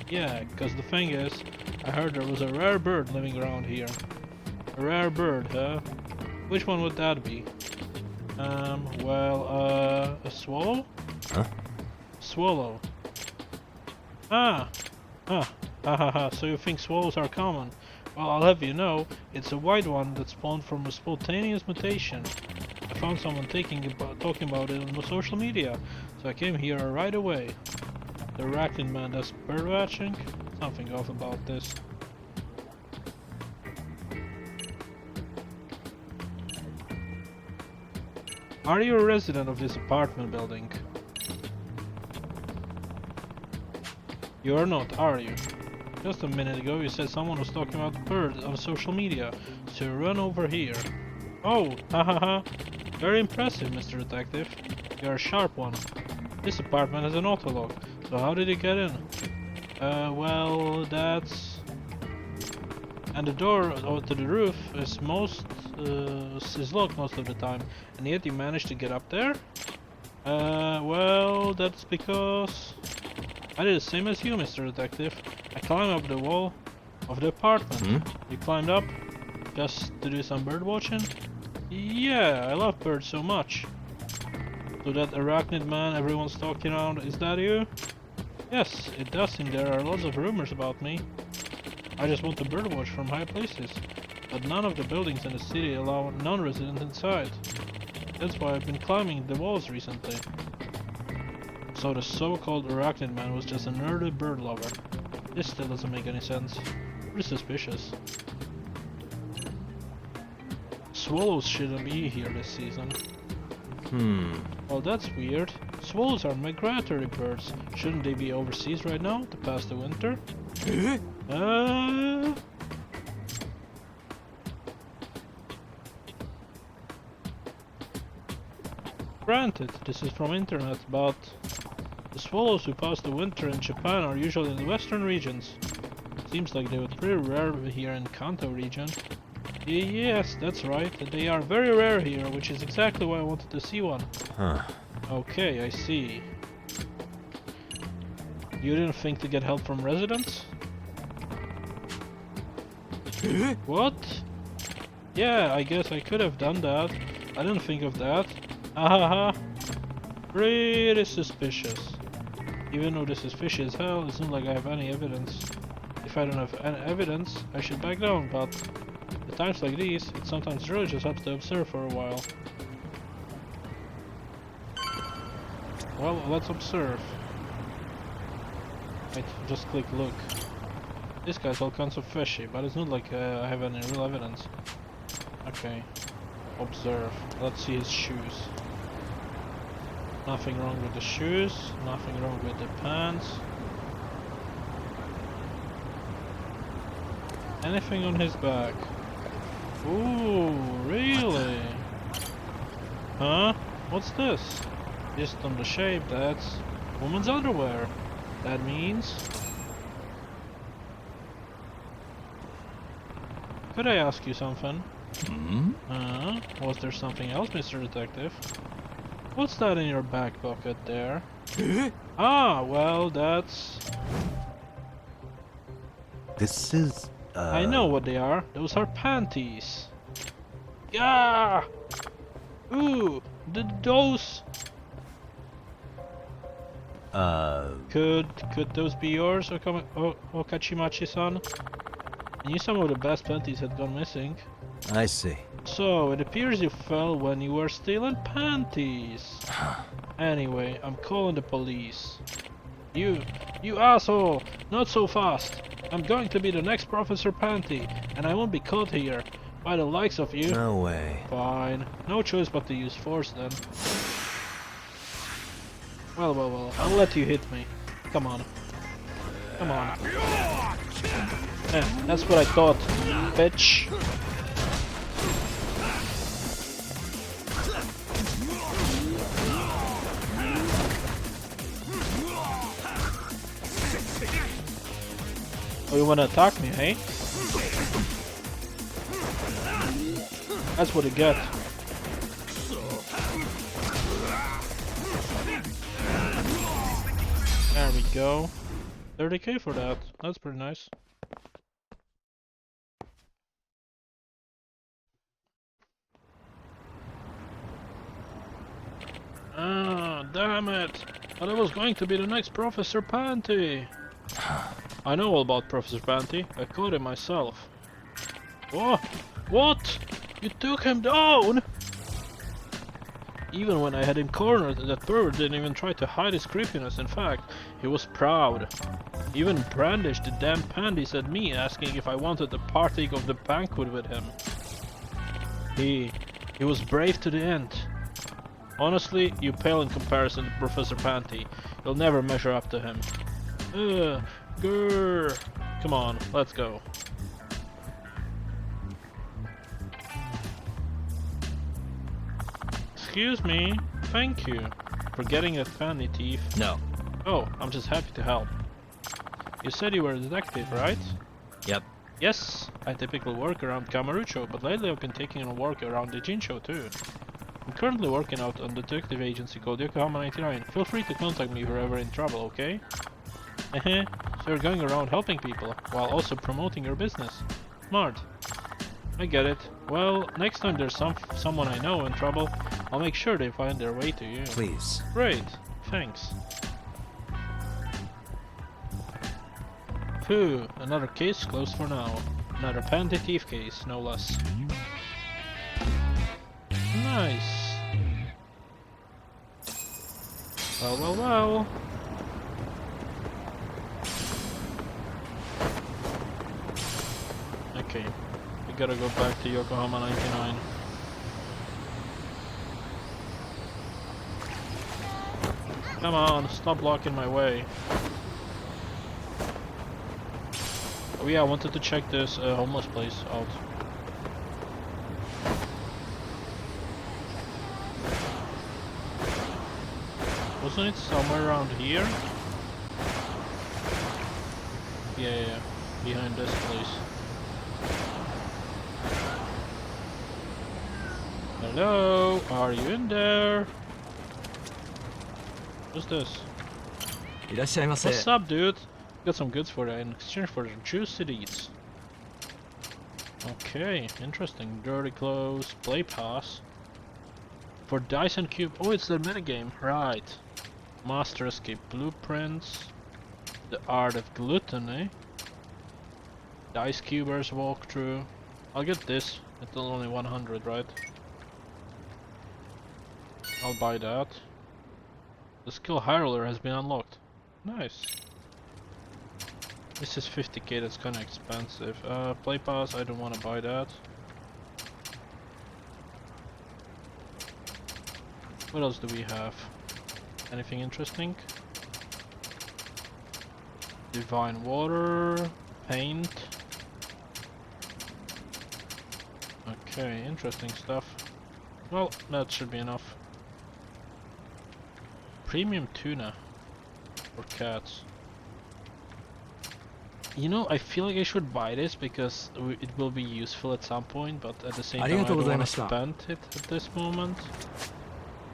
A: Yeah, because the thing is, I heard there was a rare bird living around here. A rare bird, huh? Which one would that be? Well, a swallow?
F: Huh?
A: Swallow. So you think swallows are common? Well, I'll have you know, it's a white one that spawned from a spontaneous mutation. I found someone talking about it on social media, so I came here right away. The arachnid man does birdwatching? Something off about this. Are you a resident of this apartment building? You are not, are you? Just a minute ago you said someone was talking about birds on social media, so you run over here. Oh, hahaha. Very impressive, Mr. Detective. You're a sharp one. This apartment has an autolock, so how did you get in? Well, that's... And the door to the roof is locked most of the time, and yet you managed to get up there? Well, that's because I did the same as you, Mr. Detective. I climbed up the wall of the apartment. You climbed up just to do some bird watching? Yeah, I love birds so much. So that arachnid man everyone's talking around, is that you? Yes, it does seem there are lots of rumors about me. I just want to birdwatch from high places, but none of the buildings in the city allow non-residents inside. That's why I've been climbing the walls recently. So the so-called arachnid man was just a nerdy bird lover. This still doesn't make any sense. Pretty suspicious. Swallows shouldn't be here this season. Well, that's weird. Swallows are migratory birds. Shouldn't they be overseas right now to pass the winter? Granted, this is from internet, but the swallows who pass the winter in Japan are usually in the western regions. Seems like they were pretty rare here in Kanto region. Yes, that's right. They are very rare here, which is exactly why I wanted to see one. Okay, I see. You didn't think to get help from residents? What? Yeah, I guess I could have done that. I didn't think of that. Ahaha. Pretty suspicious. Even though this is fishy as hell, it's not like I have any evidence. If I don't have any evidence, I should back down, but at times like these, it sometimes really just helps to observe for a while. Well, let's observe. Wait, just click look. This guy's all kinds of fishy, but it's not like I have any real evidence. Okay. Observe. Let's see his shoes. Nothing wrong with the shoes, nothing wrong with the pants. Anything on his back? Ooh, really? Huh? What's this? Just on the shape, that's woman's underwear. That means... Could I ask you something? Was there something else, Mr. Detective? What's that in your back pocket there? Ah, well, that's...
R: This is...
A: I know what they are. Those are panties. Yeah! Ooh, those... Could those be yours, Okachimachi-san? I knew some of the best panties had gone missing.
R: I see.
A: So, it appears you fell when you were stealing panties. Anyway, I'm calling the police. You asshole! Not so fast! I'm going to be the next Professor Panty, and I won't be caught here by the likes of you.
R: No way.
A: Fine. No choice but to use force then. Well, I'll let you hit me. Come on. Come on. Yeah, that's what I thought, bitch. Oh, you wanna attack me, hey? That's what you get. There we go. 30k for that. That's pretty nice. Ah, damn it! But I was going to be the next Professor Panty. I know all about Professor Panty. I caught him myself. Oh, what? You took him down? Even when I had him cornered, that pervert didn't even try to hide his creepiness. In fact, he was proud. He even brandished the damn panties at me, asking if I wanted to partake of the banquet with him. He was brave to the end. Honestly, you pale in comparison to Professor Panty. You'll never measure up to him. Grrr. Come on, let's go. Excuse me. Thank you for getting that fanny thief.
F: No.
A: Oh, I'm just happy to help. You said you were a detective, right?
F: Yep.
A: Yes, I typically work around Kamurocho, but lately I've been taking a walk around the Jinsho too. I'm currently working out on a detective agency called Yokohama 99. Feel free to contact me if you're ever in trouble, okay? So you're going around helping people, while also promoting your business. Smart. I get it. Well, next time there's someone I know in trouble, I'll make sure they find their way to you.
F: Please.
A: Great. Thanks. Phew, another case closed for now. Another panty thief case, no less. Nice. Well, well, well. Okay, we gotta go back to Yokohama 99. Come on, stop blocking my way. Oh yeah, I wanted to check this homeless place out. Wasn't it somewhere around here? Yeah, behind this place. Hello, are you in there? What's this? What's up, dude? Got some goods for you in exchange for juicy deeds. Okay, interesting. Dirty clothes, play pass. For dice and cube. Oh, it's the minigame, right. Master escape blueprints. The art of gluttony. Dice cubers walkthrough. I'll get this. It's only 100, right? I'll buy that. The skill high roller has been unlocked. Nice. This is 50k, that's kinda expensive. Play pass, I don't wanna buy that. What else do we have? Anything interesting? Divine water, paint. Okay, interesting stuff. Well, that should be enough. Premium tuna for cats. You know, I feel like I should buy this because it will be useful at some point, but at the same time I don't want to spend it at this moment.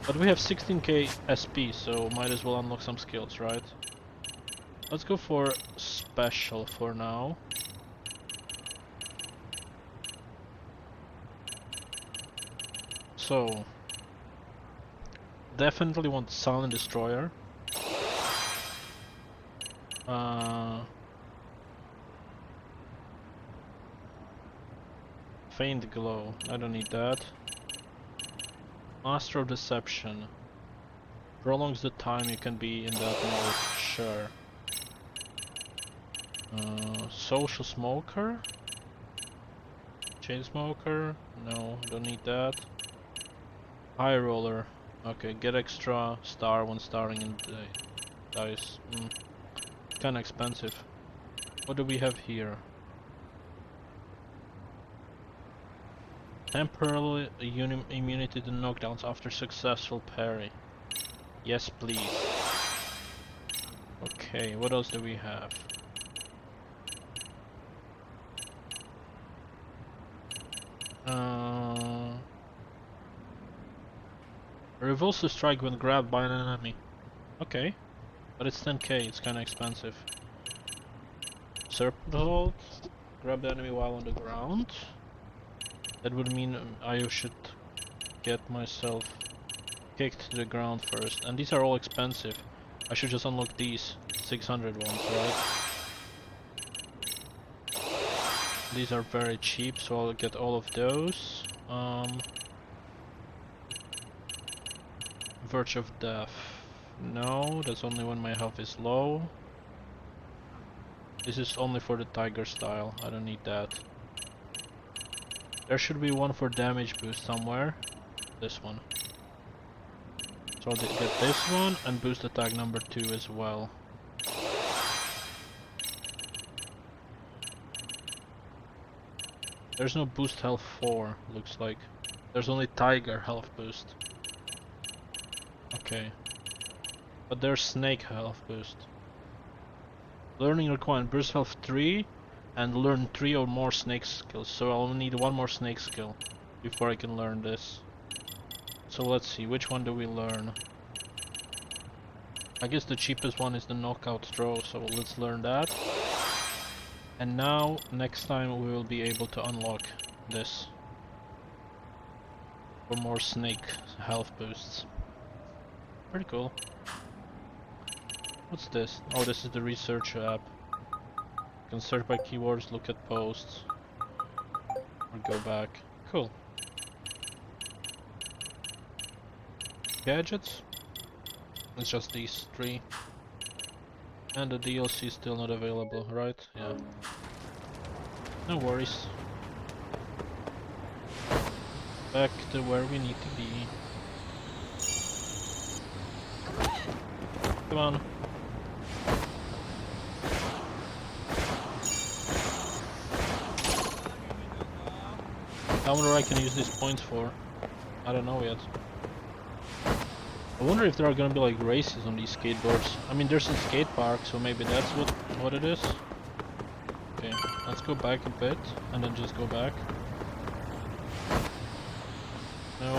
A: But we have 16k SP, so might as well unlock some skills, right? Let's go for special for now. So, definitely want Silent Destroyer. Faint Glow, I don't need that. Master of Deception. Prolongs the time you can be in that mode, sure. Social Smoker? Chain Smoker? No, don't need that. High Roller. Okay, get extra star when starting in the dice. Kinda expensive. What do we have here? Temporary immunity to knockdowns after successful parry. Yes, please. Okay, what else do we have? Revulsive strike when grabbed by an enemy. Okay, but it's 10k, it's kinda expensive. Serpent hold, grab the enemy while on the ground. That would mean I should get myself kicked to the ground first, and these are all expensive. I should just unlock these 600 ones, right? These are very cheap, so I'll get all of those. Verge of Death. No, that's only when my health is low. This is only for the tiger style, I don't need that. There should be one for damage boost somewhere. This one. So I'll get this one and boost attack number 2 as well. There's no boost health 4, looks like. There's only tiger health boost. Okay. But there's snake health boost. Learning required burst health 3, and learn 3 or more snake skills. So I'll need 1 more snake skill before I can learn this. So let's see, which one do we learn? I guess the cheapest one is the knockout throw, so let's learn that. And now, next time we will be able to unlock this for more snake health boosts. Pretty cool. What's this? Oh, this is the research app. You can search by keywords, look at posts, or go back. Cool. Gadgets? It's just these 3. And the DLC is still not available, right? Yeah. No worries. Back to where we need to be. Come on. I wonder what I can use these points for. I don't know yet. I wonder if there are gonna be like races on these skateboards. I mean, there's a skate park, so maybe that's what it is. Okay, let's go back a bit and then just go back. No.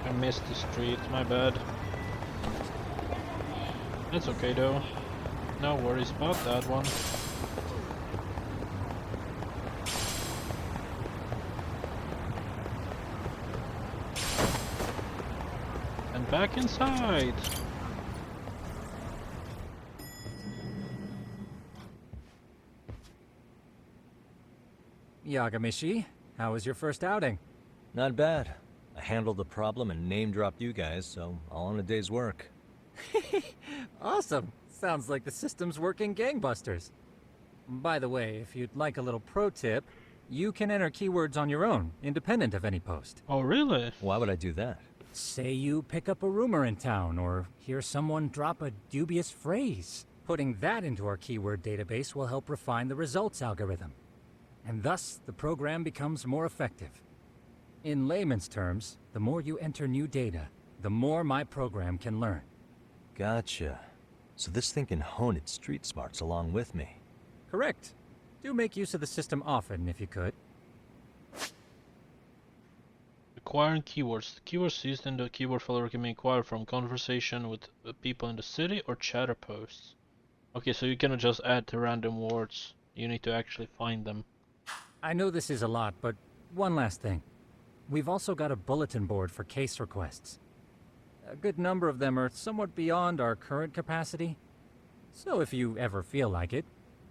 A: I missed the street, my bad. That's okay though. No worries about that one. And back inside!
I: Yagami-shi, how was your first outing?
R: Not bad. I handled the problem and name-dropped you guys, so all in a day's work.
I: Awesome! Sounds like the system's working gangbusters. By the way, if you'd like a little pro tip, you can enter keywords on your own, independent of any post.
A: Oh, really?
R: Why would I do that?
I: Say you pick up a rumor in town, or hear someone drop a dubious phrase. Putting that into our keyword database will help refine the results algorithm. And thus, the program becomes more effective. In layman's terms, the more you enter new data, the more my program can learn.
R: Gotcha. So this thing can hone its street smarts along with me.
I: Correct. Do make use of the system often, if you could.
A: Acquiring keywords. The keywords used in the keyword folder can be acquired from conversation with people in the city or chatter posts. Okay, so you cannot just add to random words. You need to actually find them.
I: I know this is a lot, but one last thing. We've also got a bulletin board for case requests. A good number of them are somewhat beyond our current capacity. So if you ever feel like it,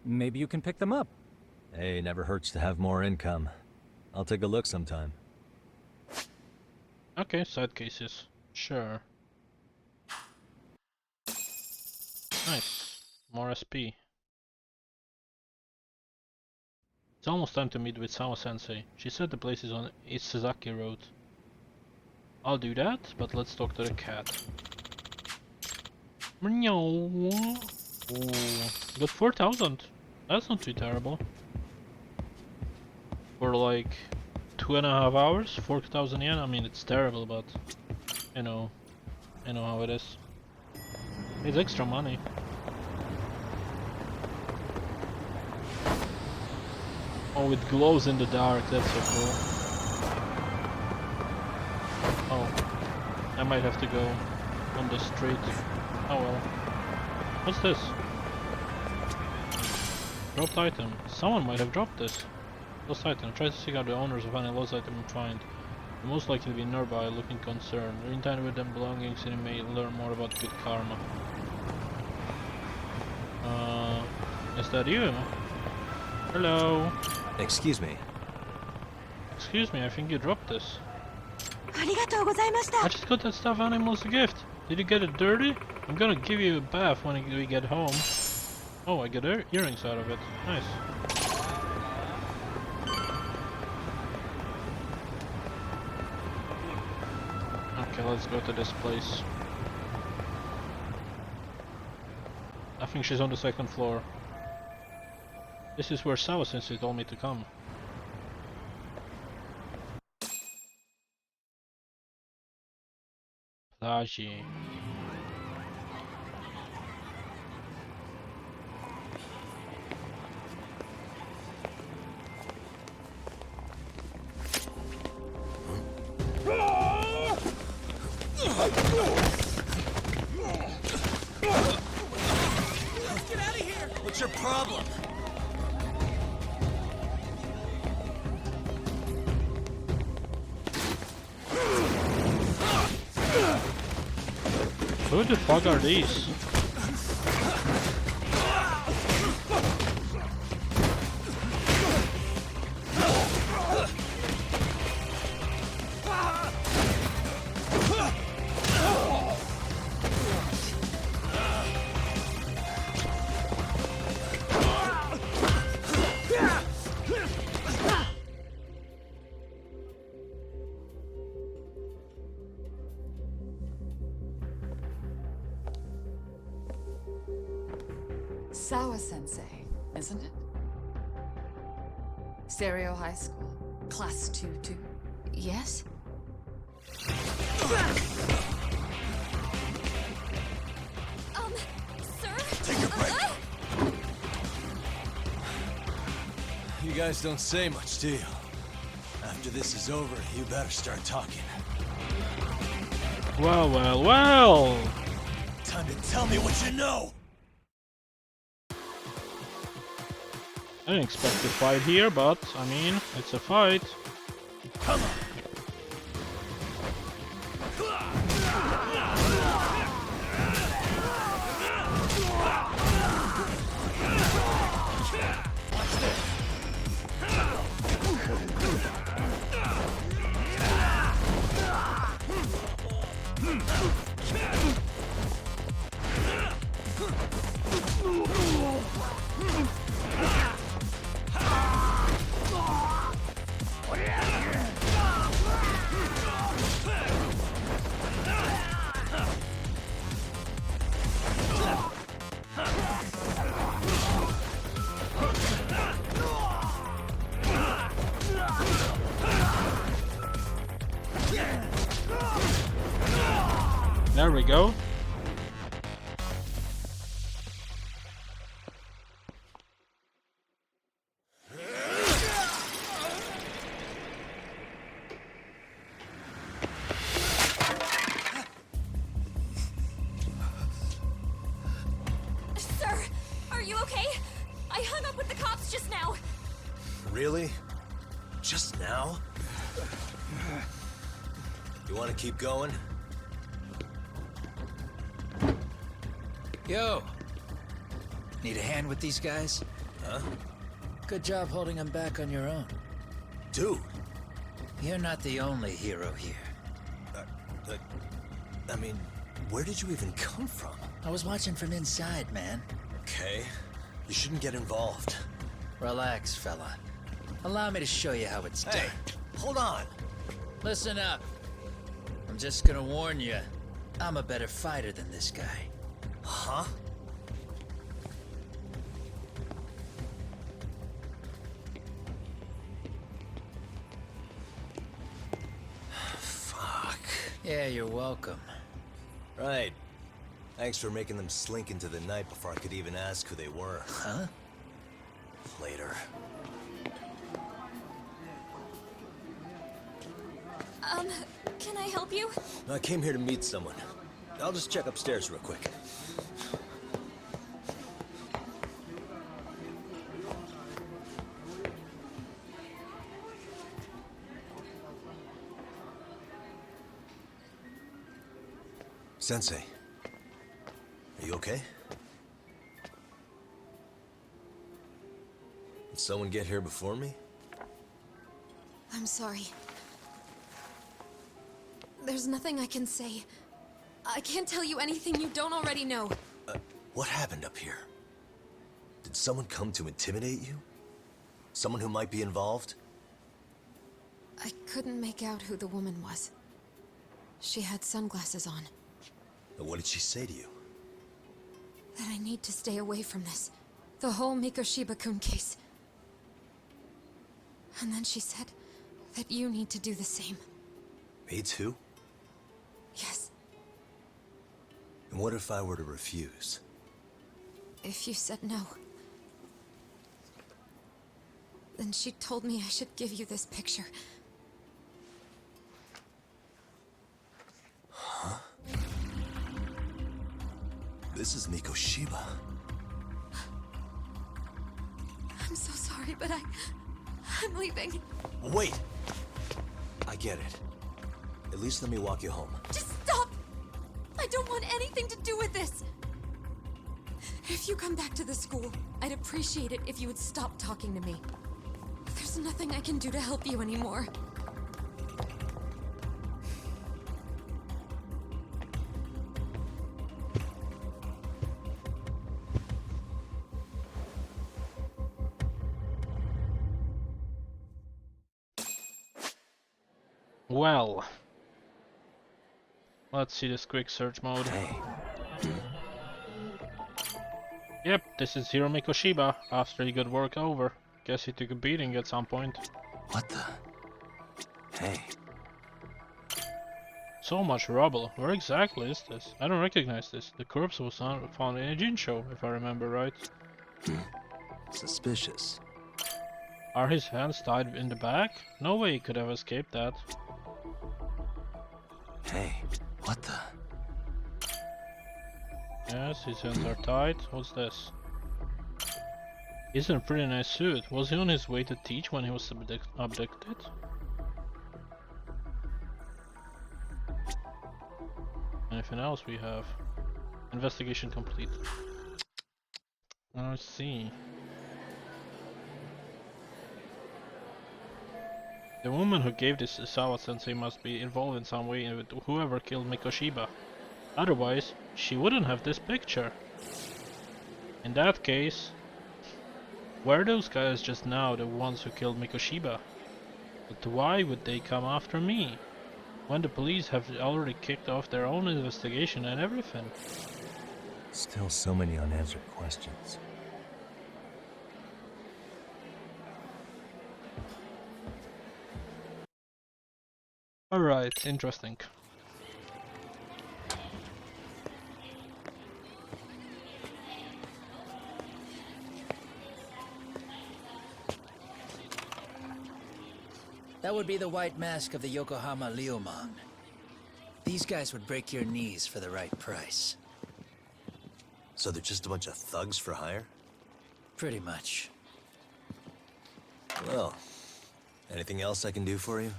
I: maybe you can pick them up.
R: Hey, never hurts to have more income. I'll take a look sometime.
A: Okay, side cases. Sure. Nice. More SP. It's almost time to meet with Sawa-sensei. She said the place is on Isazaki Road. I'll do that, but let's talk to the cat. Meow. Ooh, got 4,000. That's not too terrible. For like 2.5 hours, 4,000 yen. I mean, it's terrible, but you know how it is. It's extra money. Oh, it glows in the dark. That's so cool. Oh, I might have to go on the street. Oh well. What's this? Dropped item. Someone might have dropped this. Lost item. Try to seek out the owners of any lost item and find. They're most likely to be nearby, looking concerned. Reunite with them belongings and you may learn more about good karma. Is that you? Hello?
R: Excuse me.
A: Excuse me, I think you dropped this. I just got that stuffed animal as a gift. Did you get it dirty? I'm gonna give you a bath when we get home. Oh, I get earrings out of it. Nice. Okay, let's go to this place. I think she's on the 2nd floor. This is where Sawa-sensei told me to come. Saji.
B: Get out of here! What's your problem?
A: Who the fuck are these?
P: Sawa-sensei, isn't it? Stereo High School, Class 2-2.
C: Yes?
S: Sir?
B: Take a break. You guys don't say much, do you? After this is over, you better start talking.
A: Well, well, well!
B: Time to tell me what you know!
A: I didn't expect to fight here, but I mean, it's a fight.
B: Come on!
A: There we go.
S: Sir, are you okay? I hung up with the cops just now.
F: Really? Just now? You want to keep going?
Q: Yo! Need a hand with these guys?
F: Huh?
Q: Good job holding them back on your own.
F: Dude!
Q: You're not the only hero here.
F: I mean, where did you even come from?
Q: I was watching from inside, man.
F: Okay. You shouldn't get involved.
Q: Relax, fella. Allow me to show you how it's done.
F: Hey, hold on!
Q: Listen up. I'm just gonna warn you. I'm a better fighter than this guy.
F: Huh? Fuck.
Q: Yeah, you're welcome.
F: Right. Thanks for making them slink into the night before I could even ask who they were.
Q: Huh?
F: Later.
S: Can I help you?
F: I came here to meet someone. I'll just check upstairs real quick. Sensei, are you okay? Did someone get here before me?
C: I'm sorry. There's nothing I can say. I can't tell you anything you don't already know.
F: What happened up here? Did someone come to intimidate you? Someone who might be involved?
C: I couldn't make out who the woman was. She had sunglasses on.
F: What did she say to you?
C: That I need to stay away from this. The whole Mikoshiba-kun case. And then she said that you need to do the same.
F: Me too?
C: Yes.
F: And what if I were to refuse?
J: If you said no, then she told me I should give you this picture.
F: Huh? This is Mikoshiba.
J: I'm so sorry, but I'm leaving.
F: Wait! I get it. At least let me walk you home.
J: Just stop! I don't want anything to do with this! If you come back to the school, I'd appreciate it if you would stop talking to me. There's nothing I can do to help you anymore.
A: Well, let's see this quick search mode. Yep, this is Hiro Mikoshiba after he got work over. Guess he took a beating at some point.
F: What the? Hey.
A: So much rubble. Where exactly is this? I don't recognize this. The corpse was found in a gin show, if I remember right.
F: Suspicious.
A: Are his hands tied in the back? No way he could have escaped that.
F: Hey, what the?
A: Yes, his hands are tied. What's this? He's in a pretty nice suit. Was he on his way to teach when he was abducted? Anything else we have? Investigation complete. Let's see. The woman who gave this to Sawa-sensei must be involved in some way with whoever killed Mikoshiba. Otherwise, she wouldn't have this picture. In that case, were those guys just now the ones who killed Mikoshiba? But why would they come after me? When the police have already kicked off their own investigation and everything.
F: Still so many unanswered questions.
A: Alright, interesting.
Q: That would be the white mask of the Yokohama Liumang. These guys would break your knees for the right price.
F: So they're just a bunch of thugs for hire?
Q: Pretty much.
F: Well, anything else I can do for you?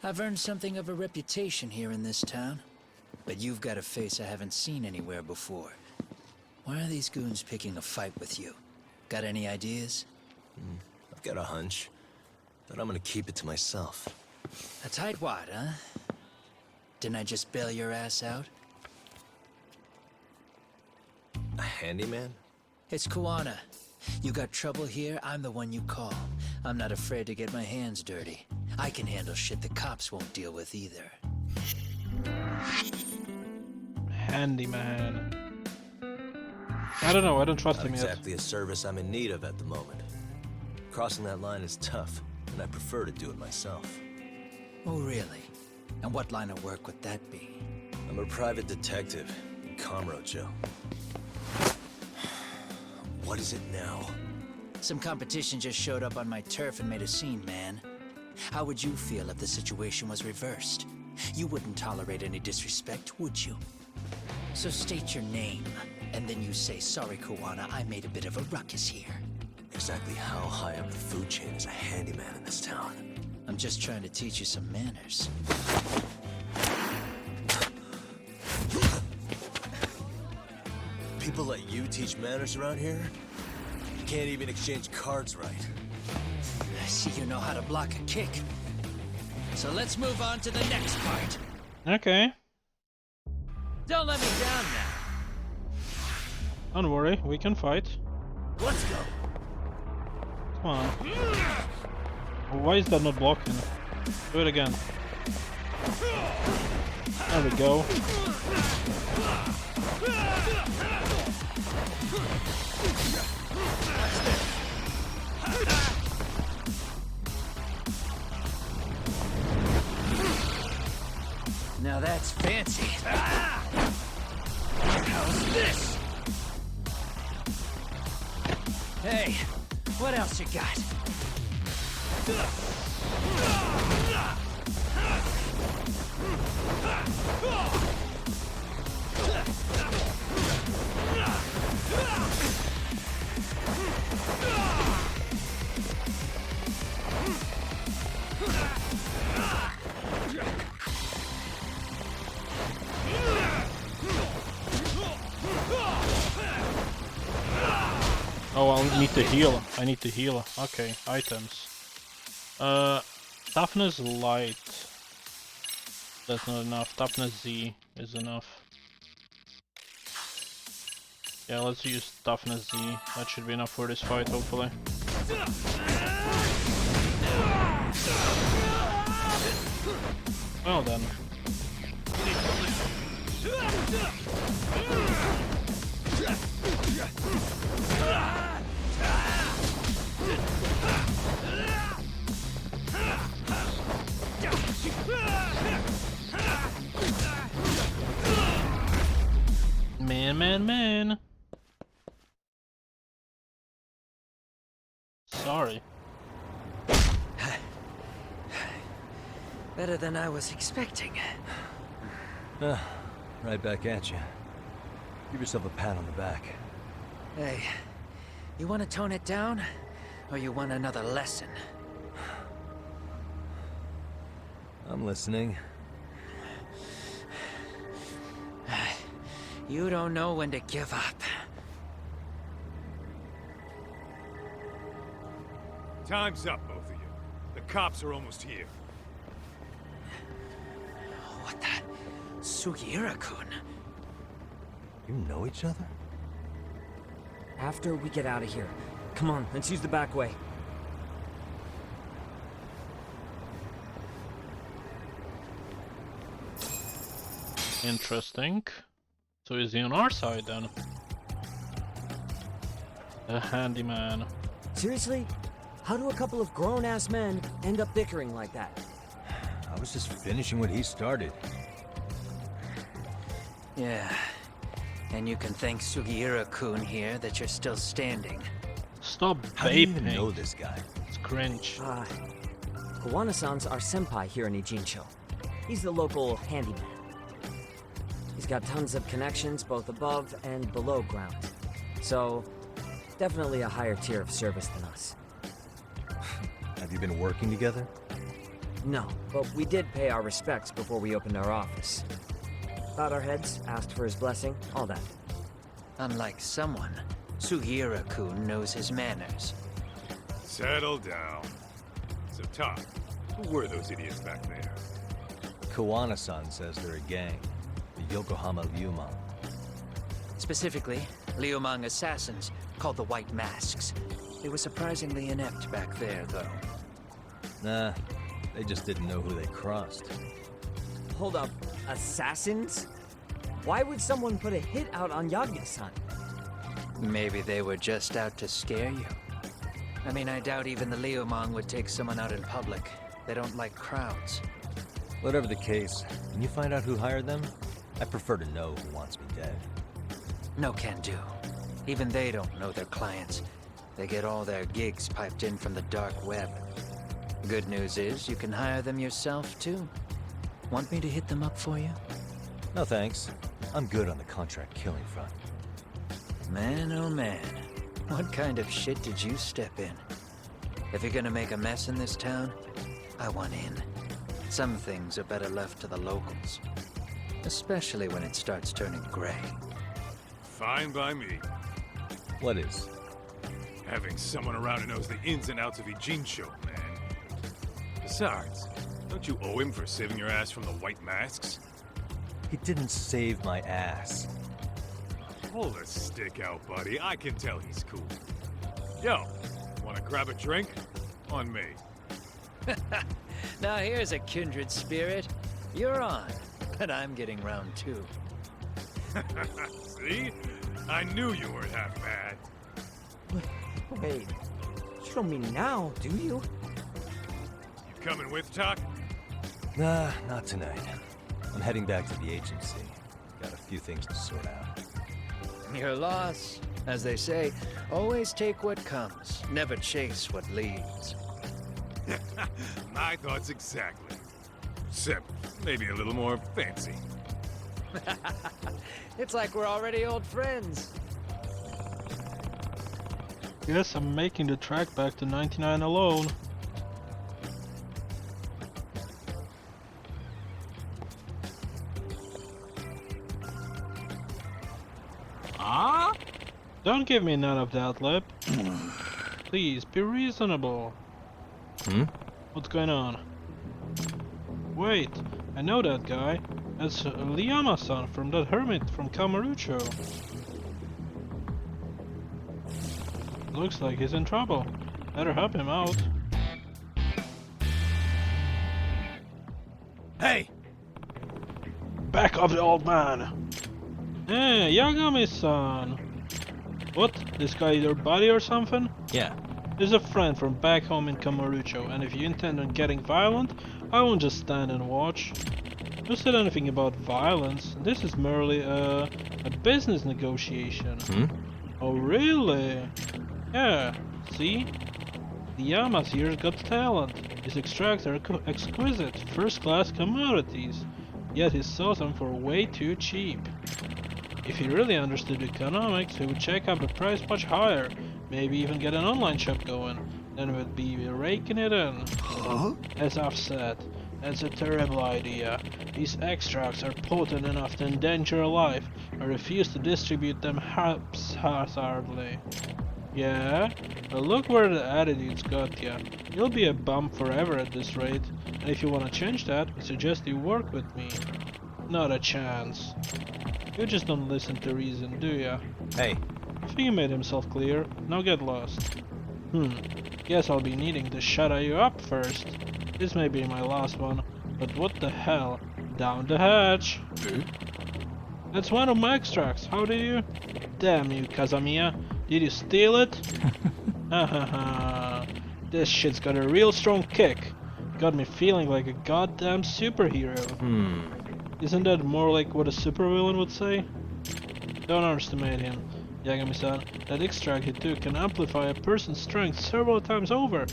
Q: I've earned something of a reputation here in this town. But you've got a face I haven't seen anywhere before. Why are these goons picking a fight with you? Got any ideas?
F: I've got a hunch, but I'm gonna keep it to myself.
Q: A tightwad, huh? Didn't I just bail your ass out?
F: A handyman?
Q: It's Kuwana. You got trouble here, I'm the one you call. I'm not afraid to get my hands dirty. I can handle shit the cops won't deal with either.
A: Handyman. I don't know, I don't trust him yet.
F: Not exactly a service I'm in need of at the moment. Crossing that line is tough, and I prefer to do it myself.
Q: Oh, really? And what line of work would that be?
F: I'm a private detective in Kamurocho. What is it now?
Q: Some competition just showed up on my turf and made a scene, man. How would you feel if the situation was reversed? You wouldn't tolerate any disrespect, would you? So state your name, and then you say, sorry, Kuwana, I made a bit of a ruckus here.
F: Exactly how high up the food chain is a handyman in this town?
Q: I'm just trying to teach you some manners.
F: People let you teach manners around here? You can't even exchange cards right.
Q: I see you know how to block a kick. So let's move on to the next part.
A: Okay.
Q: Don't let me down now.
A: Don't worry, we can fight.
Q: Let's go.
A: Come on. Why is that not blocking? Do it again. There we go.
Q: Now that's fancy. this! Hey, what else you got?
A: Oh, I need to heal. I need to heal. Okay, items. Toughness light. That's not enough. Toughness Z is enough. Yeah, let's use toughness Z. That should be enough for this fight, hopefully. Well then. Man. Sorry.
Q: Better than I was expecting.
R: Right back at you. Give yourself a pat on the back.
Q: Hey, you want to tone it down? Or you want another lesson?
R: I'm listening.
Q: You don't know when to give up.
K: Time's up, both of you. The cops are almost here.
Q: What the? Sugiura-kun?
R: You know each other?
T: After we get out of here. Come on, let's use the back way.
A: Interesting. So is he on our side then? The handyman.
T: Seriously? How do a couple of grown-ass men end up bickering like that?
R: I was just finishing what he started.
Q: Yeah. And you can thank Sugiura-kun here that you're still standing.
A: Stop
R: How do you
A: vaping.
R: even know this guy?
A: It's cringe.
T: Kawana-san's our senpai here in Ijincho. He's the local handyman. He's got tons of connections both above and below ground. So, definitely a higher tier of service than us.
R: Have you been working together?
T: No, but we did pay our respects before we opened our office. Bowed our heads, asked for his blessing, all that.
Q: Unlike someone, Sugiura-kun knows his manners.
K: Settle down. So, Todd, who were those idiots back there?
R: Kawana-san says they're a gang. The Yokohama Ryumon.
Q: Specifically, Liumang assassins called the White Masks. They were surprisingly inept back there, though.
R: Nah, they just didn't know who they crossed.
T: Hold up, assassins? Why would someone put a hit out on Yagami-san?
Q: Maybe they were just out to scare you. I mean, I doubt even the Liumang would take someone out in public. They don't like crowds.
R: Whatever the case, can you find out who hired them? I prefer to know who wants me dead.
Q: No can do. Even they don't know their clients. They get all their gigs piped in from the dark web. Good news is, you can hire them yourself, too. Want me to hit them up for you?
R: No thanks. I'm good on the contract killing front.
Q: Man, oh man. What kind of shit did you step in? If you're gonna make a mess in this town, I want in. Some things are better left to the locals. Especially when it starts turning gray.
K: Fine by me.
R: What is?
K: Having someone around who knows the ins and outs of Ijincho, man. Besides, don't you owe him for saving your ass from the White Masks?
R: He didn't save my ass.
K: Pull the stick out, buddy. I can tell he's cool. Yo, wanna grab a drink? On me.
Q: Now here's a kindred spirit. You're on, but I'm getting round two.
K: See? I knew you weren't half bad.
T: Wait, you don't mean now, do you?
K: You coming with, Tuck?
R: Nah, not tonight. I'm heading back to the agency. Got a few things to sort out.
U: Your loss. As they say, always take what comes, never chase what leads.
K: My thoughts exactly. Except maybe a little more fancy.
U: It's like we're already old friends.
A: Yes, I'm making the track back to 99 alone.
K: Ah?
A: Don't give me none of that, Lip. Please, be reasonable. What's going on? Wait, I know that guy. It's Liyama-san from that hermit from Kamurocho. Looks like he's in trouble. Better help him out.
F: Hey!
A: Back of the old man! Hey, Yagami-san! What? This guy your buddy or something?
F: Yeah.
A: He's a friend from back home in Kamurocho, and if you intend on getting violent, I won't just stand and watch. Who said anything about violence? This is merely a business negotiation. Oh really? Yeah, see? The Yamas here's got talent. His extracts are exquisite, first-class commodities. Yet he sells them for way too cheap. If he really understood economics, he would check up the price much higher. Maybe even get an online shop going. Then we'd be raking it in. As I've said, that's a terrible idea. These extracts are potent enough to endanger a life. I refuse to distribute them haphazardly. Yeah? Well, look where the attitude's got ya. You'll be a bum forever at this rate. And if you want to change that, I suggest you work with me. Not a chance. You just don't listen to reason, do ya?
F: Hey.
A: I think he made himself clear. Now get lost. Guess I'll be needing to shut you up first. This may be my last one, but what the hell? Down the hatch! That's one of my extracts, how did you? Damn you, Kazamiya. Did you steal it? Hahaha. This shit's got a real strong kick. Got me feeling like a goddamn superhero. Isn't that more like what a supervillain would say? Don't underestimate him, Yagami-san. That extract he took can amplify a person's strength several times over.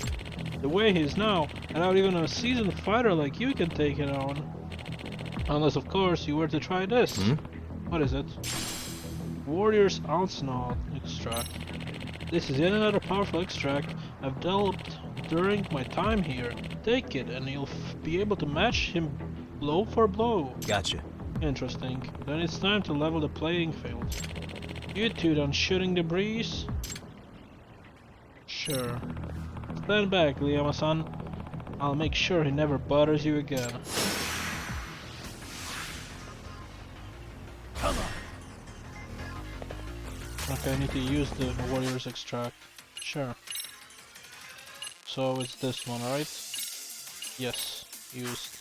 A: The way he is now, and not even a seasoned fighter like you can take it on. Unless, of course, you were to try this. What is it? Warrior's Onslaught extract. This is yet another powerful extract I've developed during my time here. Take it, and you'll be able to match him blow for blow.
F: Gotcha.
A: Interesting. Then it's time to level the playing field. You two done shooting the breeze? Sure. Stand back, Liyama-san. I'll make sure he never bothers you again.
F: Come on.
A: Okay, I need to use the warrior's extract. Sure. So it's this one, right? Yes, used.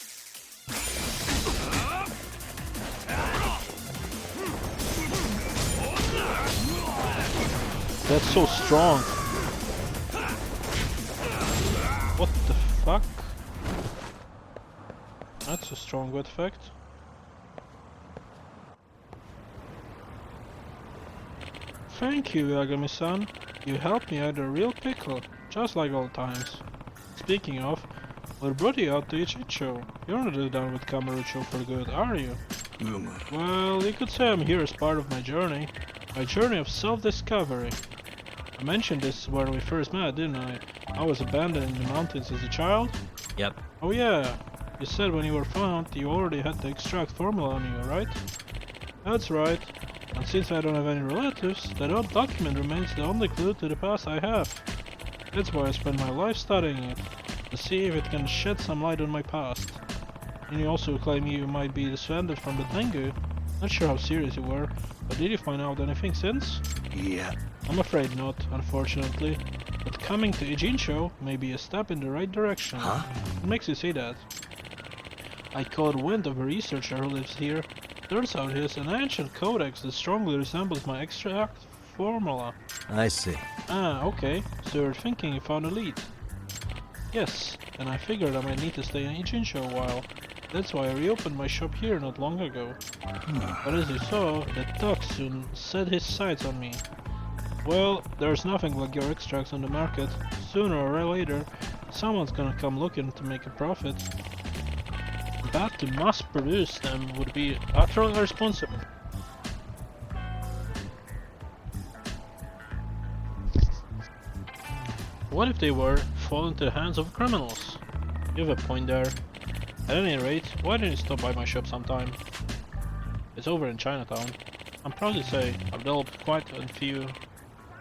A: That's so strong. What the fuck? That's a strong effect. Thank you, Yagami-san. You helped me out of a real pickle, just like old times. Speaking of, what brought you out to Ichicho? You're not done with Kamurocho for good, are you? Well, you could say I'm here as part of my journey of self-discovery. I mentioned this when we first met, didn't I? I was abandoned in the mountains as a child?
F: Yep.
A: Oh yeah, you said when you were found, you already had the extract formula on you, right? That's right. And since I don't have any relatives, that old document remains the only clue to the past I have. That's why I spend my life studying it, to see if it can shed some light on my past. And you also claim you might be descended from the Tengu. Not sure how serious you were, but did you find out anything since?
F: Yeah.
A: I'm afraid not, unfortunately. But coming to Ijincho may be a step in the right direction.
F: Huh?
A: What makes you say that? I caught wind of a researcher who lives here. Turns out he has an ancient codex that strongly resembles my extract formula.
F: I see.
A: Ah, okay. So you're thinking you found a lead? Yes, and I figured I might need to stay in Ijincho a while. That's why I reopened my shop here not long ago. But as you saw, the Tux soon set his sights on me. Well, there's nothing like your extracts on the market. Sooner or later, someone's gonna come looking to make a profit. But to mass produce them would be utterly irresponsible. What if they were fall into the hands of criminals? You have a point there. At any rate, why don't you stop by my shop sometime? It's over in Chinatown. I'm proud to say I've developed quite a few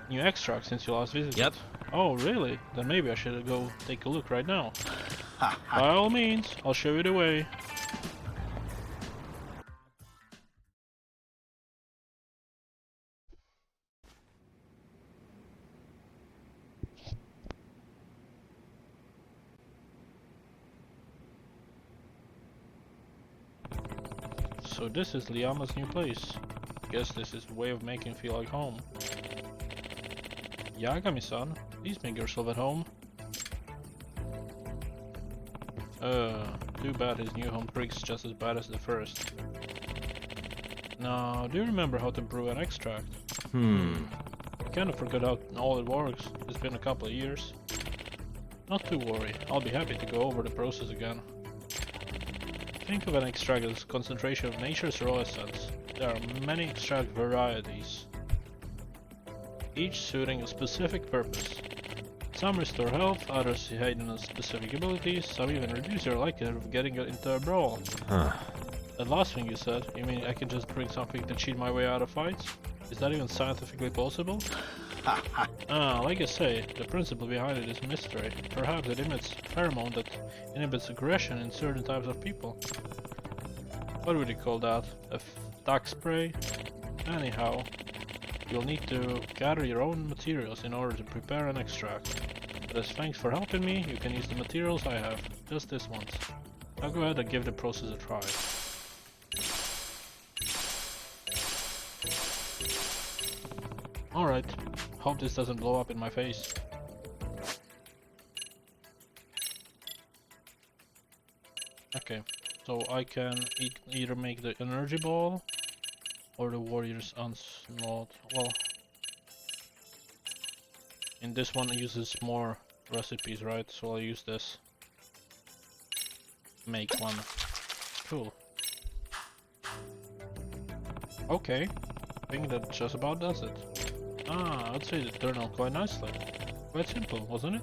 A: new extracts since you last visited.
F: Yep.
A: Oh, really? Then maybe I should go take a look right now. By all means, I'll show you the way. So this is Liama's new place. Guess this is a way of making feel like home. Yagami-san, please make yourself at home. Too bad his new home creaks just as bad as the first. Now, do you remember how to brew an extract? I kinda forgot how all it works. It's been a couple of years. Not to worry, I'll be happy to go over the process again. Think of an extract as a concentration of nature's raw essence. There are many extract varieties, each suiting a specific purpose. Some restore health, others heighten specific abilities, some even reduce your likelihood of getting into a brawl. That last thing you said, you mean I can just bring something to cheat my way out of fights? Is that even scientifically possible? Like I say, the principle behind it is mystery. Perhaps it emits pheromone that inhibits aggression in certain types of people. What would you call that? A duck spray? Anyhow, you'll need to gather your own materials in order to prepare an extract. But as thanks for helping me, you can use the materials I have, just this once. I'll go ahead and give the process a try. Alright, hope this doesn't blow up in my face. Okay, so I can either make the energy ball or the warrior's onslaught. Well, in this one it uses more recipes, right? So I'll use this. Make one. Cool. Okay, I think that just about does it. I'd say it turned out quite nicely. Quite simple, wasn't it?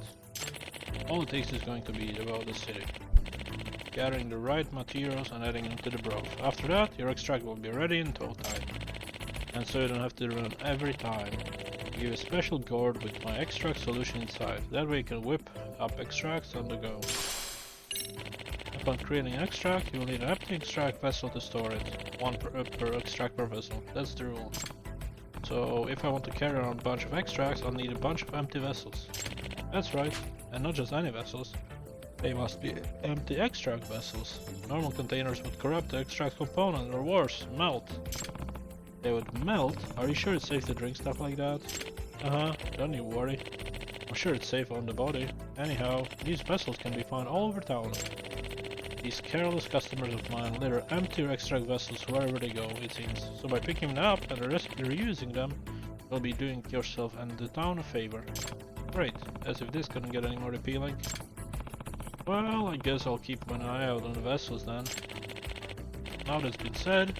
A: All it takes is going to be about the city. Gathering the right materials and adding them to the broth. After that, your extract will be ready in tow time. And so you don't have to run every time. I give a special gourd with my extract solution inside. That way you can whip up extracts on the go. Upon creating an extract, you will need an empty extract vessel to store it. One per extract per vessel. That's the rule. So if I want to carry around a bunch of extracts, I'll need a bunch of empty vessels. That's right, and not just any vessels. They must be empty extract vessels. Normal containers would corrupt the extract component, or worse, melt. They would melt? Are you sure it's safe to drink stuff like that? Don't you worry. I'm sure it's safe on the body. Anyhow, these vessels can be found all over town. These careless customers of mine litter empty extract vessels wherever they go, it seems. So by picking them up and reusing them, you'll be doing yourself and the town a favor. Great, as if this couldn't get any more appealing. Well, I guess I'll keep an eye out on the vessels then. Now that's been said,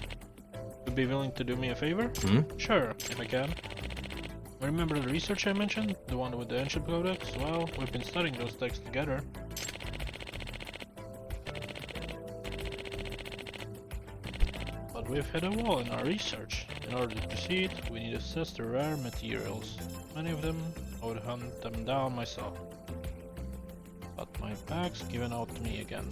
A: you'd be willing to do me a favor? Sure, if I can. Remember the research I mentioned? The one with the ancient codex? Well, we've been studying those texts together. But we've hit a wall in our research. In order to proceed, we need to assess the rare materials. Many of them, I would hunt them down myself. But my bag's given out to me again.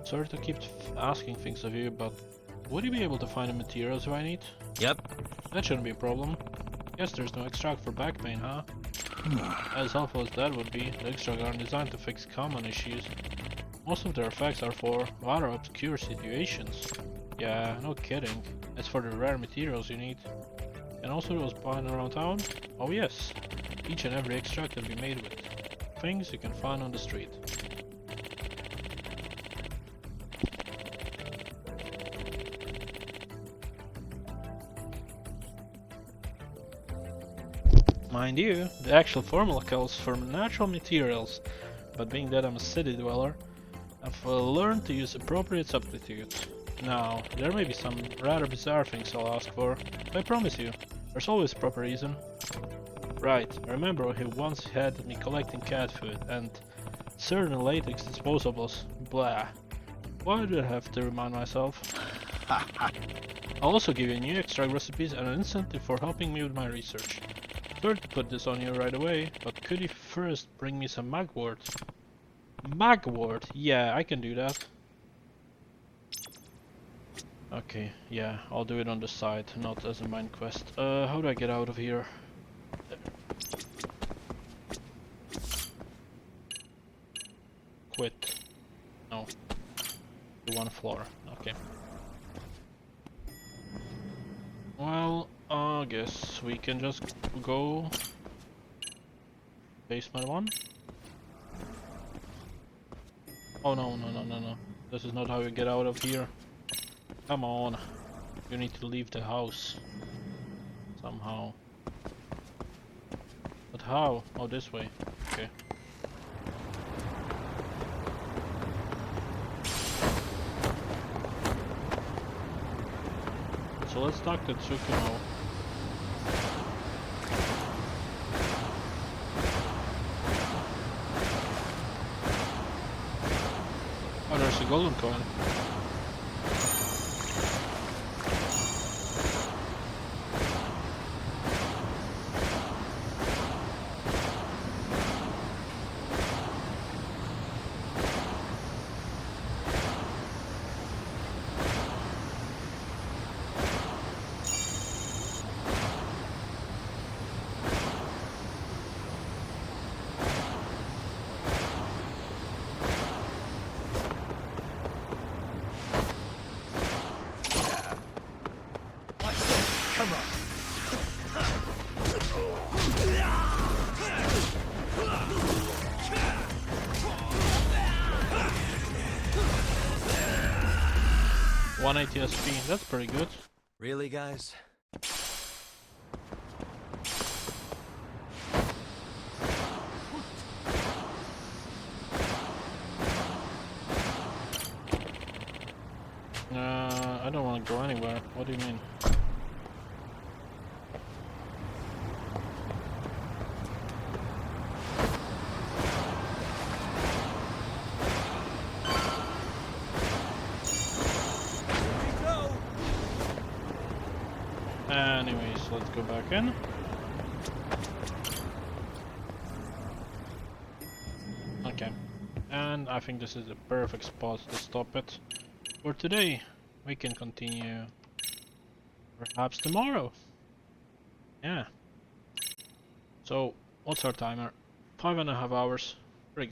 A: Sorry to keep asking things of you, but would you be able to find the materials I need?
F: Yep.
A: That shouldn't be a problem. Guess there's no extract for back pain, huh? As helpful as that would be, the extracts aren't designed to fix common issues. Most of their effects are for rather obscure situations. Yeah, no kidding. As for the rare materials you need, and also those found around town? Oh yes. each and every extract can be made with things you can find on the street. Mind you, the actual formula calls for natural materials, but being that I'm a city dweller, I've learned to use appropriate substitutes. Now, there may be some rather bizarre things I'll ask for, but I promise you, there's always a proper reason. Right, I remember he once had me collecting cat food and certain latex disposables. Blah. Why do I have to remind myself? I'll also give you new extract recipes and an incentive for helping me with my research. Sorry to put this on you right away, but could you first bring me some mugwort? Mugwort? Yeah, I can do that. Okay, yeah, I'll do it on the side, not as a main quest. How do I get out of here? Quit. No. The one floor. Okay. Well, I guess we can just go basement 1. Oh no. This is not how you get out of here. Come on. You need to leave the house. Somehow. But how? Oh, this way. Okay. So let's talk to Tsukumo. Oh, there's a golden coin. ATSP, that's pretty good.
F: Really, guys?
A: I don't want to go anywhere. What do you mean? Anyways, let's go back in. Okay, and I think this is the perfect spot to stop it for today. We can continue perhaps tomorrow. Yeah. So, what's our timer? 5.5 hours.